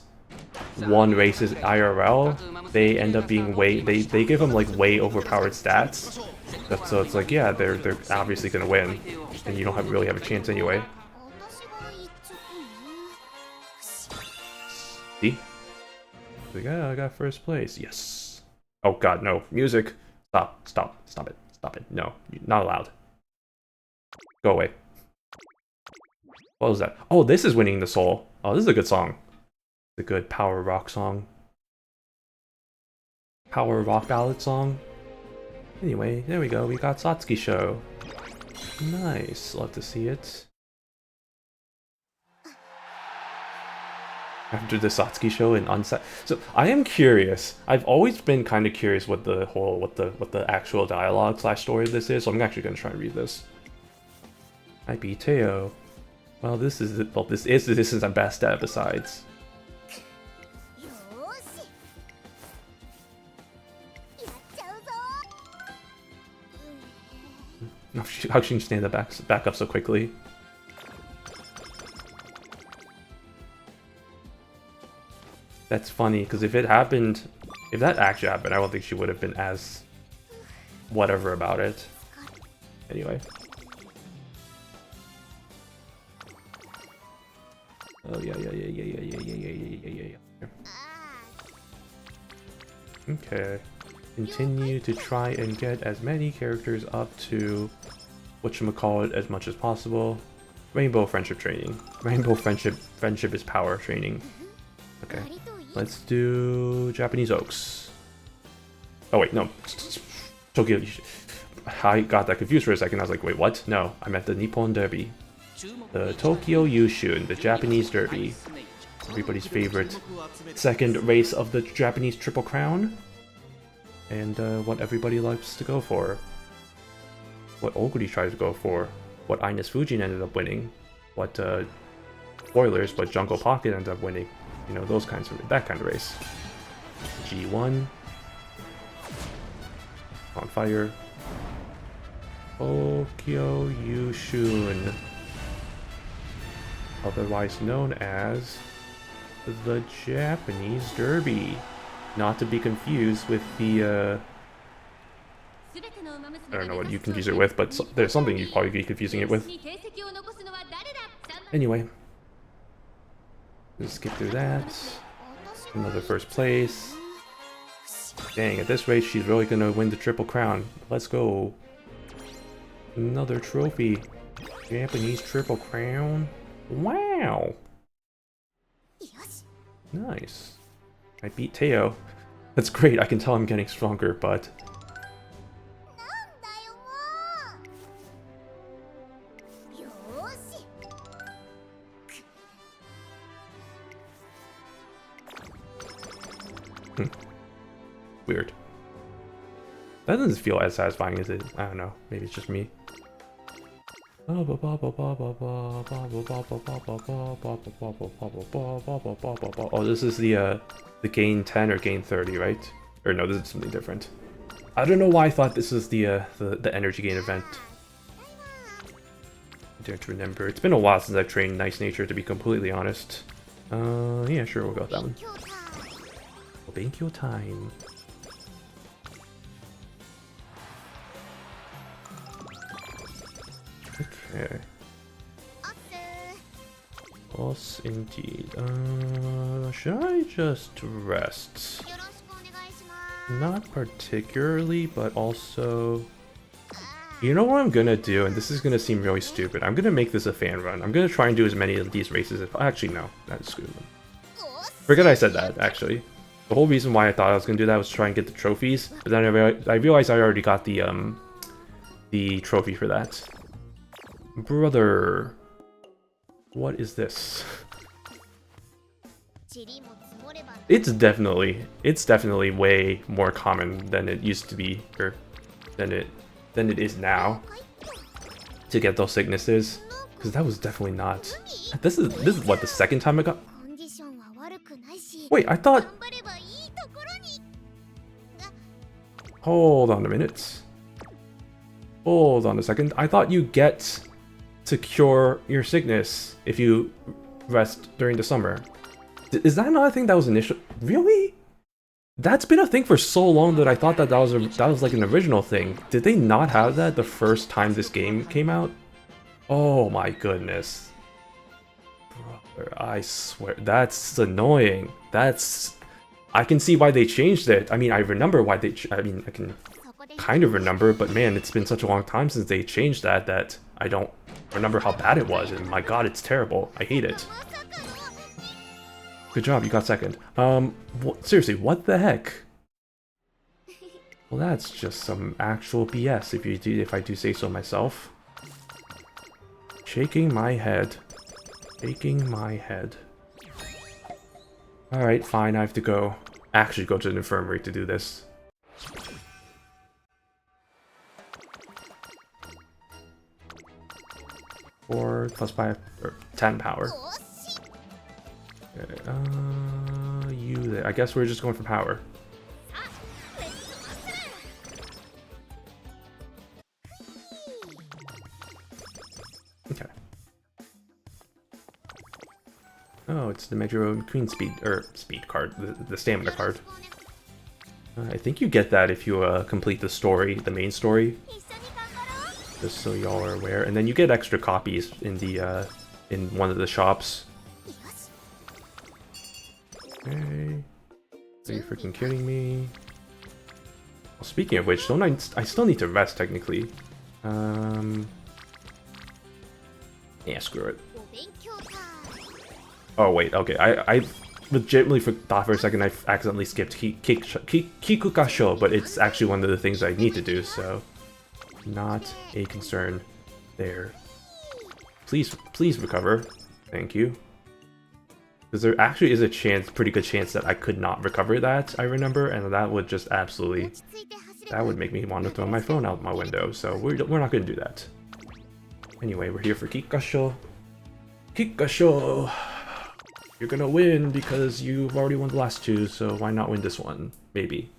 [SPEAKER 1] won races IRL, they end up being they give them like way overpowered stats. So it's like, yeah, they're obviously gonna win, and you don't really have a chance anyway. See? Like, yeah, I got first place. Yes. Oh god, no. Music. Stop it. No, you're not allowed. Go away. What was that? Oh, this is Winning the Soul. Oh, this is a good song. It's a good power rock song. Power rock ballad song. Anyway, there we go. We got Satsuki show. Nice. Love to see it. After the Satsuki show in Unset. So I am curious. I've always been kind of curious what the actual dialogue / story of this is. So I'm actually gonna try and read this. I beat Teo. Well, this is the best at besides. How can you stand the back up so quickly? That's funny, because if that actually happened, I don't think she would have been as whatever about it. Anyway. Oh yeah. Okay. Continue to try and get as many characters up to whatchamacallit as much as possible. Rainbow friendship training. Rainbow friendship is power training. Okay, let's do Japanese Oaks. Oh wait, no. Tokyo. I got that confused for a second. I was like, wait, what? No, I meant the Nippon Derby. The Tokyo Yushun, the Japanese Derby. Everybody's favorite second race of the Japanese Triple Crown. And what everybody likes to go for. What Oguri tries to go for. What Ines Fujin ended up winning. What, spoilers, but Jungle Pocket ended up winning. You know, those kinds of, that kind of race. G1. On fire. Tokyo Yushun. Otherwise known as the Japanese Derby. Not to be confused with the, I don't know what you confuse it with, but there's something you'd probably be confusing it with. Anyway. Let's skip through that. Another first place. Dang, at this rate, she's really gonna win the Triple Crown. Let's go. Another trophy. Japanese Triple Crown. Wow! Nice. I beat Teo. That's great, I can tell I'm getting stronger, but... Weird. That doesn't feel as satisfying as it... I don't know, maybe it's just me. Oh, this is the gain 10 or gain 30, right? Or no, this is something different. I don't know why I thought this was the energy gain event. I don't remember. It's been a while since I've trained Nice Nature, to be completely honest. Yeah, sure, we'll go with that one. Obenkyo time. Okay. Us indeed. Should I just rest? Not particularly, but also... You know what I'm gonna do, and this is gonna seem really stupid. I'm gonna make this a fan run. I'm gonna try and do as many of these races as... Actually, no. That's good. Forget I said that, actually. The whole reason why I thought I was gonna do that was to try and get the trophies, but then I realized I already got the trophy for that. Brother, what is this? It's definitely way more common than it used to be, or than it is now, to get those sicknesses, because that was definitely not. This is what, the second time I got. Wait, I thought. Hold on a minute. Hold on a second. I thought you get to cure your sickness if you rest during the summer. Is that not a thing that was initial? Really? That's been a thing for so long that I thought that was like an original thing. Did they not have that the first time this game came out? Oh my goodness. Brother, I swear, that's annoying. I can see why they changed it. I mean, I remember why they... I mean, I can kind of remember, but man, it's been such a long time since they changed that I don't remember how bad it was, and my god, it's terrible. I hate it. Good job, you got second. Seriously, what the heck? Well, that's just some actual BS, if I do say so myself. Shaking my head. Shaking my head. Alright, fine, I have to go. Actually go to the infirmary to do this. Or +5 or 10 power. Okay, you there. I guess we're just going for power. Okay. Oh, it's the Metro Queen speed card, the stamina card. I think you get that if you complete the story, the main story. Just so y'all are aware, and then you get extra copies in the in one of the shops. Okay. Are you freaking kidding me? Well, speaking of which, don't I still need to rest technically. Yeah, screw it. Oh wait, okay. legitimately thought for a second I accidentally skipped Kikukasho, but it's actually one of the things I need to do, so not a concern there. Please recover. Thank you. Because there actually is a pretty good chance that I could not recover that, I remember, and that would just absolutely... That would make me want to throw my phone out my window, so we're not going to do that. Anyway, we're here for Kikasho. Kikasho! You're gonna win because you've already won the last two, so why not win this one? Maybe.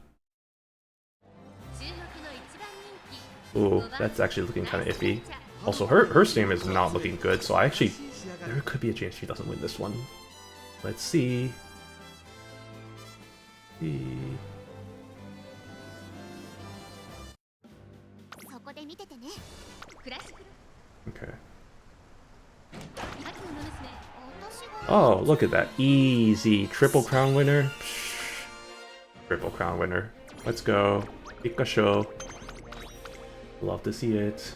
[SPEAKER 1] Ooh, that's actually looking kind of iffy. Also, her stamina is not looking good, so there could be a chance she doesn't win this one. Let's see. Okay. Oh, look at that. Easy. Triple crown winner. Psh. Triple crown winner. Let's go. Pikachu. Love to see it.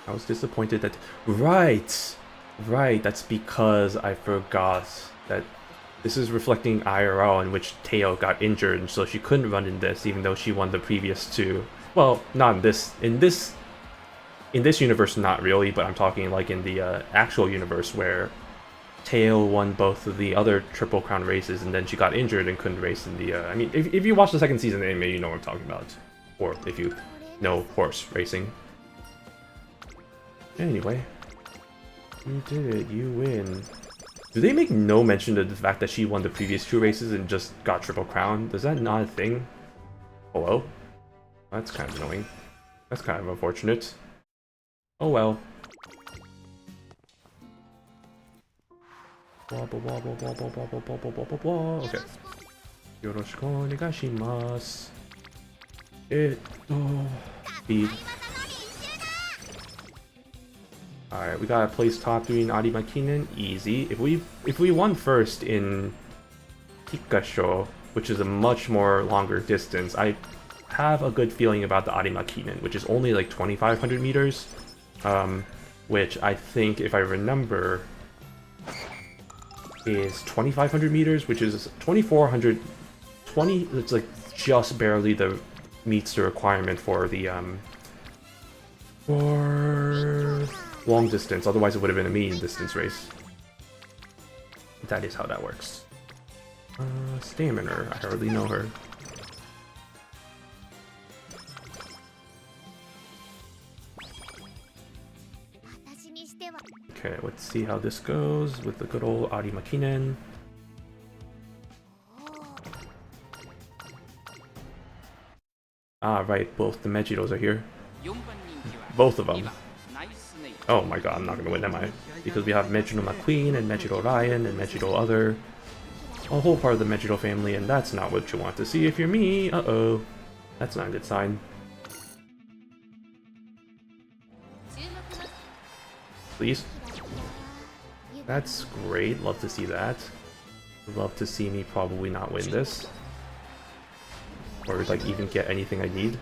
[SPEAKER 1] I was disappointed that... Right! Right, that's because I forgot that this is reflecting IRL in which Teo got injured, and so she couldn't run in this, even though she won the previous two. Well, not in this. In this universe, not really, but I'm talking like in the actual universe where Teo won both of the other Triple Crown races, and then she got injured and couldn't race in the... I mean, if you watch the second season of anime, you know what I'm talking about. Or if you know horse racing. Anyway. You did it. You win. Do they make no mention of the fact that she won the previous two races and just got Triple Crown? Is that not a thing? Hello? That's kind of annoying. That's kind of unfortunate. Oh well. Okay. Yoroshiku onegaishimasu. Speed. Alright, we gotta place top 3 in Arimakinen. Easy. If we won first in Kikasho, which is a much more longer distance, I have a good feeling about the Arimakinen, which is only like 2,500 meters. Which I think, if I remember, is 2,500 meters, which is 2,400... it's like just barely meets the requirement for the, for long distance, otherwise it would have been a medium distance race. That is how that works. Stamina, I hardly know her. Okay, let's see how this goes with the good old Arimakinen. Ah, right, both the Mejiros are here. Both of them. Oh my god, I'm not gonna win, am I? Because we have Mejiro McQueen and Mejiro Ryan and Mejiro Other. A whole part of the Mejiro family, and that's not what you want to see if you're me. Uh-oh. That's not a good sign. Please. That's great. Love to see that. Love to see me probably not win this. Or like even get anything I need.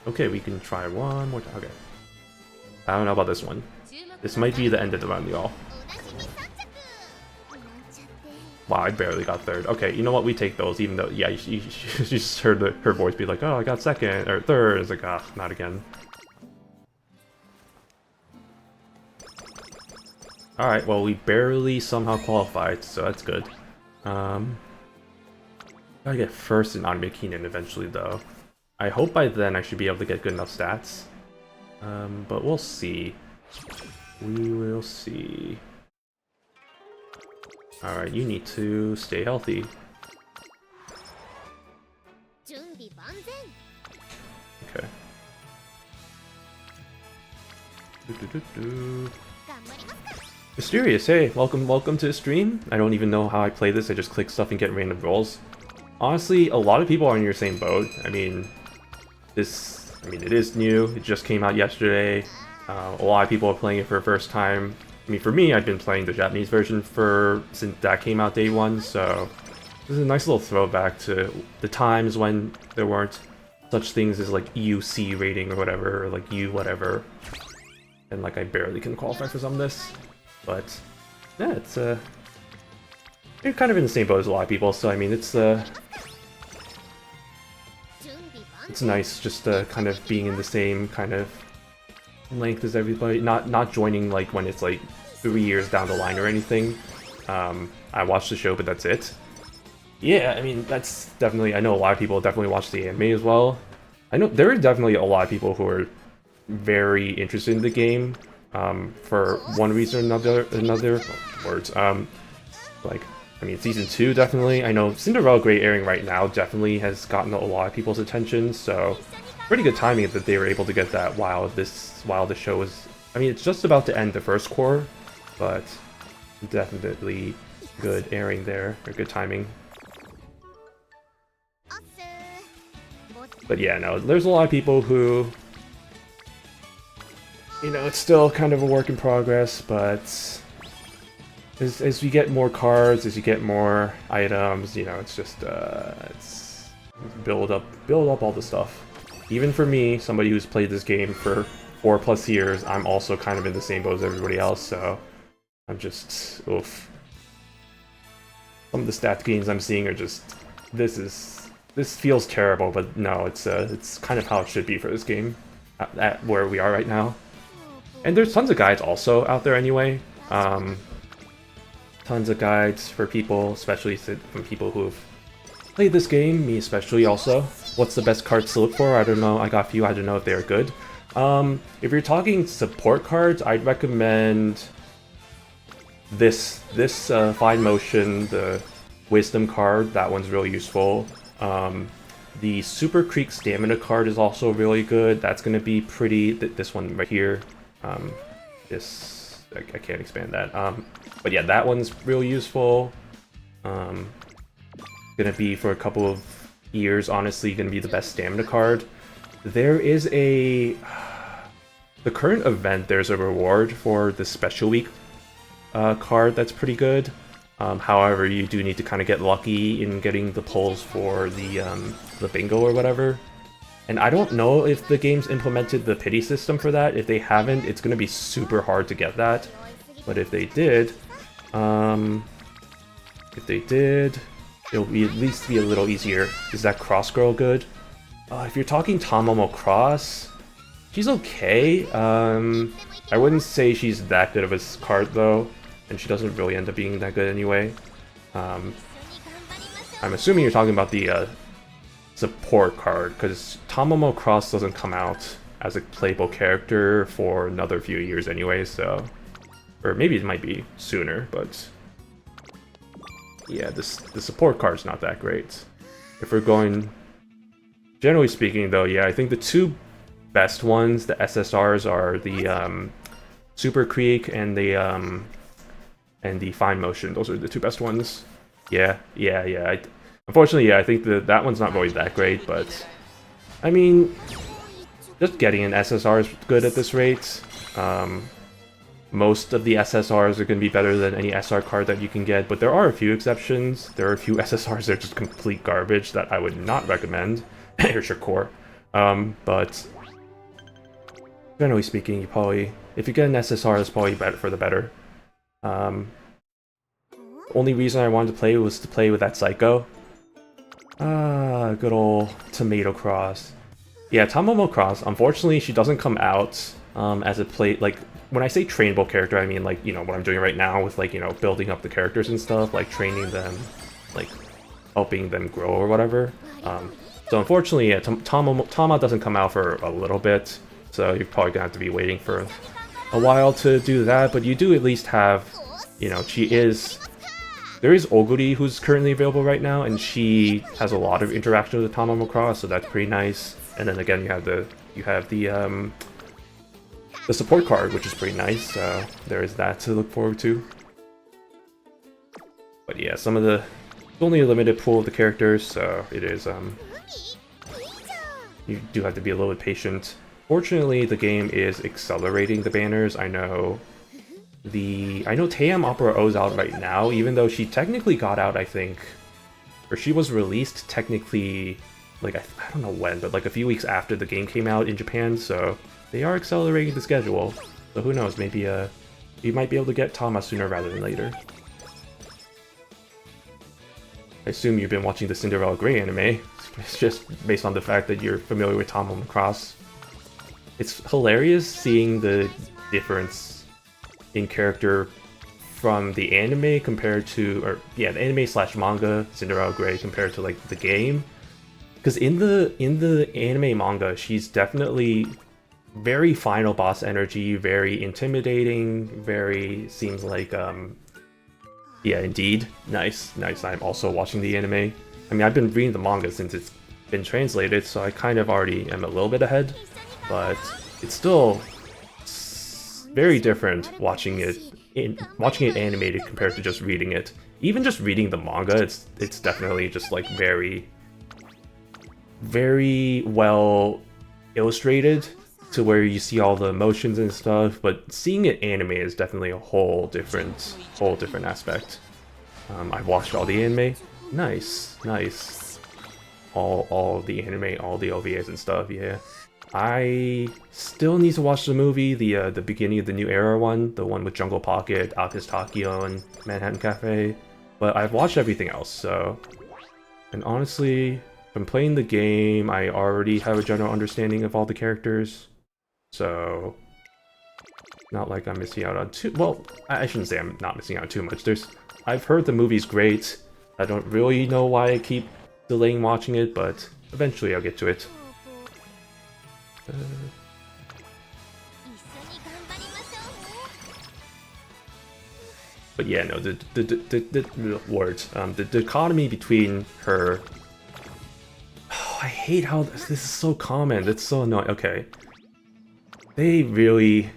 [SPEAKER 1] Okay, we can try one more time. Okay. I don't know about this one. This might be the end of the round, y'all. Wow, I barely got third. Okay, you know what? We take those, even though, yeah, you just heard her voice be like, oh, I got second, or third. It's like, ah, not again. Alright, well, we barely somehow qualified, so that's good. Gotta get first in Arimakinen eventually, though. I hope by then I should be able to get good enough stats. But we'll see. We will see. Alright, you need to stay healthy. Okay. Mysterious, hey, welcome to the stream. I don't even know how I play this, I just click stuff and get random rolls. Honestly, a lot of people are in your same boat. I mean, it is new, it just came out yesterday. A lot of people are playing it for the first time. I mean, for me, I've been playing the Japanese version since that came out day one, so this is a nice little throwback to the times when there weren't such things as like UC rating or whatever, or like U whatever. and like I barely can qualify for some of this. But yeah, it's you're kind of in the same boat as a lot of people, so I mean it's nice just kind of being in the same kind of length as everybody, not joining like when it's like 3 years down the line or anything. I watched the show, but that's it. Yeah, I mean that's definitely, I know a lot of people definitely watch the anime as well. I know there are definitely a lot of people who are very interested in the game for one reason or another. Words. Like, I mean, Season 2 definitely. I know Cinderella Grey airing right now definitely has gotten a lot of people's attention, so pretty good timing that they were able to get that while the show was... I mean, it's just about to end the first core, but definitely good airing there, or good timing. But yeah, no, there's a lot of people who... You know, it's still kind of a work in progress, but as you get more cards, as you get more items, you know, it's just it's build up all the stuff. Even for me, somebody who's played this game for 4+ years, I'm also kind of in the same boat as everybody else, so I'm just oof. Some of the stat gains I'm seeing are just this feels terrible, but no, it's kind of how it should be for this game at where we are right now. And there's tons of guides also out there anyway. Tons of guides for people, especially from people who've played this game, me especially also. What's the best cards to look for? I don't know, I got a few, I don't know if they're good. If you're talking support cards, I'd recommend this Fine Motion, the Wisdom card, that one's really useful. The Super Creek Stamina card is also really good, that's going to be pretty, this one right here. I can't expand that. But yeah, that one's really useful. Gonna be for a couple of years, honestly, gonna be the best stamina card. There is the current event, there's a reward for the Special Week card that's pretty good. However, you do need to kind of get lucky in getting the pulls for the bingo or whatever. And I don't know if the game's implemented the pity system for that. If they haven't, it's going to be super hard to get that. But if they did, it'll be at least be a little easier. Is that Cross Girl good? If you're talking Tamamo Cross, she's okay. I wouldn't say she's that good of a card though, and she doesn't really end up being that good anyway. I'm assuming you're talking about the support card, because Tamamo Cross doesn't come out as a playable character for another few years anyway, so... Or maybe it might be sooner, but... Yeah, the support card's not that great. If we're going... Generally speaking though, yeah, I think the two best ones, the SSRs, are the Super Creek and the Fine Motion. Those are the two best ones. Yeah. Unfortunately, yeah, I think that one's not really that great, but... I mean, just getting an SSR is good at this rate. Most of the SSRs are going to be better than any SR card that you can get, but there are a few exceptions. There are a few SSRs that are just complete garbage that I would not recommend. Here's your core. But... Generally speaking, you probably... If you get an SSR, it's probably better for the better. Only reason I wanted to play was to play with that Psycho. Good old Tomato Cross. Yeah, Tamamo Cross, unfortunately, she doesn't come out as a like, when I say trainable character, I mean, like, you know, what I'm doing right now with, like, you know, building up the characters and stuff, like, training them, like, helping them grow or whatever. So unfortunately, yeah, Tama doesn't come out for a little bit, so you're probably gonna have to be waiting for a while to do that, but you do at least have, you know, there is Oguri who's currently available right now, and she has a lot of interaction with the Tamamo Cross, so that's pretty nice. And then again, you have the support card, which is pretty nice. So there is that to look forward to. But yeah, it's only a limited pool of the characters, so it is you do have to be a little bit patient. Fortunately, the game is accelerating the banners. I know Tayam Opera O's out right now, even though she technically got out, I think, or she was released technically, like, I don't know when, but like a few weeks after the game came out in Japan, so they are accelerating the schedule. So who knows, maybe you might be able to get Tama sooner rather than later. I assume you've been watching the Cinderella Grey anime. It's just based on the fact that you're familiar with Tama Macross. It's hilarious seeing the difference in character from the anime compared to, or yeah, the anime slash manga Cinderella Grey compared to like the game. Because in the anime manga, she's definitely very final boss energy, very intimidating, very seems like yeah, indeed. Nice. I'm also watching the anime. I mean, I've been reading the manga since it's been translated, so I kind of already am a little bit ahead, but it's still very different watching it animated compared to just reading it. Even just reading the manga, it's definitely just like very well illustrated to where you see all the emotions and stuff, but seeing it anime is definitely a whole different aspect. I've watched all the anime. Nice. All the anime, all the OVAs and stuff, yeah. I still need to watch the movie, the beginning of the New Era one, the one with Jungle Pocket, Alchemist Takio, and Manhattan Cafe. But I've watched everything else, so... And honestly, from playing the game, I already have a general understanding of all the characters. So... Not like I'm missing out on too... Well, I shouldn't say I'm not missing out too much. I've heard the movie's great. I don't really know why I keep delaying watching it, but eventually I'll get to it. But yeah, no, the words, the dichotomy between her... Oh, I hate how this is so common, it's so annoying. Okay. They really...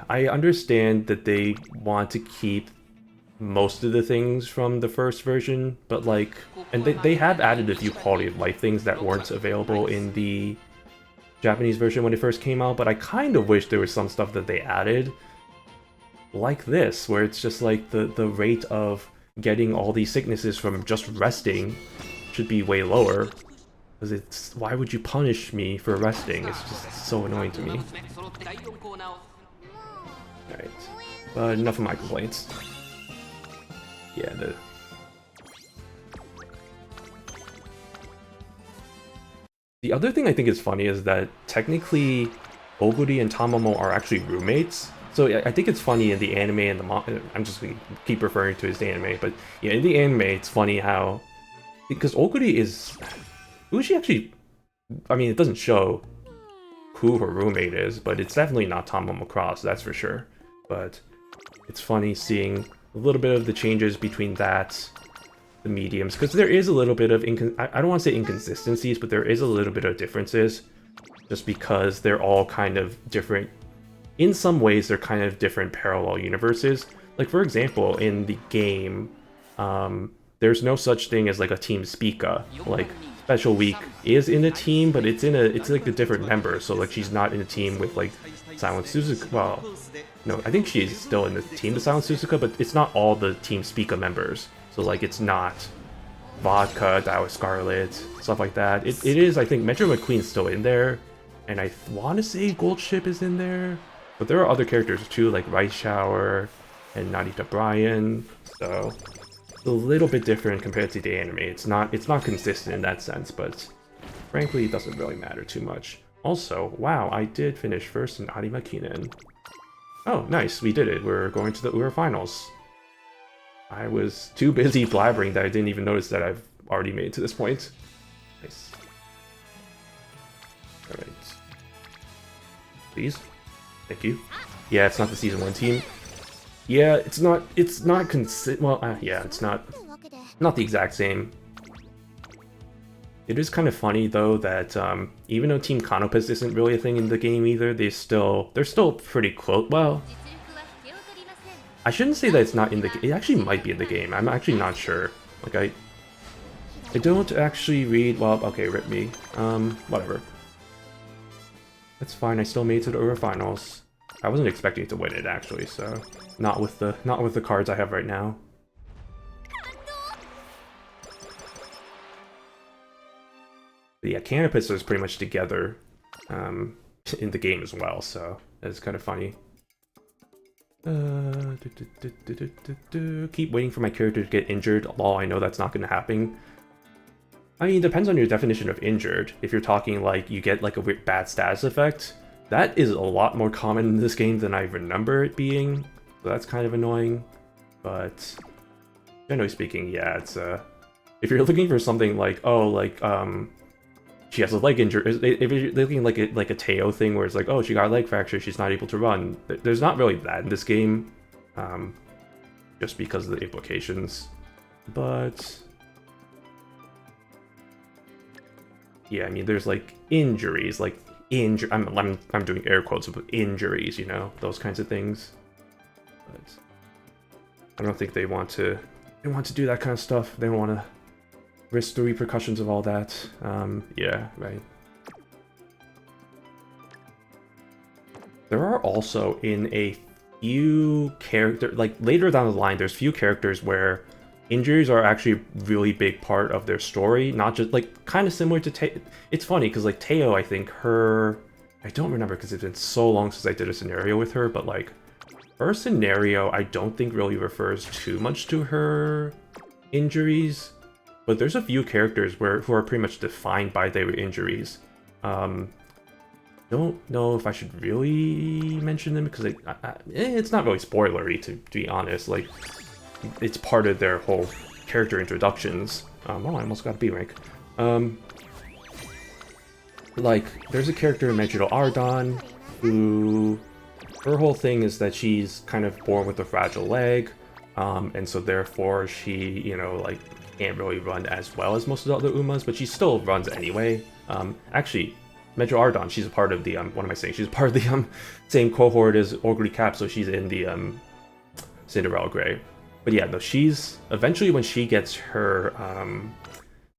[SPEAKER 1] I understand that they want to keep most of the things from the first version, but like... And they have added a few quality of life things that weren't available in the Japanese version when it first came out, but I kind of wish there was some stuff that they added, like this, where it's just like the rate of getting all these sicknesses from just resting should be way lower. Because it's... Why would you punish me for resting? It's just so annoying to me. Alright. But enough of my complaints. Yeah, the other thing I think is funny is that technically Oguri and Tamamo are actually roommates. So I think it's funny in the anime and the manga. I'm just gonna keep referring to it as the anime, but yeah, in the anime it's funny how... Because Oguri is... Who is she actually... I mean, it doesn't show who her roommate is, but it's definitely not Tamamo Cross, that's for sure. But it's funny seeing a little bit of the changes between that, the mediums, because there is a little bit of I don't want to say inconsistencies, but there is a little bit of differences, just because they're all kind of different. In some ways, they're kind of different parallel universes. Like, for example, in the game, there's no such thing as like a Team Spica. Like, Special Week is in a team, but it's like a different member. So like, she's not in a team with like Silent Suzuka. Well, no, I think she's still in the team with Silent Suzuka, but it's not all the Team Spica members. So like, it's not Vodka, Dao Scarlet, stuff like that. It is, I think, Metro McQueen's still in there, and I want to say Gold Ship is in there. But there are other characters too, like Rice Shower and Narita Bryan. So it's a little bit different compared to the anime. It's not consistent in that sense, but frankly, it doesn't really matter too much. Also, wow, I did finish first in Arima Kinen. Oh, nice, we did it. We're going to the Ura finals. I was too busy blabbering that I didn't even notice that I've already made it to this point. Nice. Alright. Please. Thank you. Yeah, it's not the Season 1 team. Yeah, it's not well, yeah, it's not the exact same. It is kind of funny, though, that even though Team Canopus isn't really a thing in the game either, they're still pretty close. Well, I shouldn't say that it's not in the game. It actually might be in the game. I'm actually not sure. Like, I don't actually read... Well, okay, rip me. Whatever. That's fine, I still made it to the Ura Finals. I wasn't expecting to win it, actually, so... Not with the cards I have right now. But yeah, Canopus is pretty much together. in the game as well, so it's kind of funny. Keep waiting for my character to get injured, although I know that's not going to happen. I mean, it depends on your definition of injured. If you're talking like you get like a weird bad status effect, that is a lot more common in this game than I remember it being. So that's kind of annoying. But generally speaking, yeah, it's if you're looking for something like, oh, like she has a leg injury. If you're looking like a Teo thing where it's like, oh, she got a leg fracture, she's not able to run. There's not really that in this game, just because of the implications. But yeah, I mean, there's like injuries, like I'm doing air quotes with injuries, you know, those kinds of things. But I don't think they want to do that kind of stuff. They don't want to risk the repercussions of all that. Yeah, right. There are also in a few characters, like later down the line, there's few characters where injuries are actually a really big part of their story, not just like kind of similar to Teo. It's funny because like Teo, I think I don't remember because it's been so long since I did a scenario with her, but like her scenario I don't think really refers too much to her injuries. But there's a few characters who are pretty much defined by their injuries. Don't know if I should really mention them because it's not really spoilery to be honest. Like it's part of their whole character introductions. Oh, I almost got a B rank. Like there's a character in Megiddo Ardon who her whole thing is that she's kind of born with a fragile leg, and so therefore she, you know, like can't really run as well as most of the other Umas, but she still runs anyway. Actually, Metro Ardon, she's a part of the, what am I saying? She's part of the same cohort as Orgri Cap, so she's in the Cinderella Grey. But yeah, no, she's, eventually when she gets her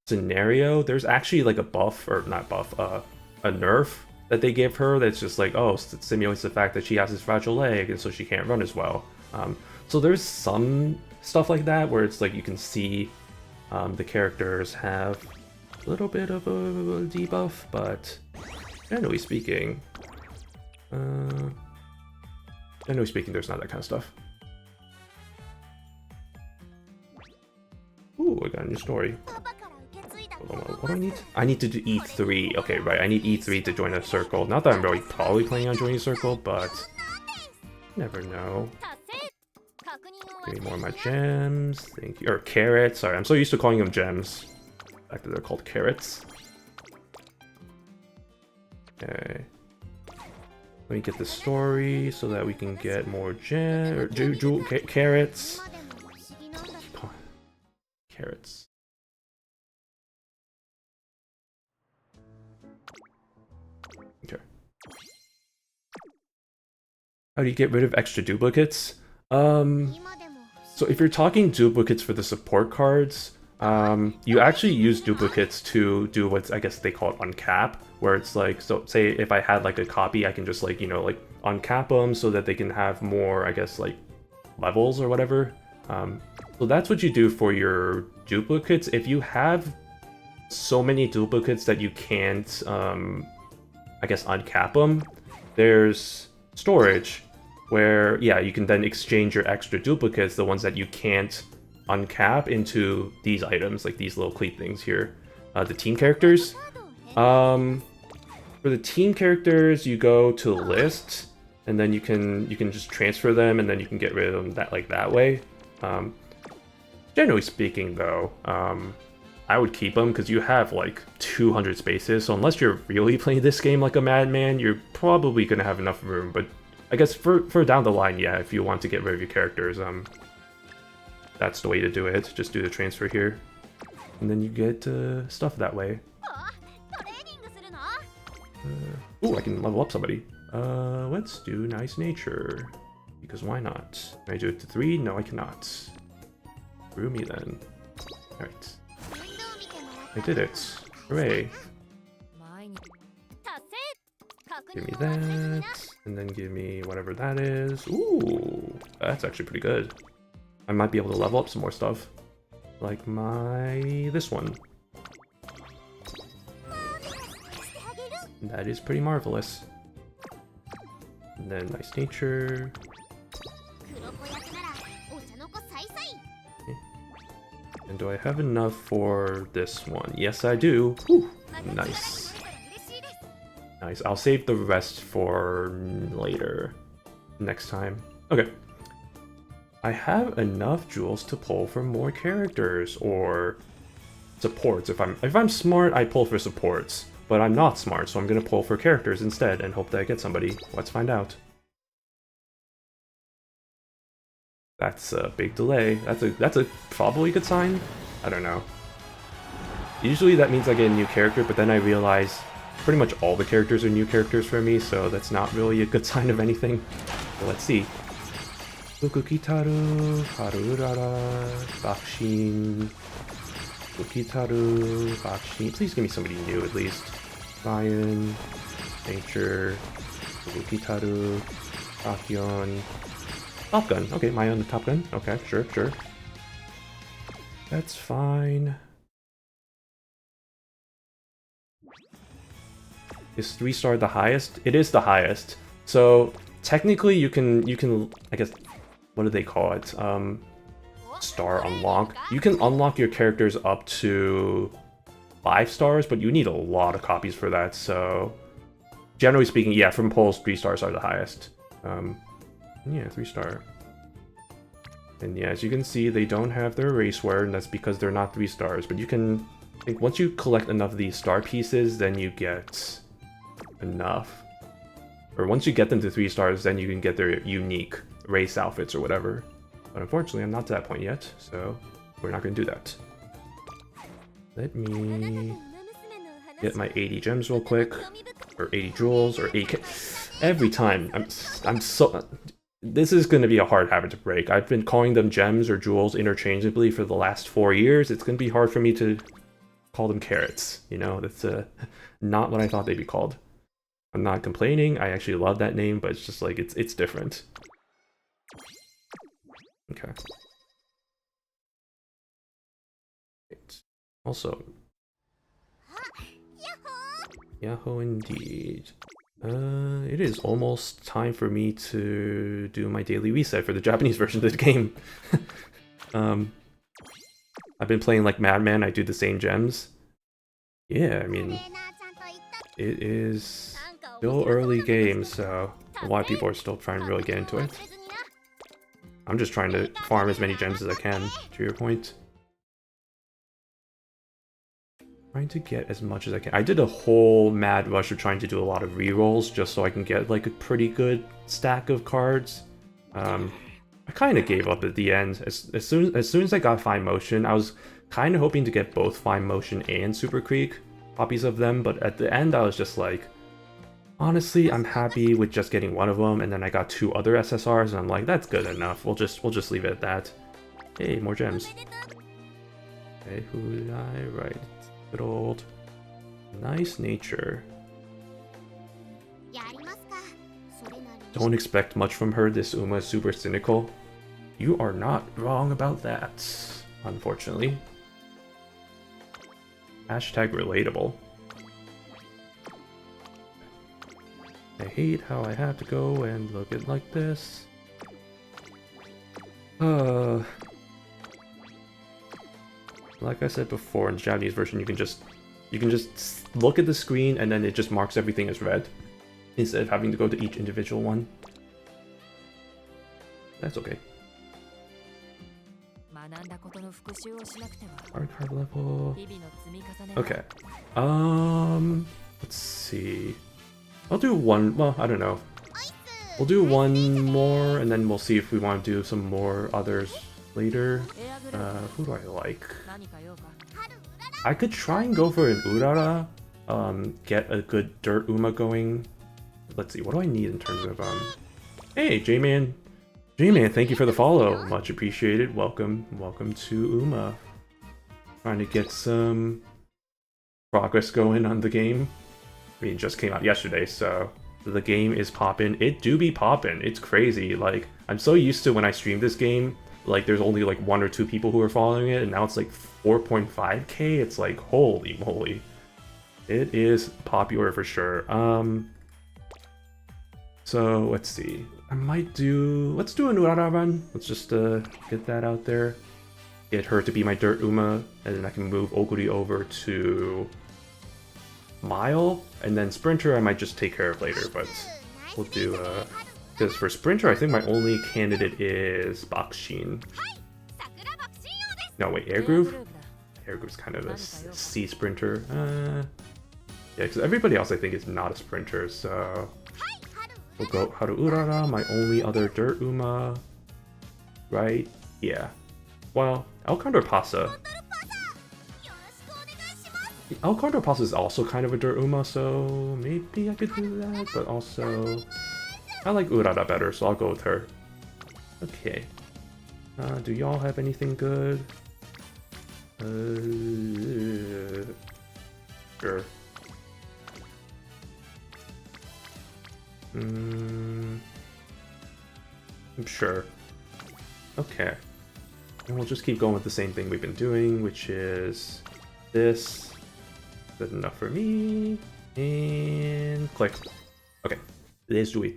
[SPEAKER 1] scenario, there's actually like a buff, or not buff, a nerf that they give her that's just like, oh, it simulates the fact that she has this fragile leg, and so she can't run as well. So there's some stuff like that where it's like you can see the characters have a little bit of a debuff, but generally speaking, there's not that kind of stuff. Ooh, I got a new story. Hold on, what do I need? I need to do E3. Okay, right, I need E3 to join a circle. Not that I'm really probably planning on joining a circle, but never know. Give me more of my gems, thank you. Or carrots, sorry, I'm so used to calling them gems. The fact that they're called carrots. Okay. Let me get the story so that we can get more carrots. Carrots. Okay. How do you get rid of extra duplicates? So if you're talking duplicates for the support cards, you actually use duplicates to do what's, I guess they call it uncap, where it's like, so say if I had like a copy, I can just like, you know, like uncap them so that they can have more, I guess, like levels or whatever. So that's what you do for your duplicates. If you have so many duplicates that you can't, I guess, uncap them, there's storage, where, yeah, you can then exchange your extra duplicates, the ones that you can't uncap, into these items, like these little cleat things here. The team characters. For the team characters, you go to list, and then you can just transfer them, and then you can get rid of them that way. Generally speaking, though, I would keep them because you have like 200 spaces. So unless you're really playing this game like a madman, you're probably gonna have enough room. But I guess for down the line, yeah, if you want to get rid of your characters, that's the way to do it. Just do the transfer here, and then you get stuff that way. Ooh, I can level up somebody. Let's do nice nature, because why not? Can I do it to 3? No, I cannot. Screw me then. Alright. I did it. Hooray. Give me that, and then give me whatever that is. Ooh, that's actually pretty good. I might be able to level up some more stuff. Like this one. That is pretty marvelous. And then nice nature. And do I have enough for this one? Yes, I do. Whew. Nice. Nice. I'll save the rest for later. Next time. Okay. I have enough jewels to pull for more characters or supports. If I'm smart, I pull for supports. But I'm not smart, so I'm gonna pull for characters instead and hope that I get somebody. Let's find out. That's a big delay. That's a probably good sign. I don't know. Usually that means I get a new character, but then I realize pretty much all the characters are new characters for me, so that's not really a good sign of anything. So let's see. Fukukitaru, Haruurara, Bakshin, Fukukitaru, Bakshin. Please give me somebody new at least. Ryan, Nature, Fukukitaru, Takyon. Top Gun. Okay, my own Top Gun. Okay, sure. That's fine. Is 3-star the highest? It is the highest. So technically you can I guess, what do they call it? Star unlock. You can unlock your characters up to 5 stars, but you need a lot of copies for that. So generally speaking, yeah, from polls, 3 stars are the highest. Yeah, 3-star. And yeah, as you can see, they don't have their racewear, and that's because they're not 3 stars. But you can, I think once you collect enough of these star pieces, then you get enough. Or once you get them to 3 stars, then you can get their unique race outfits or whatever. But unfortunately, I'm not to that point yet, so we're not going to do that. Let me get my 80 gems real quick, or 80 jewels, or 8K. Every time, I'm so... This is going to be a hard habit to break. I've been calling them gems or jewels interchangeably for the last 4 years. It's going to be hard for me to call them carrots. You know, that's not what I thought they'd be called. I'm not complaining. I actually love that name, but it's just like, it's different. Okay. Right. Also, Yahoo indeed. It is almost time for me to do my daily reset for the Japanese version of the game. I've been playing like madman. I do the same gems. Yeah, I mean, it is still early game, so a lot of people are still trying to really get into it. I'm just trying to farm as many gems as I can, to your point. Trying to get as much as I can. I did a whole mad rush of trying to do a lot of rerolls just so I can get like a pretty good stack of cards. I kind of gave up at the end. As soon as I got Fine Motion, I was kind of hoping to get both Fine Motion and Super Creek copies of them, but at the end I was just like, honestly, I'm happy with just getting one of them, and then I got 2 other SSRs, and I'm like, that's good enough. We'll just leave it at that. Hey, more gems. Okay, who did I write? Good old nice nature. Don't expect much from her. This Uma is super cynical. You are not wrong about that, unfortunately. Hashtag relatable. I hate how I have to go and look at like this. Like I said before, in the Japanese version, you can just look at the screen and then it just marks everything as red, instead of having to go to each individual one. That's okay. Hard card level. Okay. Let's see. I'll do one. Well, I don't know. We'll do one more, and then we'll see if we want to do some more others later. Who do I like? I could try and go for an Urara. Get a good Dirt Uma going. Let's see, what do I need in terms of Hey, J-Man. J-Man, thank you for the follow. Much appreciated. Welcome to Uma. Trying to get some progress going on the game. I mean, it just came out yesterday, so the game is poppin'. It do be poppin'. It's crazy. Like, I'm so used to when I stream this game, like there's only like 1 or 2 people who are following it, and now it's like 4.5k. It's like, holy moly. It is popular for sure. So let's see. Let's do an Urara run. Let's just get that out there. Get her to be my Dirt Uma, and then I can move Oguri over to Mile, and then Sprinter I might just take care of later, but we'll do, because for Sprinter I think my only candidate is Bakshin. No, wait, Air Groove? Air Groove's kind of a C Sprinter. Yeah, because everybody else I think is not a Sprinter, so we'll go Haru Urara, my only other Dirt Uma, right? Yeah. Well, El Condor Pasa. El Condor Pasa is also kind of a Dirt Uma, so maybe I could do that, but also I like Urara better, so I'll go with her. Okay. Do y'all have anything good? Sure. I'm sure. Okay. And we'll just keep going with the same thing we've been doing, which is this. Good enough for me. And click. Okay. Let's do it.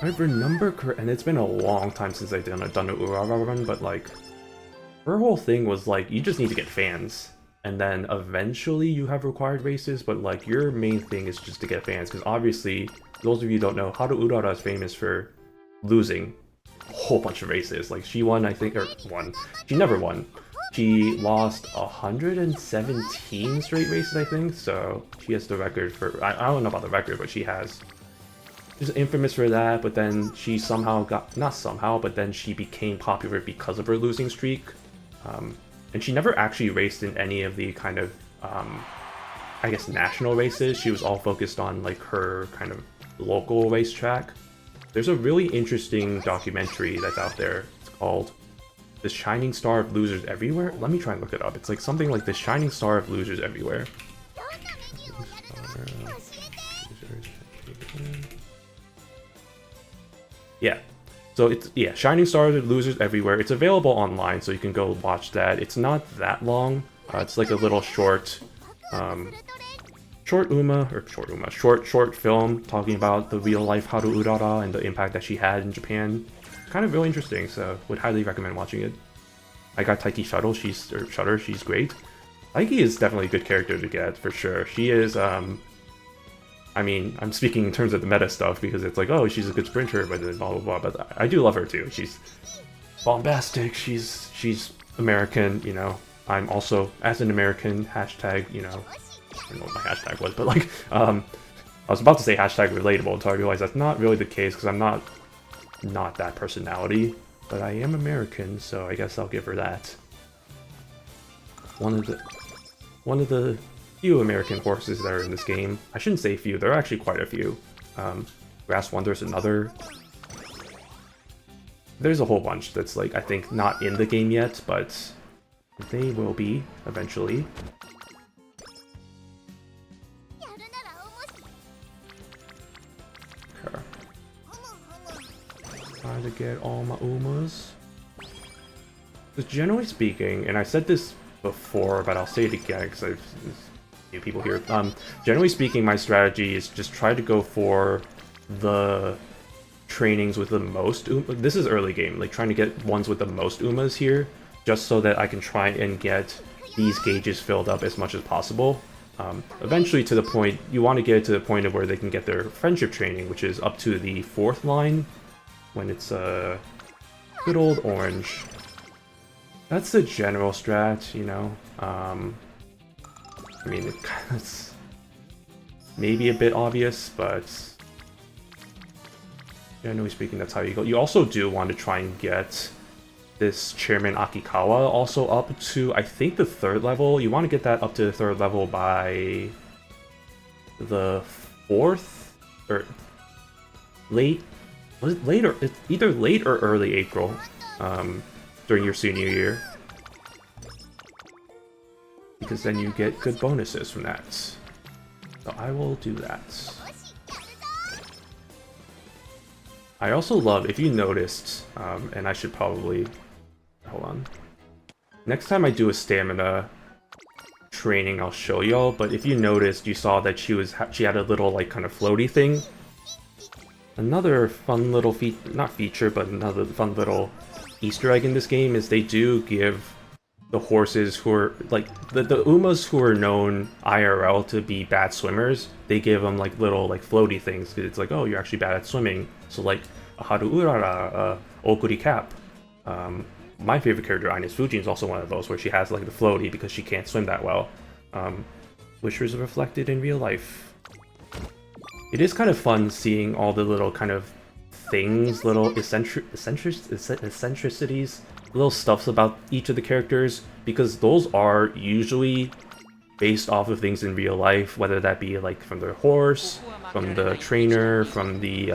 [SPEAKER 1] If I remember correct, and it's been a long time since I've done a Urara run, but like, her whole thing was like, you just need to get fans. And then eventually you have required races, but like your main thing is just to get fans, because obviously, those of you who don't know, Haru Urara is famous for losing a whole bunch of races. Like she won, I think, or won. She never won. She lost 117 straight races, I think, so she has the record for, I don't know about the record, but she has. She's infamous for that, but then she somehow got, not somehow, but then she became popular because of her losing streak. And she never actually raced in any of the kind of, I guess, national races. She was all focused on like her kind of local racetrack. There's a really interesting documentary that's out there. It's called The Shining Star of Losers Everywhere. Let me try and look it up. It's like something like The Shining Star of Losers Everywhere. Yeah. So it's, yeah, Shining Stars of Losers Everywhere. It's available online, so you can go watch that. It's not that long. It's like a little short short film talking about the real life Haru Urara and the impact that she had in Japan. Kind of really interesting, so would highly recommend watching it. I got Taiki Shutter, she's great. Taiki is definitely a good character to get, for sure. She is, I mean, I'm speaking in terms of the meta stuff because it's like, oh, she's a good sprinter, but then blah blah blah. But I do love her too. She's bombastic. She's American. You know, I'm also, as an American, hashtag. You know, I don't know what my hashtag was, but like, I was about to say hashtag relatable until I realized that's not really the case because I'm not that personality. But I am American, so I guess I'll give her that. One of the few American horses that are in this game. I shouldn't say few, there are actually quite a few. Grass Wonder's another. There's a whole bunch that's like, I think, not in the game yet, but they will be eventually. Okay. Try to get all my Umas. Because generally speaking, and I said this before, but I'll say it again because I've new people here. Generally speaking, my strategy is just try to go for the trainings with the most this is early game, like trying to get ones with the most Umas here, just so that I can try and get these gauges filled up as much as possible. Eventually to the point, you want to get it to the point of where they can get their friendship training, which is up to the 4th line, when it's good old orange. That's the general strat, you know. I mean, it's maybe a bit obvious, but generally speaking, that's how you go. You also do want to try and get this Chairman Akikawa also up to, I think, the 3rd level. You want to get that up to the 3rd level by the 4th, or late, was it late, or it's either late or early April, during your senior year. Because then you get good bonuses from that. So I will do that. I also love, if you noticed, and I should probably, hold on. Next time I do a stamina training, I'll show y'all, but if you noticed, you saw that she had a little, like, kind of floaty thing. Another fun little not feature, but another fun little Easter egg in this game is they do give the horses who are, like, the Umas who are known IRL to be bad swimmers, they give them, like, little, like, floaty things, because it's like, oh, you're actually bad at swimming. So, like, a Haru Urara, Okuri Cap. My favorite character, Ines Fujin, is also one of those, where she has, like, the floaty because she can't swim that well, which was reflected in real life. It is kind of fun seeing all the little kind of things, little eccentricities, little stuffs about each of the characters, because those are usually based off of things in real life, whether that be like from their horse, from the trainer, from the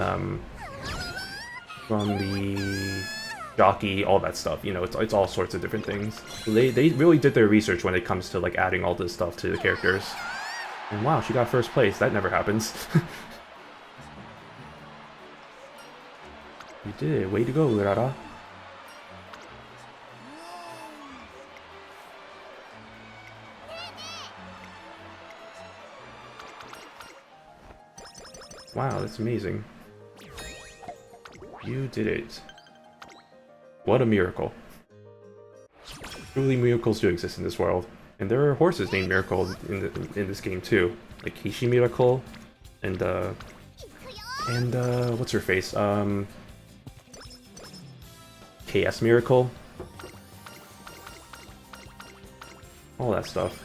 [SPEAKER 1] jockey, all that stuff. You know, it's all sorts of different things. So they really did their research when it comes to like adding all this stuff to the characters. And wow, she got first place. That never happens. You did. Way to go, Urara. Wow, that's amazing. You did it. What a miracle. Truly, miracles do exist in this world. And there are horses named Miracle in this game too. Like Kishi Miracle and what's her face? KS Miracle. All that stuff.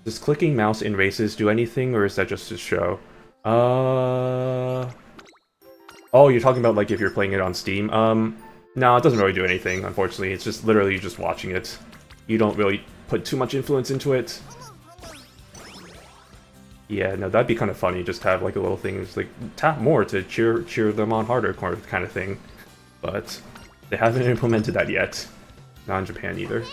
[SPEAKER 1] Does clicking mouse in races do anything, or is that just to show? Oh, you're talking about like if you're playing it on Steam? No, it doesn't really do anything, unfortunately. It's just literally just watching it. You don't really put too much influence into it. Yeah, no, that'd be kind of funny, just to have like a little thing, just like tap more to cheer them on harder kind of thing. But they haven't implemented that yet. Not in Japan either.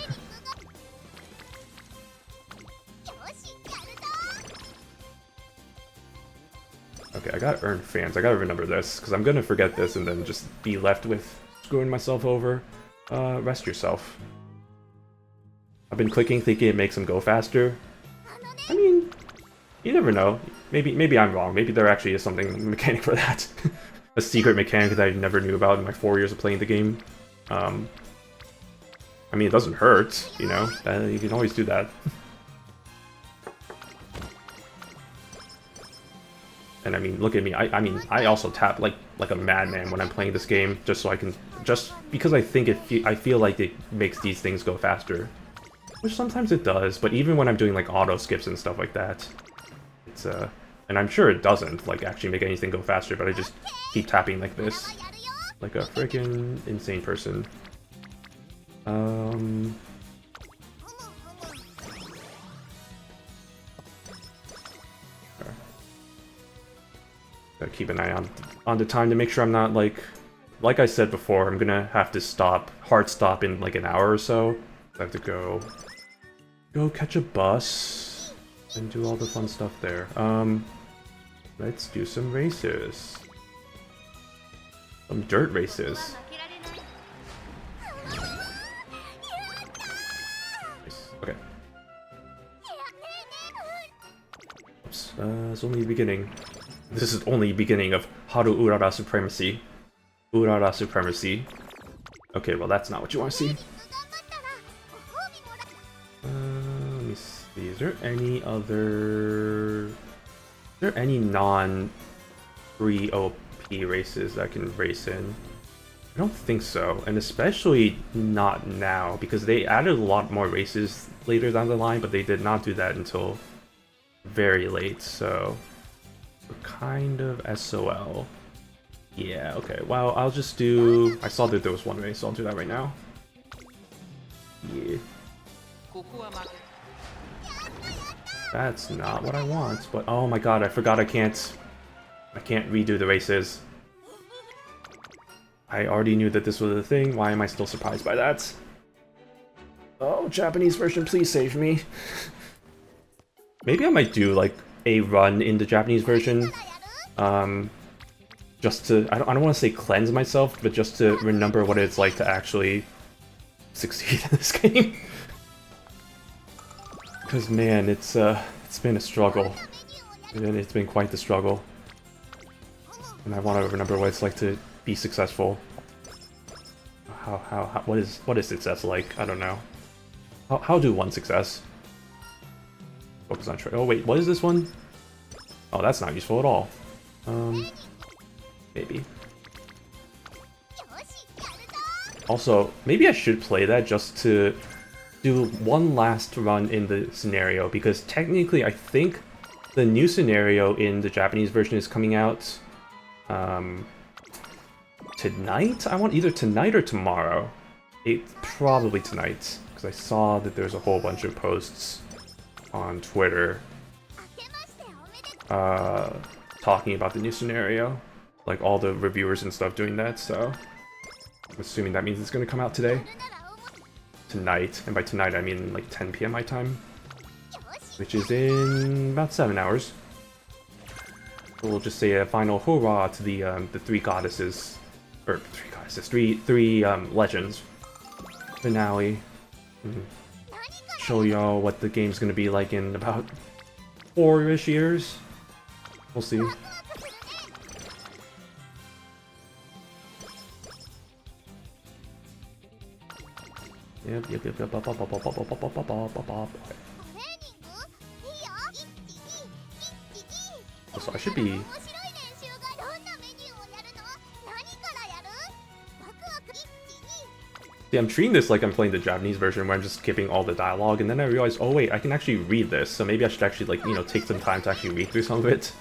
[SPEAKER 1] Okay, I gotta earn fans. I gotta remember this, because I'm gonna forget this and then just be left with screwing myself over. Rest yourself. I've been clicking thinking it makes them go faster. I mean, you never know. Maybe I'm wrong. Maybe there actually is something mechanic for that. A secret mechanic that I never knew about in my 4 years of playing the game. I mean, it doesn't hurt, you know? You can always do that. And I mean, look at me. I mean, I also tap like a madman when I'm playing this game, just so I can, just because I think I feel like it makes these things go faster, which sometimes it does. But even when I'm doing like auto skips and stuff like that, it's and I'm sure it doesn't like actually make anything go faster. But I just keep tapping like this, like a freaking insane person. Gotta keep an eye on the time to make sure I'm not like I said before, I'm gonna have to hard stop in like an hour or so. I have to go catch a bus and do all the fun stuff there. Let's do some races. Some dirt races. Nice. Okay. Oops. It's only the beginning. This is only the beginning of Haru Urara Supremacy. Urara Supremacy. Okay, well that's not what you want to see. Let me see. Is there any other... Is there any non-free OP races that I can race in? I don't think so, and especially not now, because they added a lot more races later down the line, but they did not do that until very late, so... kind of SOL. Yeah, okay. Well, I'll just do... I saw that there was one race, so I'll do that right now. Yeah. That's not what I want, but oh my god, I forgot I can't redo the races. I already knew that this was a thing. Why am I still surprised by that? Oh, Japanese version, please save me. Maybe I might do like a run in the Japanese version, just to, I don't want to say cleanse myself, but just to remember what it's like to actually succeed in this game. Because man, it's been a struggle. And it's been quite the struggle. And I want to remember what it's like to be successful. What is success like? I don't know. How do one success? Focus on trade. Oh wait, what is this one? Oh, that's not useful at all. Maybe. Also, maybe I should play that just to do one last run in the scenario, because technically I think the new scenario in the Japanese version is coming out tonight? I want either tonight or tomorrow. Probably tonight, because I saw that there's a whole bunch of posts on Twitter talking about the new scenario. Like all the reviewers and stuff doing that, so I'm assuming that means it's going to come out today. Tonight, and by tonight I mean like 10 PM my time, which is in about 7 hours. So we'll just say a final hurrah to the three goddesses, or three legends finale. Show y'all what the game's gonna be like in about 4-ish years. We'll see. Yep. So I should be... Yeah, I'm treating this like I'm playing the Japanese version where I'm just skipping all the dialogue, and then I realized, oh wait, I can actually read this, so maybe I should actually, like, you know, take some time to actually read through some of it.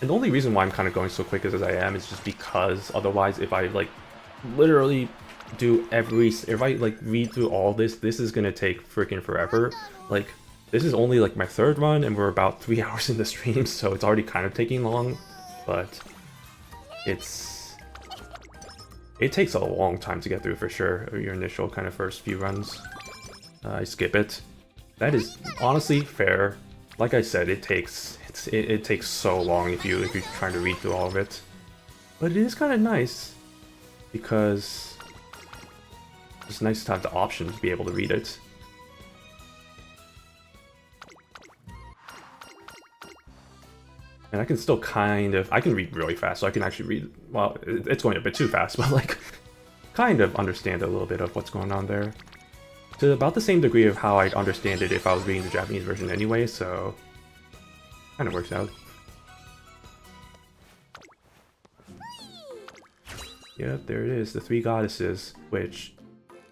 [SPEAKER 1] And the only reason why I'm kind of going so quick as I am is just because otherwise, if I, like, literally if I, like, read through all this is gonna take freaking forever. Like, this is only, like, my 3rd run, and we're about 3 hours in the stream, so it's already kind of taking long, but it takes a long time to get through for sure, your initial kind of first few runs. I skip it. That is honestly fair. Like I said, it takes so long if you're trying to read through all of it. But it is kind of nice because it's nice to have the option to be able to read it. And I can still I can read really fast, so I can actually read, well, it's going a bit too fast, but like, kind of understand a little bit of what's going on there. To about the same degree of how I'd understand it if I was reading the Japanese version anyway, so kind of works out. Yep, there it is, the 3 goddesses, which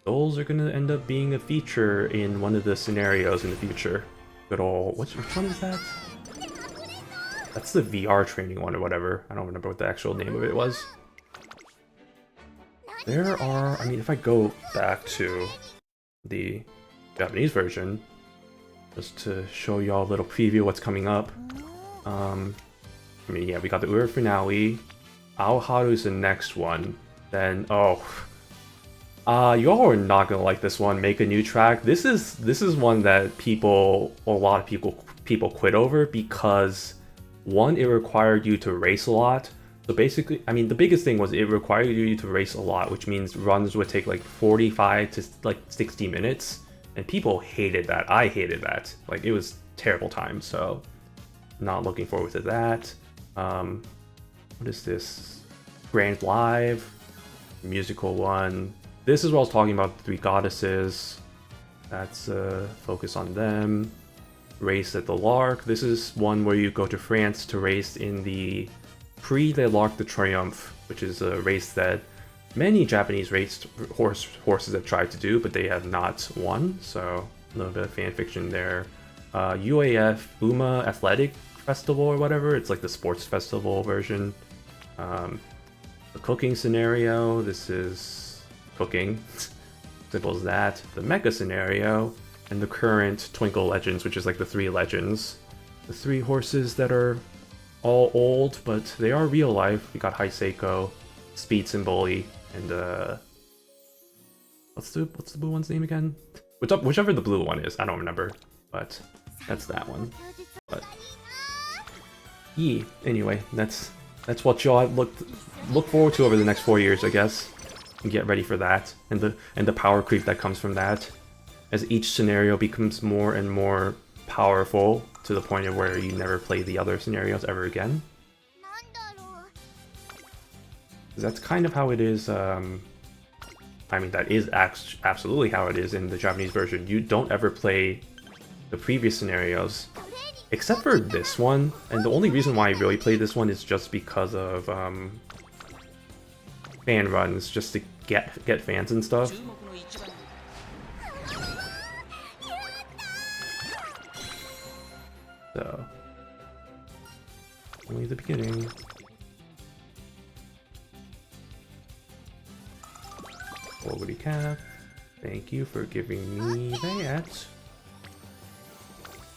[SPEAKER 1] those are gonna end up being a feature in one of the scenarios in the future. Good old, which one is that? That's the VR training one or whatever. I don't remember what the actual name of it was. There are, I mean, if I go back to the Japanese version, just to show y'all a little preview of what's coming up. I mean, yeah, we got the Ura finale. Aoharu is the next one. Then, y'all are not gonna like this one. Make a new track. This is one that a lot of people quit over because, one, it required you to race a lot. So basically, I mean, the biggest thing was it required you to race a lot, which means runs would take like 45 to like 60 minutes. And people hated that. I hated that. Like, it was terrible time, so not looking forward to that. What is this? Grand Live, musical one. This is what I was talking about, the 3 goddesses. That's focus on them. Race at the Lark. This is one where you go to France to race in the Prix de l'Arc de Triomphe, which is a race that many Japanese raced horses have tried to do, but they have not won, so a little bit of fan fiction there. UAF, UMA Athletic Festival or whatever, it's like the sports festival version. The cooking scenario, this is cooking, simple as that. The mecha scenario, and the current Twinkle Legends, which is like the 3 legends. The 3 horses that are all old, but they are real life. We got Hiseiko, Speed Symboli, and what's the blue one's name again? Whichever the blue one is, I don't remember, but that's that one. But yeah, anyway, that's what y'all look forward to over the next 4 years, I guess. get ready for that, and the power creep that comes from that, as each scenario becomes more and more powerful to the point of where you never play the other scenarios ever again. That's kind of how it is. I mean, that is absolutely how it is in the Japanese version. You don't ever play the previous scenarios, except for this one. And the only reason why I really played this one is just because of fan runs, just to get fans and stuff. So, only the beginning. Forward cap. Thank you for giving me that.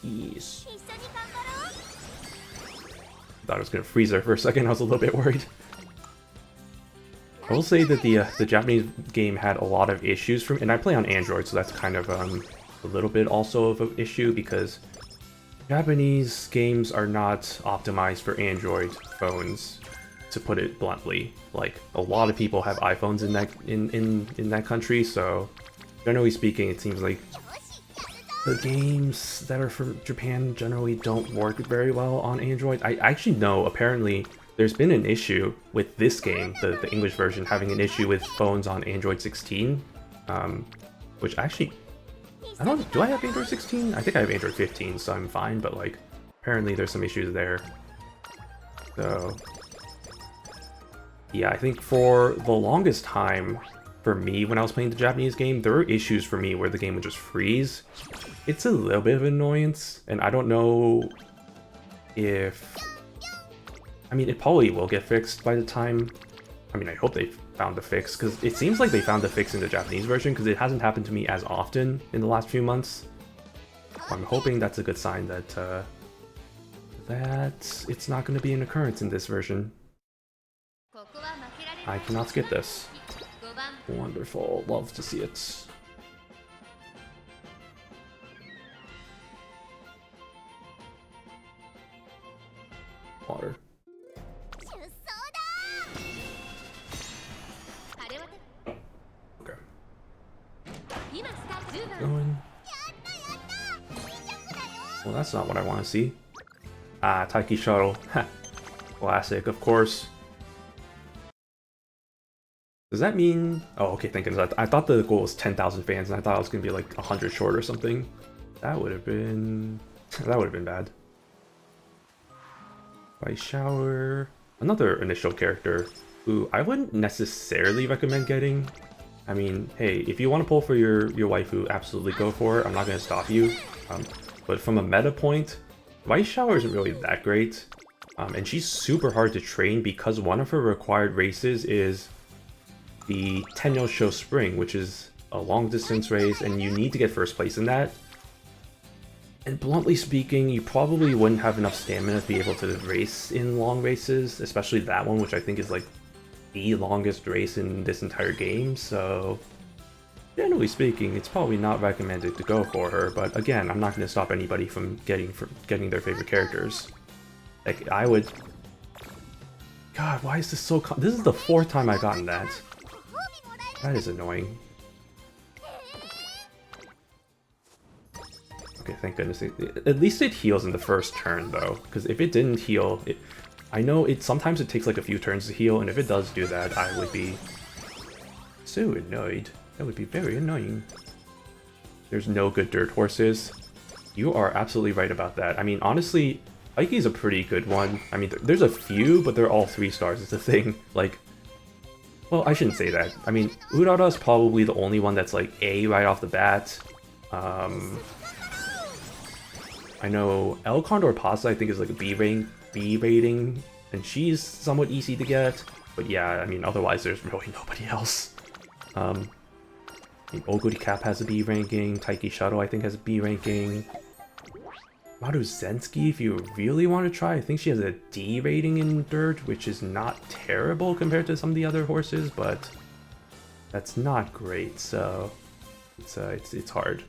[SPEAKER 1] Yes. Thought I was gonna freeze her for a second. I was a little bit worried. I will say that the Japanese game had a lot of issues from, and I play on Android, so that's kind of a little bit also of an issue because Japanese games are not optimized for Android phones, to put it bluntly. Like, a lot of people have iPhones in that country, so generally speaking, it seems like the games that are from Japan generally don't work very well on Android. I actually know, apparently, there's been an issue with this game, the English version, having an issue with phones on Android 16, which actually, do I have Android 16? I think I have Android 15, so I'm fine, but like, apparently there's some issues there. So, yeah, I think for the longest time, for me, when I was playing the Japanese game, there were issues for me where the game would just freeze. It's a little bit of an annoyance, and I don't know if... I mean, it probably will get fixed by the time... I mean, I hope they found a fix, because it seems like they found a fix in the Japanese version, because it hasn't happened to me as often in the last few months. I'm hoping that's a good sign that, that it's not going to be an occurrence in this version. I cannot skip this. Wonderful. Love to see it. Water. Okay. Going. Well, that's not what I want to see. Ah, Taiki Shuttle. Classic, of course. Does that mean... Oh, okay, thank goodness. I thought the goal was 10,000 fans, and I thought it was going to be like 100 short or something. That would have been... that would have been bad. Ice Shower... Another initial character who I wouldn't necessarily recommend getting. I mean, hey, if you want to pull for your waifu, absolutely go for it. I'm not going to stop you. But from a meta point, Ice Shower isn't really that great. And she's super hard to train because one of her required races is the Tenyo Sho Spring, which is a long distance race, and you need to get first place in that. And bluntly speaking, you probably wouldn't have enough stamina to be able to race in long races, especially that one, which I think is like the longest race in this entire game, so generally speaking, it's probably not recommended to go for her, but again, I'm not going to stop anybody from getting their favorite characters. Like, I would... God, why is this so... This is the 4th time I've gotten that. That is annoying. Okay, thank goodness. At least it heals in the first turn, though. Because if it didn't heal... I know sometimes it takes like a few turns to heal, and if it does do that, I would be so annoyed. That would be very annoying. There's no good dirt horses. You are absolutely right about that. I mean, honestly, Aiki's a pretty good one. I mean, there's a few, but they're all 3 stars. It's a thing. Like... Well, I shouldn't say that. I mean, Urara is probably the only one that's like A right off the bat. I know El Condor Pasa I think is like a B rating, and she's somewhat easy to get. But yeah, I mean, otherwise there's really nobody else. I mean, Oguri Cap has a B ranking, Taiki Shuttle I think has a B ranking. Maru Zensky, if you really want to try, I think she has a D rating in dirt, which is not terrible compared to some of the other horses, but that's not great, so it's hard.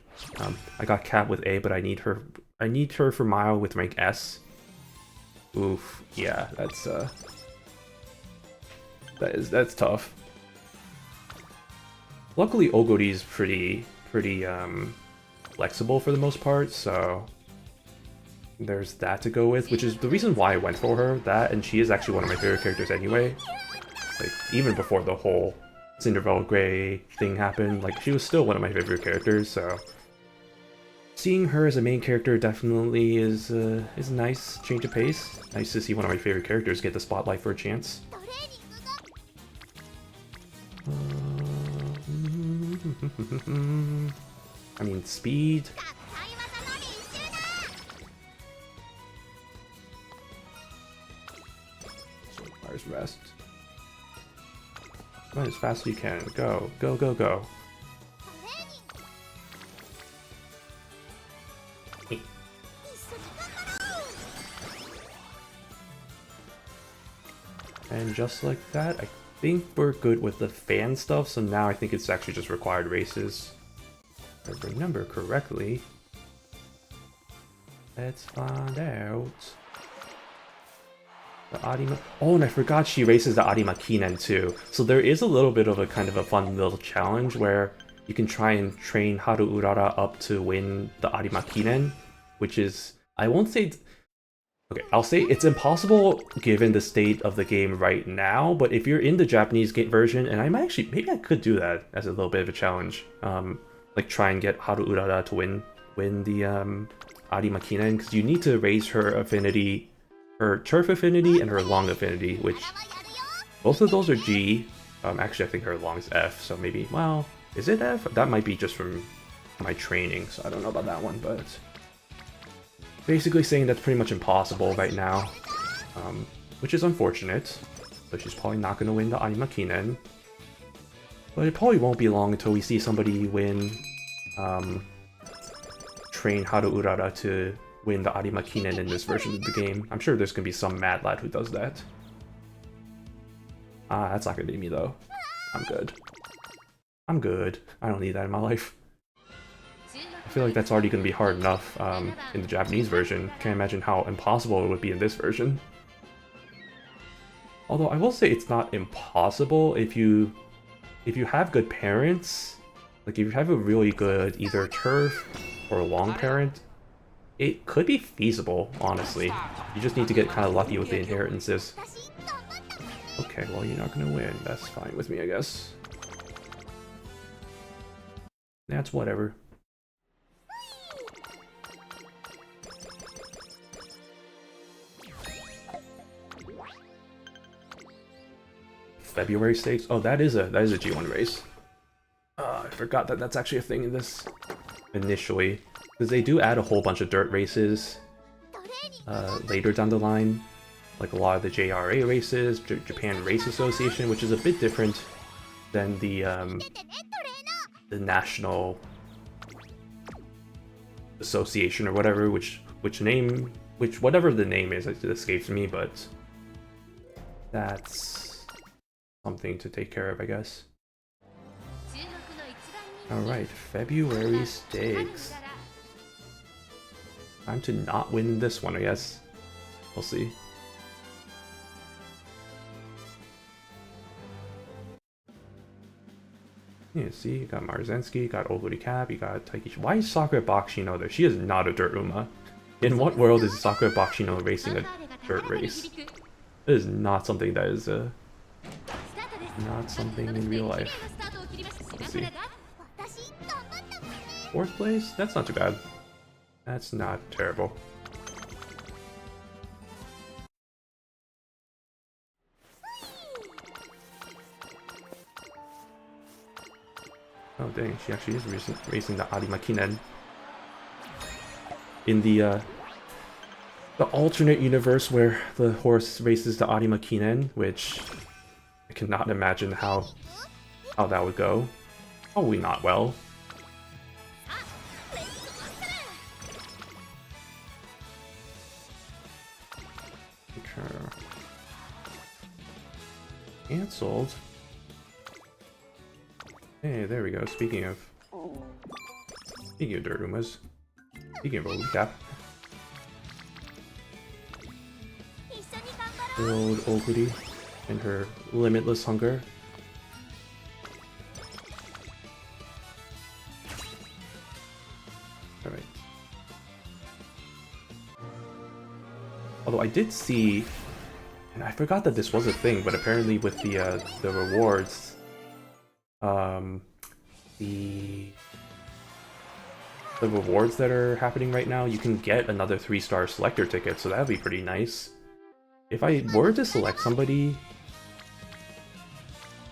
[SPEAKER 1] I got Cat with A, but I need her for Mile with rank S. Oof, yeah, that's tough. luckily Oguri's pretty flexible for the most part, so there's that to go with, which is the reason why I went for her. That, and she is actually one of my favorite characters anyway. Like, even before the whole Cinderella Grey thing happened, like, she was still one of my favorite characters, so seeing her as a main character definitely is a nice change of pace. Nice to see one of my favorite characters get the spotlight for a chance. I mean, speed. So requires rest. Run as fast as you can. Go, go, go, go. And just like that, I think we're good with the fan stuff, so now I think it's actually just required races. If I remember correctly. Let's find out. The Arima... Oh, and I forgot she races the Arima Kinen too. So there is a little bit of a kind of a fun little challenge where you can try and train Haru Urara up to win the Arima Kinen, which is... I won't say... Okay, I'll say it's impossible given the state of the game right now, but if you're in the Japanese game version, and I might actually, maybe I could do that as a little bit of a challenge, like try and get Haru Urara to win the Arima Kinen, because you need to raise her affinity, her turf affinity and her long affinity, which both of those are G. Actually, I think her long is F, so maybe, well, is it F? That might be just from my training, so I don't know about that one, but... Basically saying that's pretty much impossible right now, which is unfortunate, but she's probably not going to win the Arima Kinen. But it probably won't be long until we see somebody win, train Haru Urara to win the Arima Kinen in this version of the game. I'm sure there's going to be some mad lad who does that. That's not going to be me though. I'm good. I'm good. I don't need that in my life. I feel like that's already going to be hard enough in the Japanese version. Can't imagine how impossible it would be in this version. Although I will say it's not impossible if you have good parents. Like if you have a really good either turf or long parent, it could be feasible, honestly. You just need to get kind of lucky with the inheritances. Okay, well you're not going to win. That's fine with me, I guess. That's whatever. February stakes? Oh, that is a G1 race. I forgot that that's actually a thing in this initially, because they do add a whole bunch of dirt races later down the line, like a lot of the JRA races, Japan Race Association, which is a bit different than the national association or whatever, whatever the name is, it escapes me, but that's something to take care of, I guess. Alright, February stakes. Time to not win this one, I guess. We'll see. Yeah, see, you got Marzensky, you got Oguri Cap, you got Taikishi. Why is Sakura Bakshino there? She is not a dirt Uma. In what world is Sakura Bakshino racing a dirt race? It is not something that is not something in real life. Let's see. 4th place? That's not too bad. That's not terrible. Oh dang, she actually is racing the Arima Kinen. In the alternate universe where the horse races the Arima Kinen, which I cannot imagine how that would go. Probably not well. Okay. Cancelled. Hey, there we go. Speaking of dirt Umas. Speaking of Oguri Cap. Old Oguri and her limitless hunger. Alright. Although I did see, and I forgot that this was a thing, but apparently with the rewards, the rewards that are happening right now, you can get another 3-star selector ticket, so that'd be pretty nice. If I were to select somebody,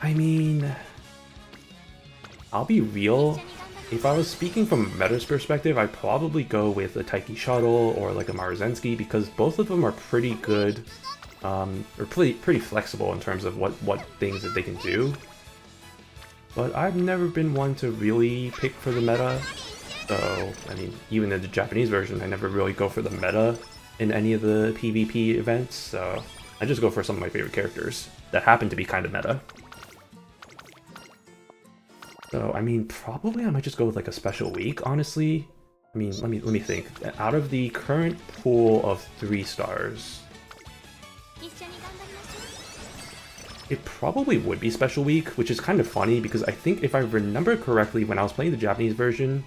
[SPEAKER 1] I mean, I'll be real. If I was speaking from Meta's perspective, I'd probably go with a Taiki Shuttle or like a Maruzensky, because both of them are pretty good, or pretty flexible in terms of what things that they can do. But I've never been one to really pick for the meta, so, I mean, even in the Japanese version, I never really go for the meta in any of the PvP events, so I just go for some of my favorite characters that happen to be kind of meta. So, I mean, probably I might just go with like a special week, honestly. I mean, let me think. Out of the current pool of 3 stars, it probably would be special week, which is kind of funny because I think if I remember correctly, when I was playing the Japanese version,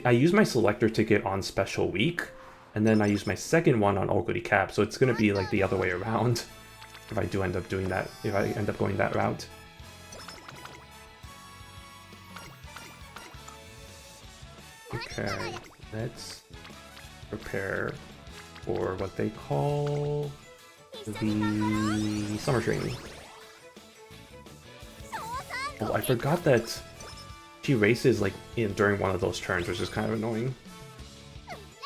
[SPEAKER 1] I used my selector ticket on special week, and then I used my second one on Oguri Cap, so it's gonna be like the other way around if I do end up doing that, if I end up going that route. Okay, let's prepare for what they call the summer training. Oh, I forgot that she races like during one of those turns, which is kind of annoying.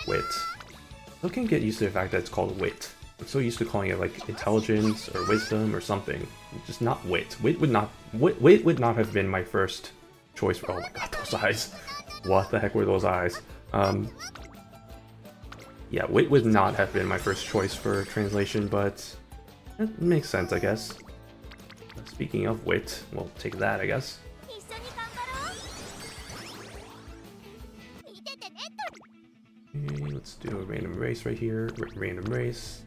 [SPEAKER 1] Wit. Still can't get used to the fact that it's called wit. I'm so used to calling it like intelligence or wisdom or something. Just not wit. Wit would not have been my first choice for. Oh my god, those eyes! What the heck were those eyes? Yeah, wit would not have been my first choice for translation, but it makes sense, I guess. Speaking of wit, we'll take that, I guess. Okay, let's do a random race right here. Random race.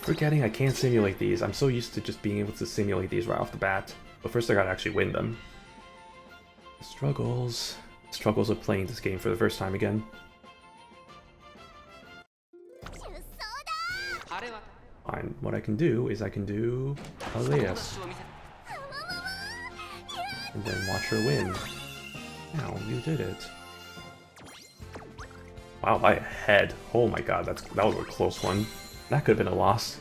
[SPEAKER 1] Forgetting I can't simulate these. I'm so used to just being able to simulate these right off the bat. But first I gotta actually win them. Struggles. Struggles of playing this game for the first time again. Fine, what I can do is I can do Alias. And then watch her win. Wow, you did it. Wow, by a head. Oh my god, that was a close one. That could have been a loss.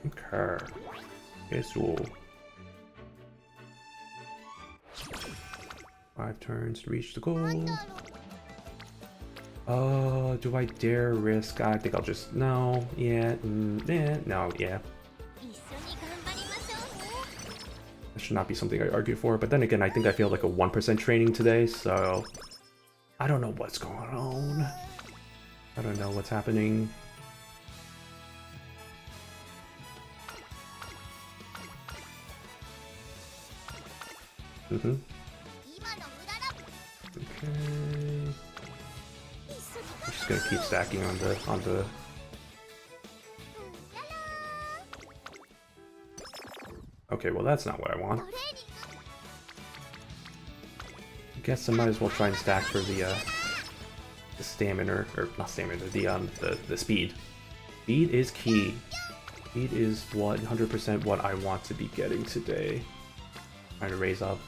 [SPEAKER 1] Okay. So 5 turns to reach the goal. Do I dare risk? I think I'll just no. Yeah, no, yeah. That should not be something I argue for, but then again, I think I feel like a 1% training today, so I don't know what's going on. I don't know what's happening. Okay. I'm just gonna keep stacking on the. Okay, well that's not what I want. I guess I might as well try and stack for the stamina, or not stamina, the speed. Speed is key. Speed is 100% what I want to be getting today. Trying to raise up.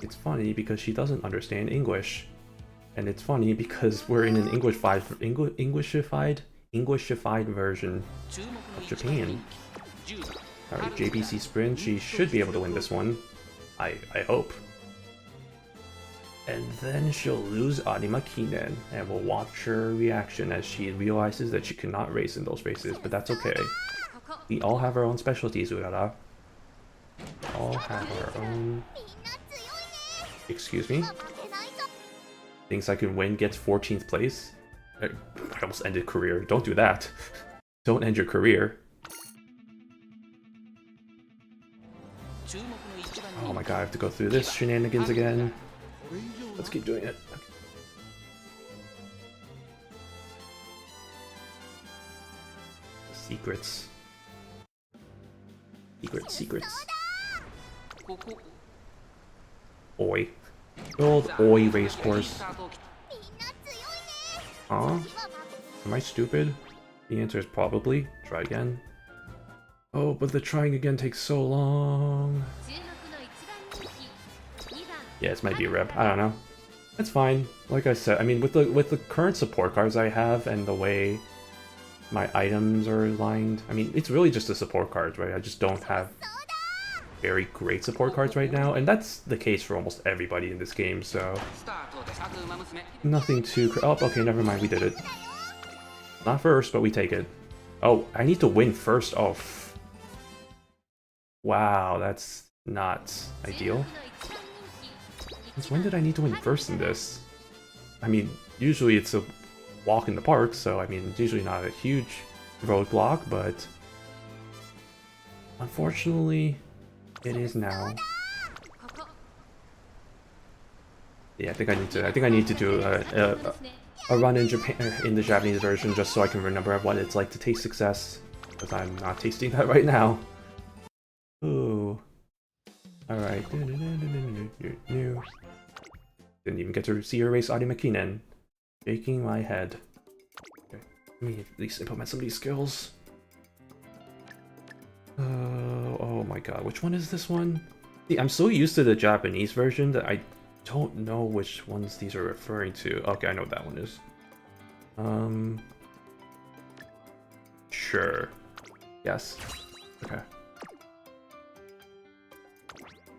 [SPEAKER 1] It's funny because she doesn't understand English, and it's funny because we're in an Englishified version of Japan. Alright, JBC Sprint, she should be able to win this one. I hope. And then she'll lose Arima Kinen, and we'll watch her reaction as she realizes that she cannot race in those races, but that's okay. We all have our own specialties, Urara. All have our own... Excuse me? Thinks I can win, gets 14th place? I almost ended career. Don't do that. Don't end your career. Oh my god, I have to go through this shenanigans again. Let's keep doing it. Okay. Secrets. Secrets. Oi. Old Oi race course. Huh? Am I stupid? The answer is probably. Try again. Oh, but the trying again takes so long. Yeah, this might be a rep. I don't know. That's fine. Like I said, I mean, with the current support cards I have and the way my items are aligned, I mean, it's really just the support cards, right? I just don't have very great support cards right now, and that's the case for almost everybody in this game, so nothing too oh, okay, never mind, we did it. Not first, but we take it. Oh, I need to win first. Oh, wow, that's not ideal. Since when did I need to win first in this? I mean, usually it's a walk in the park, so I mean, it's usually not a huge roadblock, but unfortunately, it is now. Yeah, I think I need to do a run in Japan in the Japanese version just so I can remember what it's like to taste success, because I'm not tasting that right now. Ooh. All right. Didn't even get to see her race Adi McKinnon. Shaking my head. Okay. Let me at least implement some of these skills. Oh my god, which one is this one? See, I'm so used to the Japanese version that I don't know which ones these are referring to. Okay, I know what that one is. Sure. Yes. Okay.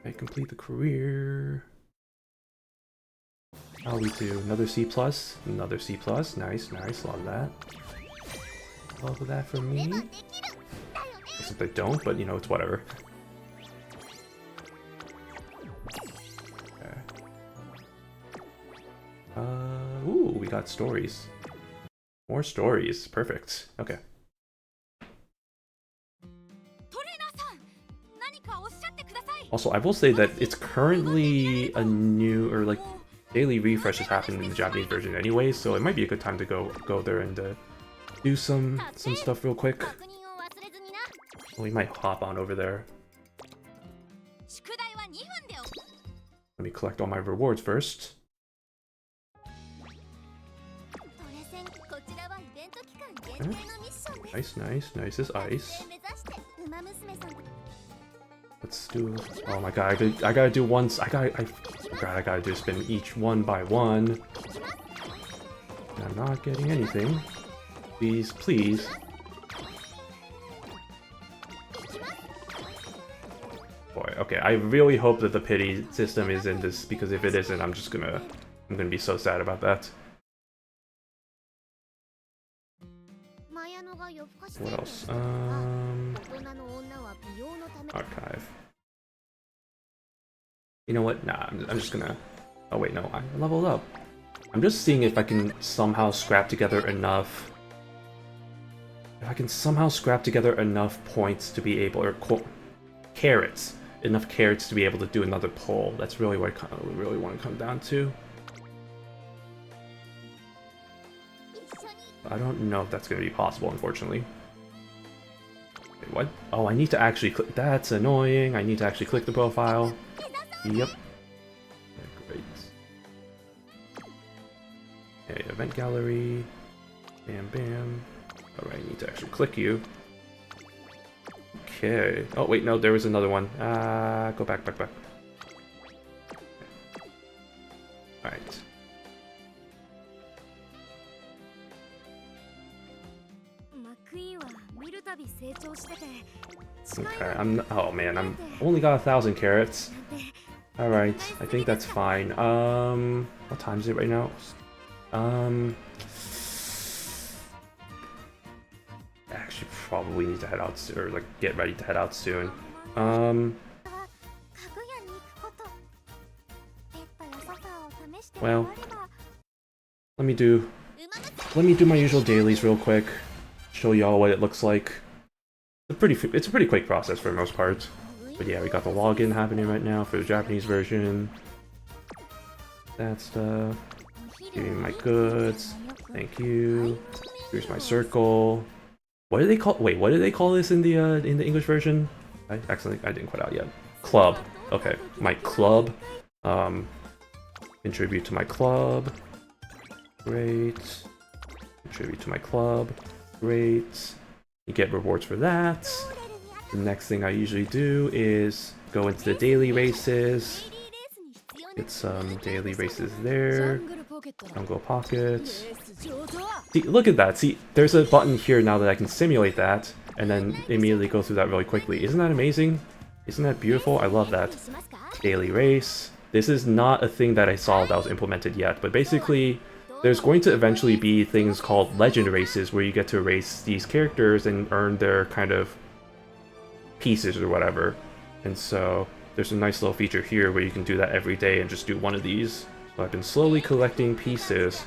[SPEAKER 1] I complete the career. How we do? Another C+, another C+. Nice, nice, love that. Love that for me. Except they don't, but you know, it's whatever. Okay. Ooh, we got stories. More stories, perfect. Okay. Also, I will say that it's currently a new, or like, daily refreshes happen in the Japanese version anyway, so it might be a good time to go there and do some stuff real quick. We might hop on over there. Let me collect all my rewards first. Okay. Nice, nice, nice as ice. Let's do. Oh my god, I gotta do once. I gotta do spin each one by one. I'm not getting anything. Please, please. Boy, okay. I really hope that the pity system is in this, because if it isn't, I'm gonna be so sad about that. What else? Archive. You know what? Nah, I'm just gonna... Oh wait, no, I leveled up. I'm just seeing if I can somehow scrap together enough... If I can somehow scrap together enough points to be able... Or carrots. Enough carrots to be able to do another pull. That's really what I really want to come down to. I don't know if that's going to be possible, unfortunately. Wait, what? Oh, I need to actually click. That's annoying. I need to actually click the profile. Yep. Okay, great. Okay, event gallery. Bam, bam. Alright, I need to actually click you. Okay. Oh, wait, no, there was another one. Go back. Alright. Okay, oh man, I'm only got 1,000 carrots. Alright, I think that's fine. What time is it right now? Actually, probably need to head out, or like get ready to head out soon. Well, let me do let me do my usual dailies real quick. Show y'all what it looks like. It's a pretty quick process for the most part. But yeah, we got the login happening right now for the Japanese version. That stuff. Give me my goods. Thank you. Here's my circle. What do they call? Wait, what do they call this in the English version? I didn't quit out yet. Club. Okay, my club. Contribute to my club. Great. Contribute to my club. Great. You get rewards for that. The next thing I usually do is go into the daily races. Get some daily races there. Jungle Pocket. See, look at that. See, there's a button here now that I can simulate that and then immediately go through that really quickly. Isn't that amazing? Isn't that beautiful? I love that. Daily race. This is not a thing that I saw that was implemented yet, but basically there's going to eventually be things called legend races where you get to race these characters and earn their kind of pieces or whatever. And so there's a nice little feature here where you can do that every day and just do one of these. So I've been slowly collecting pieces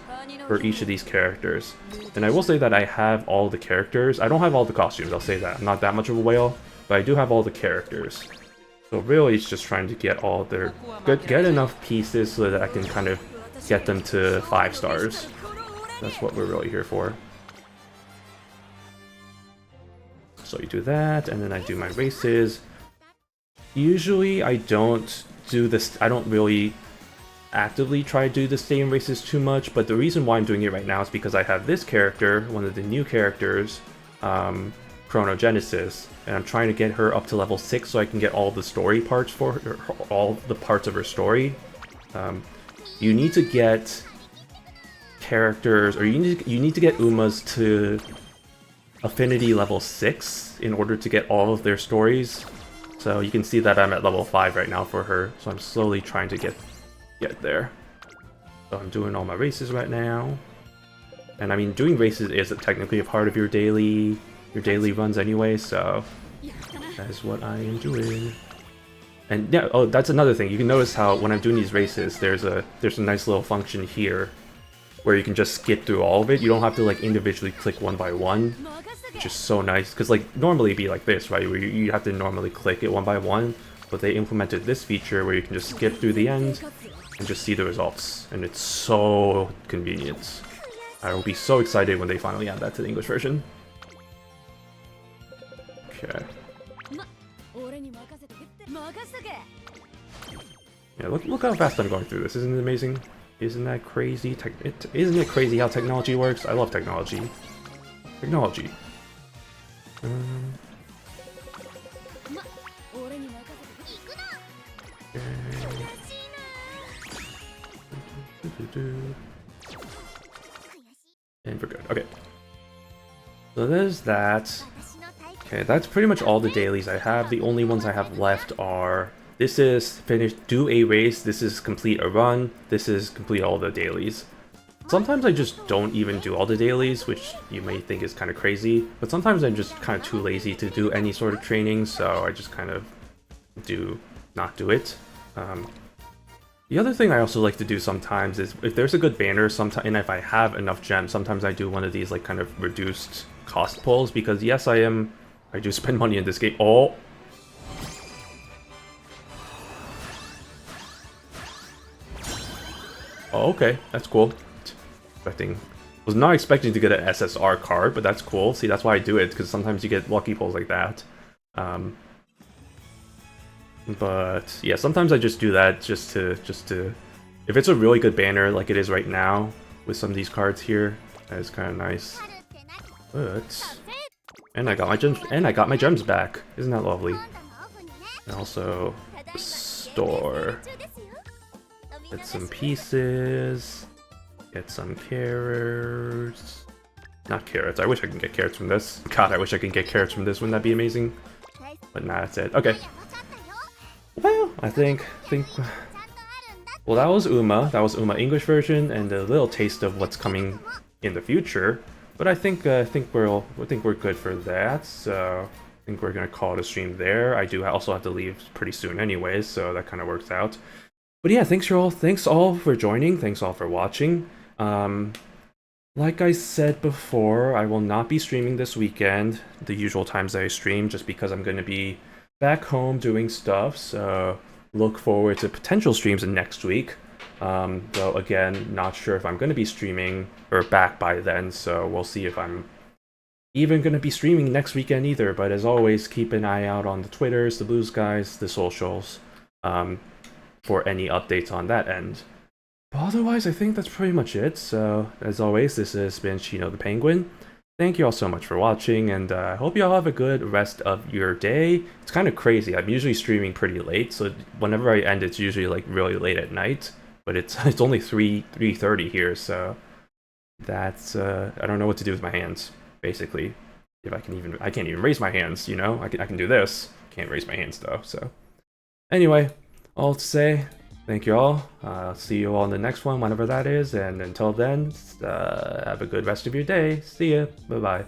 [SPEAKER 1] for each of these characters. And I will say that I have all the characters. I don't have all the costumes, I'll say that. I'm not that much of a whale, but I do have all the characters. So really it's just trying to get all their get enough pieces so that I can kind of get them to 5 stars. That's what we're really here for. So you do that, and then I do my races. Usually I don't do this, I don't really actively try to do the same races too much, but the reason why I'm doing it right now is because I have this character, one of the new characters, Chronogenesis, and I'm trying to get her up to level 6 so I can get all the story parts for her, all the parts of her story. You need to get characters, or you need to get Umas to affinity level 6 in order to get all of their stories. So you can see that I'm at level 5 right now for her, so I'm slowly trying to get there. So I'm doing all my races right now. And I mean, doing races is technically a part of your daily runs anyway, so that is what I am doing. And yeah, oh, that's another thing. You can notice how when I'm doing these races, there's a nice little function here where you can just skip through all of it. You don't have to like individually click one by one, which is so nice. Because like normally it'd be like this, right? Where you have to normally click it one by one, but they implemented this feature where you can just skip through the end and just see the results, and it's so convenient. I will be so excited when they finally add that to the English version. Okay. Yeah, look how fast I'm going through this. Isn't it amazing? Isn't that crazy? Isn't it crazy how technology works? I love technology. Technology. And we're good. Okay. So there's that. Okay, that's pretty much all the dailies I have. The only ones I have left are... This is finish, do a race, this is complete a run, this is complete all the dailies. Sometimes I just don't even do all the dailies, which you may think is kind of crazy, but sometimes I'm just kind of too lazy to do any sort of training, so I just kind of not do it. The other thing I also like to do sometimes is, if there's a good banner, and if I have enough gems, sometimes I do one of these like kind of reduced cost pulls, because yes, I do spend money in this game. Oh! Oh, okay, that's cool. Was not expecting to get an SSR card, but that's cool. See, that's why I do it, because sometimes you get lucky pulls like that. But yeah, sometimes I just do that just to if it's a really good banner like it is right now with some of these cards here, that is kind of nice. But and I got my gems back. Isn't that lovely? And also the store. Get some pieces. Get some carrots. Not carrots. I wish I could get carrots from this. God, I wish I could get carrots from this. Wouldn't that be amazing? But nah, that's it. Okay. Well, I think. Well, that was Uma. That was Uma English version, and a little taste of what's coming in the future. But I think we're good for that. So I think we're gonna call it a stream there. I do also have to leave pretty soon, anyways, so that kind of works out. But yeah, thanks all for joining. Thanks all for watching. Like I said before, I will not be streaming this weekend, the usual times that I stream, just because I'm going to be back home doing stuff, so look forward to potential streams in next week. Though again, not sure if I'm going to be streaming or back by then, so we'll see if I'm even going to be streaming next weekend either. But as always, keep an eye out on the Twitters, the Blue Skies, the socials, um, for any updates on that end. But otherwise, I think that's pretty much it. So, as always, this has been Chino the Penguin. Thank you all so much for watching, and I hope you all have a good rest of your day. It's kind of crazy. I'm usually streaming pretty late, so whenever I end, it's usually like really late at night. But it's it's only 3:30 here, so that's I don't know what to do with my hands. Basically, if I can't even raise my hands. You know, I can do this. Can't raise my hands though. So anyway, all to say, thank you all. See you all in the next one, whenever that is. And until then, have a good rest of your day. See ya. Bye bye.